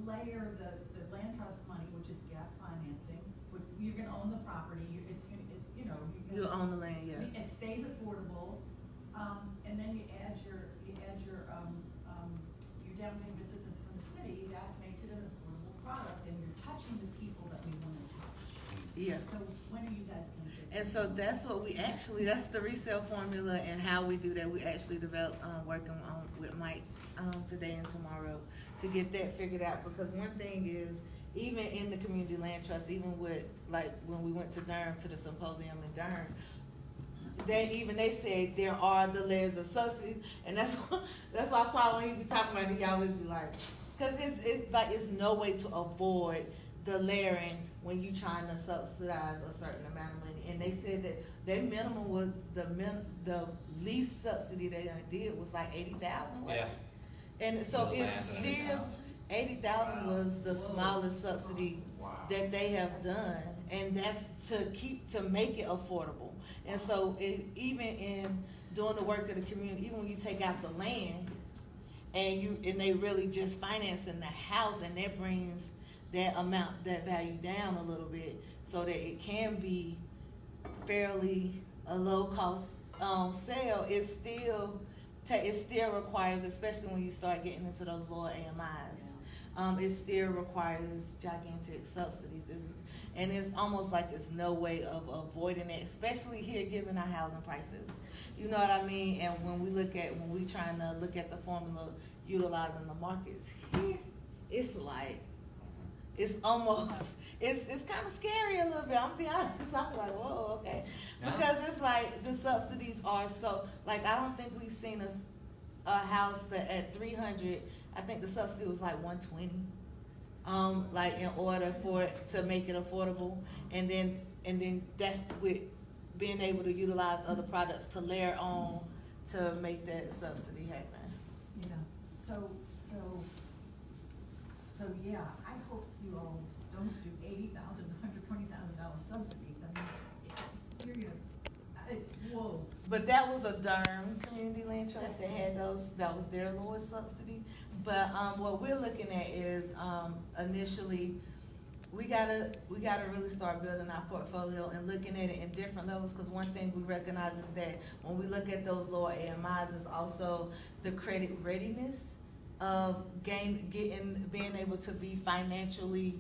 [SPEAKER 8] layer the land trust money, which is gap financing, you're gonna own the property,
[SPEAKER 10] You own the land, yeah.
[SPEAKER 8] it stays affordable, and then you add your down payment assistance from the city, that makes it an affordable product, and you're touching the people that we wanna touch.
[SPEAKER 10] Yeah.
[SPEAKER 8] So when are you guys gonna get?
[SPEAKER 10] And so that's what that's the resale formula, and how we do that. We actually developed, working on with Mike today and tomorrow to get that figured out. Because one thing is, even in the community land trust, even with when we went to Durham to the symposium in Durham, they said there are the layers of subsidies, and that's why probably when you be talking about it, y'all always be like, because it's no way to avoid the layering when you trying to subsidize a certain amount of money. And they said that their minimum was, the least subsidy they done did was like 80,000.
[SPEAKER 4] Yeah.
[SPEAKER 10] And so
[SPEAKER 4] The
[SPEAKER 10] it's
[SPEAKER 4] land and everything
[SPEAKER 10] still,
[SPEAKER 4] else.
[SPEAKER 10] 80,000 was the smallest subsidy
[SPEAKER 5] Wow.
[SPEAKER 10] that they have done, and that's to make it affordable. And so even in doing the work of the community, even when you take out the land, and they really just financing the house, and that brings that value down a little bit, so that it can be fairly a low cost sale. It still requires, especially when you start getting into those lower AMIs, it still requires gigantic subsidies. And it's almost like there's no way of avoiding it, especially here given our housing prices. You know what I mean? And when we trying to look at the formula utilizing the markets here, it's like, it's almost, it's kind of scary a little bit. I'm being honest. I'm like, whoa, okay.
[SPEAKER 4] Yeah.
[SPEAKER 10] Because it's like the subsidies are so, like, I don't think we've seen a house that at 300, I think the subsidy was like 120. Like in order for it to make it affordable, and then that's with being able to utilize other products to layer on to make that subsidy happen.
[SPEAKER 8] Yeah, so yeah, I hope you all don't do $80,000, $120,000 subsidies. I mean, you're gonna, whoa.
[SPEAKER 10] But that was a Durham Community Land Trust that had those, that was their lowest subsidy. But what we're looking at is initially, we gotta really start building our portfolio and looking at it in different levels, because one thing we recognize is that when we look at those lower AMIs, it's also the credit readiness of being able to be financially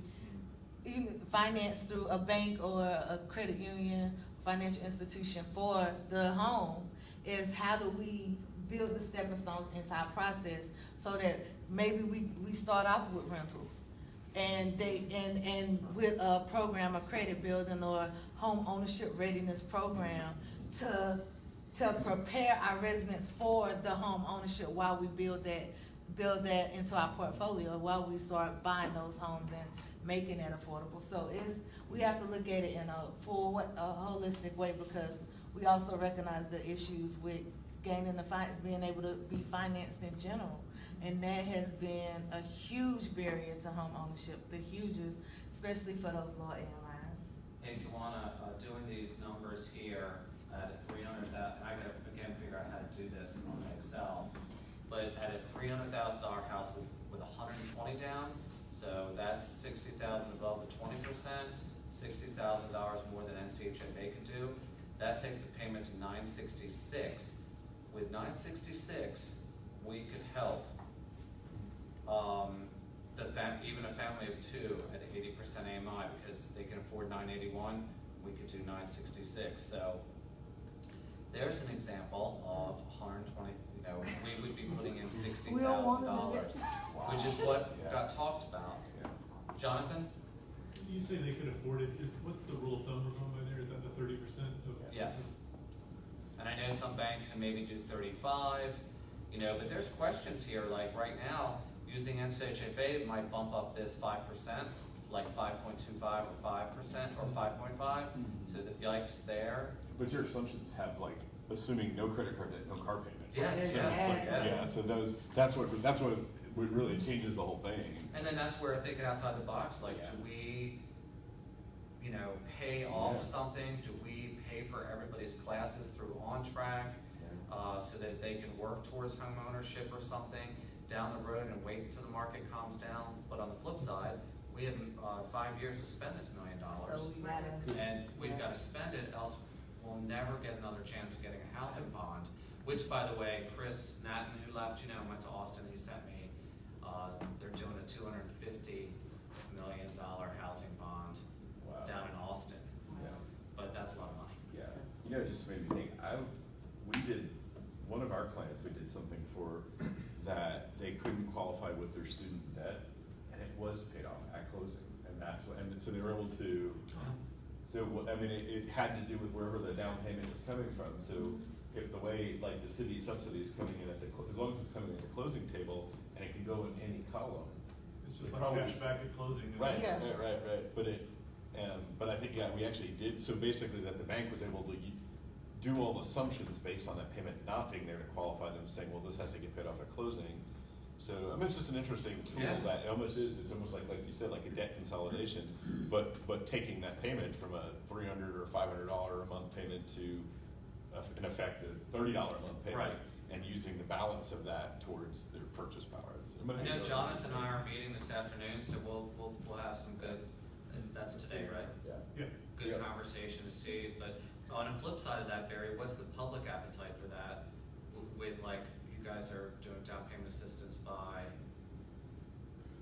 [SPEAKER 10] financed through a bank or a credit union, financial institution for the home. Is how do we build the stepping stones into our process, so that maybe we start off with rentals, and with a program, a credit building or home ownership readiness program to prepare our residents for the home ownership while we build that into our portfolio, while we start buying those homes and making that affordable. So we have to look at it in a holistic way, because we also recognize the issues with being able to be financed in general. And that has been a huge barrier to home ownership, the hugest, especially for those low AMIs.
[SPEAKER 4] Hey, Juana, doing these numbers here at 300,000, I gotta again figure out how to do this on Excel. But at a $300,000 house with 120 down, so that's 60,000 above the 20%, $60,000 more than NCHFA could do. That takes the payment to $966. With $966, we could help even a family of two at 80% AMI, because they can afford $981. We could do $966. So there's an example of 120. You know, we would be putting in $60,000, which is what got talked about.
[SPEAKER 5] Yeah.
[SPEAKER 4] Jonathan?
[SPEAKER 11] You say they could afford it, what's the rule of thumb we're going by there, is that the 30% of?
[SPEAKER 4] Yes. And I know some banks can maybe do 35, you know, but there's questions here, like right now, using NCHFA might bump up this 5% to like 5.25 or 5% or 5.5, so the yikes there.
[SPEAKER 5] But your assumptions have like, assuming no credit card debt, no car payment.
[SPEAKER 4] Yes,
[SPEAKER 5] So it's like,
[SPEAKER 4] yeah.
[SPEAKER 5] so that's what really changes the whole thing.
[SPEAKER 4] And then that's where thinking outside the box, like, do we, you know, pay off something? Do we pay for everybody's classes through OnTrack, so that they can work towards home ownership or something down the road and wait until the market calms down? But on the flip side, we have 5 years to spend this $1 million.
[SPEAKER 10] So we gotta,
[SPEAKER 4] And we've got to spend it, else we'll never get another chance of getting a housing bond. Which, by the way, Chris Natton, who left, you know, went to Austin, he sent me, they're doing a $250 million housing bond down in Austin.
[SPEAKER 5] Yeah.
[SPEAKER 4] But that's a lot of money.
[SPEAKER 5] Yeah, you know, it just made me think, we did, one of our clients, we did something for that they couldn't qualify with their student debt, and it was paid off at closing, and that's what, and so they were able to, so, I mean, it had to do with wherever the down payment was coming from, so if the way, like, the city subsidy is coming in at as long as it's coming in at the closing table, and it can go in any column.
[SPEAKER 11] It's just like
[SPEAKER 5] probably-
[SPEAKER 11] cash back at closing.
[SPEAKER 5] Right,
[SPEAKER 10] Yeah.
[SPEAKER 5] right. But I think, we actually did, so basically that the bank was able to do all the assumptions based on that payment not being there to qualify them, saying, well, this has to get paid off at closing. So, I mean, it's just an interesting tool
[SPEAKER 4] Yeah.
[SPEAKER 5] that it almost is, it's almost like you said, like a debt consolidation, but taking that payment from a $300 or $500 a month payment to, in effect, a $30 a month payment.
[SPEAKER 4] Right.
[SPEAKER 5] And using the balance of that towards their purchase power.
[SPEAKER 4] I know Jonathan and I are meeting this afternoon, so we'll have some good, and that's today, right?
[SPEAKER 5] Yeah.
[SPEAKER 11] Yeah.
[SPEAKER 4] Good
[SPEAKER 5] Yeah.
[SPEAKER 4] conversation to see, but on the flip side of that, Barry, what's the public appetite for that? With like, you guys are doing down payment assistance by,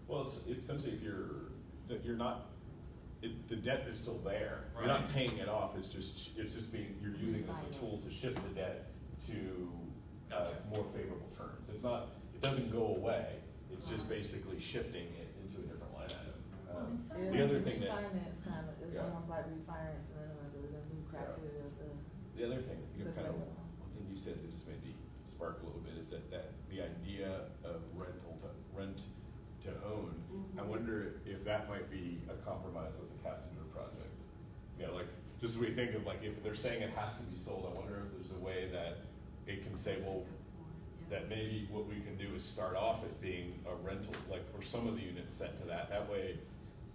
[SPEAKER 5] Well, it's essentially if you're not, the debt is still there. You're
[SPEAKER 4] Right.
[SPEAKER 5] not paying it off, it's just being, you're using it as a tool to shift the debt to
[SPEAKER 4] Gotcha.
[SPEAKER 5] more favorable terms. It doesn't go away, it's just basically shifting it into a different line item.
[SPEAKER 8] Well, in some
[SPEAKER 5] The other thing that,
[SPEAKER 10] Refinance kind of, it's
[SPEAKER 5] Yeah.
[SPEAKER 10] almost like refinancing under the new criteria of
[SPEAKER 5] the other thing,
[SPEAKER 10] the
[SPEAKER 5] kind of,
[SPEAKER 10] regular.
[SPEAKER 5] one thing you said that just made me spark a little bit is that the idea of rent to own, I wonder if that might be a compromise with the Cassinger project. You know, like, just as we think of like, if they're saying it has to be sold, I wonder if there's a way that it can say, well, that maybe what we can do is start off at being a rental, like, or some of the units set to that. That way,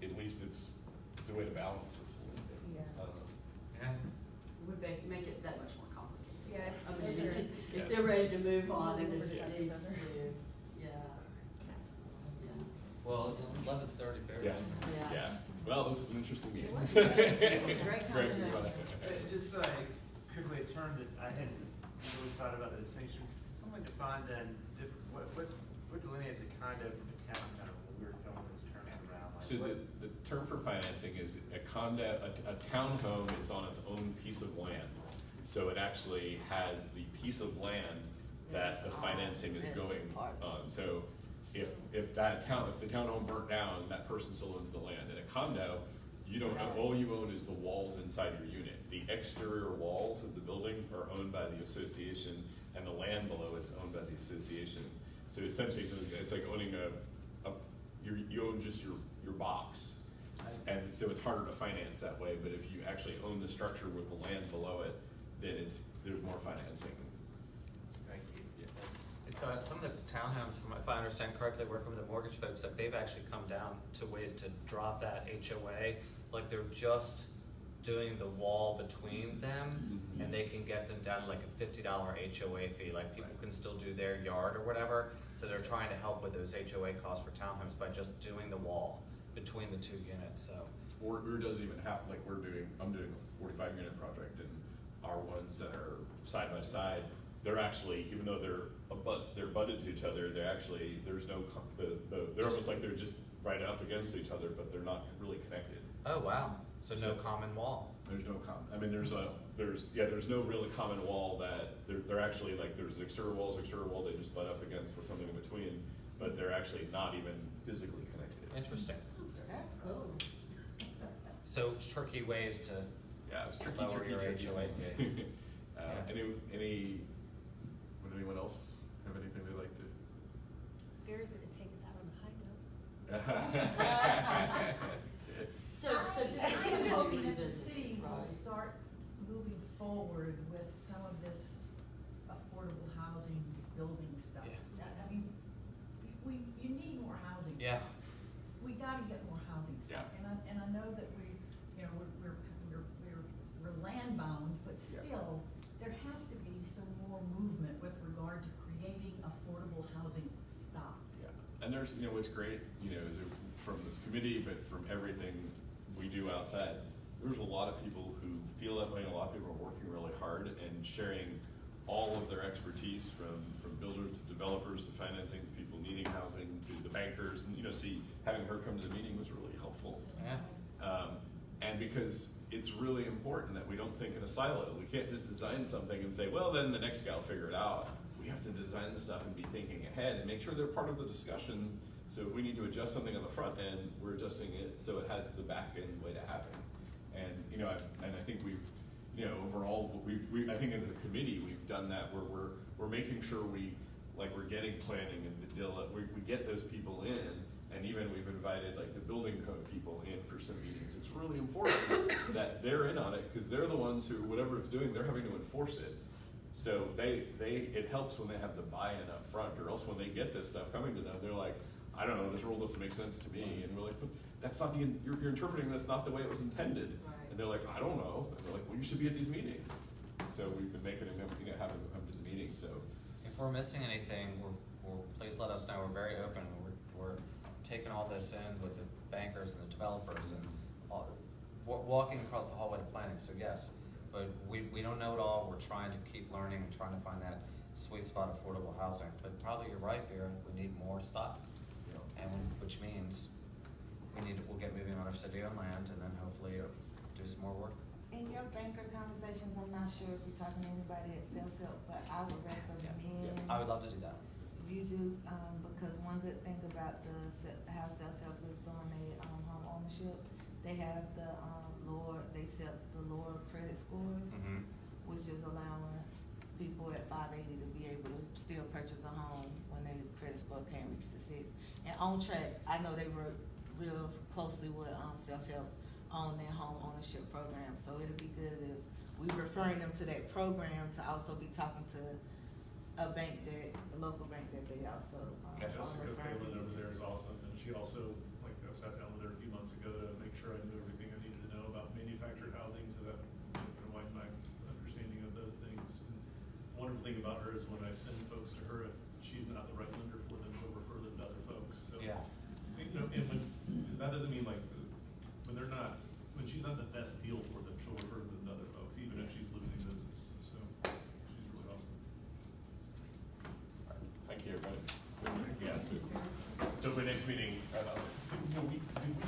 [SPEAKER 5] at least it's a way to balance this a little bit.
[SPEAKER 10] Yeah.
[SPEAKER 5] I don't know.
[SPEAKER 4] yeah,
[SPEAKER 3] Would make it that much more complicated.
[SPEAKER 12] Yeah,
[SPEAKER 3] I
[SPEAKER 12] those
[SPEAKER 3] mean,
[SPEAKER 12] are.
[SPEAKER 3] if they're ready to move on,
[SPEAKER 12] From
[SPEAKER 3] and
[SPEAKER 12] the
[SPEAKER 3] if it
[SPEAKER 12] perspective
[SPEAKER 3] needs
[SPEAKER 12] of
[SPEAKER 3] to,
[SPEAKER 12] it.
[SPEAKER 3] yeah, yeah.
[SPEAKER 4] well, it's 11:30, Barry.
[SPEAKER 5] Yeah,
[SPEAKER 3] Yeah.
[SPEAKER 5] yeah. Well, this is an interesting meeting.
[SPEAKER 6] It was interesting. Great
[SPEAKER 5] Great.
[SPEAKER 6] conversation.
[SPEAKER 13] Just quickly a term that I hadn't really thought about the distinction. Did someone define then, what delineates a condo from a town? Kind of when we were throwing those terms around. Like
[SPEAKER 5] So
[SPEAKER 13] what-
[SPEAKER 5] the term for financing is a condo, a townhome is on its own piece of land. So it actually has the piece of land that the financing is
[SPEAKER 10] Yes,
[SPEAKER 5] going
[SPEAKER 10] part.
[SPEAKER 5] on. So if the townhome burnt down, that person still owns the land. In a condo, you don't own, all you own is the walls inside your unit. The exterior walls of the building are owned by the association, and the land below it's owned by the association. So essentially, it's like owning you own just your box. And so it's harder to finance that way, but if you actually own the structure with the land below it, then there's more financing.
[SPEAKER 13] Thank you.
[SPEAKER 4] It's, some of the townhomes, if I understand correctly, working with the mortgage folks, like they've actually come down to ways to drop that HOA. Like they're just doing the wall between them, and they can get them down to like a $50 HOA fee. Like people can still do their yard or whatever. So they're trying to help with those HOA costs for townhomes by just doing the wall between the two units, so.
[SPEAKER 5] Or it doesn't even have, like I'm doing a 45 unit project, and our ones that are side by side, they're actually, even though they're butted to each other, they're actually, there's no, they're almost like they're just right up against each other, but they're not really connected.
[SPEAKER 4] Oh, wow. So no common wall.
[SPEAKER 5] There's no I mean, there's no really common wall that, they're actually like, there's an exterior wall, they just butt up against with something in between, but they're actually not even physically connected.
[SPEAKER 4] Interesting.
[SPEAKER 10] That's cool.
[SPEAKER 4] So tricky ways to
[SPEAKER 5] Yeah, it's tricky,
[SPEAKER 4] lower
[SPEAKER 5] tricky,
[SPEAKER 4] your
[SPEAKER 5] tricky.
[SPEAKER 4] HOA fee.
[SPEAKER 5] Would anyone else have anything they'd like to?
[SPEAKER 12] Barry's gonna take us out on a high note.
[SPEAKER 3] So this
[SPEAKER 8] I'm
[SPEAKER 3] is
[SPEAKER 8] hoping that the
[SPEAKER 3] revisited,
[SPEAKER 8] city will
[SPEAKER 3] right?
[SPEAKER 8] start moving forward with some of this affordable housing building stuff.
[SPEAKER 4] Yeah.
[SPEAKER 8] I mean, you need more housing stuff.
[SPEAKER 4] Yeah.
[SPEAKER 8] We gotta get more housing stuff.
[SPEAKER 5] Yeah.
[SPEAKER 8] And I know that we're land bound, but
[SPEAKER 5] Yeah.
[SPEAKER 8] still, there has to be some more movement with regard to creating affordable housing stock.
[SPEAKER 5] Yeah, and there's, what's great, is from this committee, but from everything we do outside, there's a lot of people who feel that way, and a lot of people are working really hard and sharing all of their expertise from builders to developers to financing, to people needing housing, to the bankers, and, having her come to the meeting was really helpful.
[SPEAKER 4] Yeah.
[SPEAKER 5] And because it's really important that we don't think in a silo. We can't just design something and say, well, then the next guy will figure it out. We have to design stuff and be thinking ahead and make sure they're part of the discussion. So if we need to adjust something on the front end, we're adjusting it so it has the back end way to happen. And I think we've, overall, I think in the committee we've done that where we're making sure we're getting planning and we get those people in, and even we've invited like the building code people in for some meetings. It's really important that they're in on it, because they're the ones who, whatever it's doing, they're having to enforce it. So it helps when they have the buy-in up front, or else when they get this stuff coming to them, they're like, I don't know, this rule doesn't make sense to me. And we're like, but that's not you're interpreting this not the way it was intended.
[SPEAKER 6] Right.
[SPEAKER 5] And they're like, I don't know. And they're like, well, you should be at these meetings. So we've been making them, having them come to the meeting, so.
[SPEAKER 4] If we're missing anything, please let us know. We're very open. We're taking all this in with the bankers and the developers and walking across the hallway to planning, so yes. But we don't know it all. We're trying to keep learning and trying to find that sweet spot of affordable housing. But probably you're right, Vera, we need more stuff. And which means we'll get moving on our city-owned land and then hopefully do some more work.
[SPEAKER 10] In your banker conversations, I'm not sure if you're talking to anybody at self-help, but I would recommend.
[SPEAKER 4] I would love to do that.
[SPEAKER 10] You do, because one good thing about how self-help is doing a home ownership, they have the lower credit scores,
[SPEAKER 4] Mm-hmm.
[SPEAKER 10] which is allowing people at 580 to be able to still purchase a home when their credit score can't reach the 6. And On Track, I know they work real closely with self-help on their home ownership program, so it'll be good if we referring them to that program to also be talking to a local bank that they also
[SPEAKER 11] Jessica
[SPEAKER 10] referring
[SPEAKER 11] Palin
[SPEAKER 10] people
[SPEAKER 11] over
[SPEAKER 10] to.
[SPEAKER 11] there is awesome, and she also, like, I sat down with her a few months ago to make sure I knew everything I needed to know about manufactured housing, so that kind of widened my understanding of those things. And the wonderful thing about her is when I send folks to her, if she's not the right lender for them, she'll refer them to other folks, so.
[SPEAKER 4] Yeah.
[SPEAKER 11] You know, and that doesn't mean like, when she's not the best deal for them, she'll refer them to other folks, even if she's losing business, so she's really awesome.
[SPEAKER 5] Thank you, everybody. So, yeah, so for next meeting, we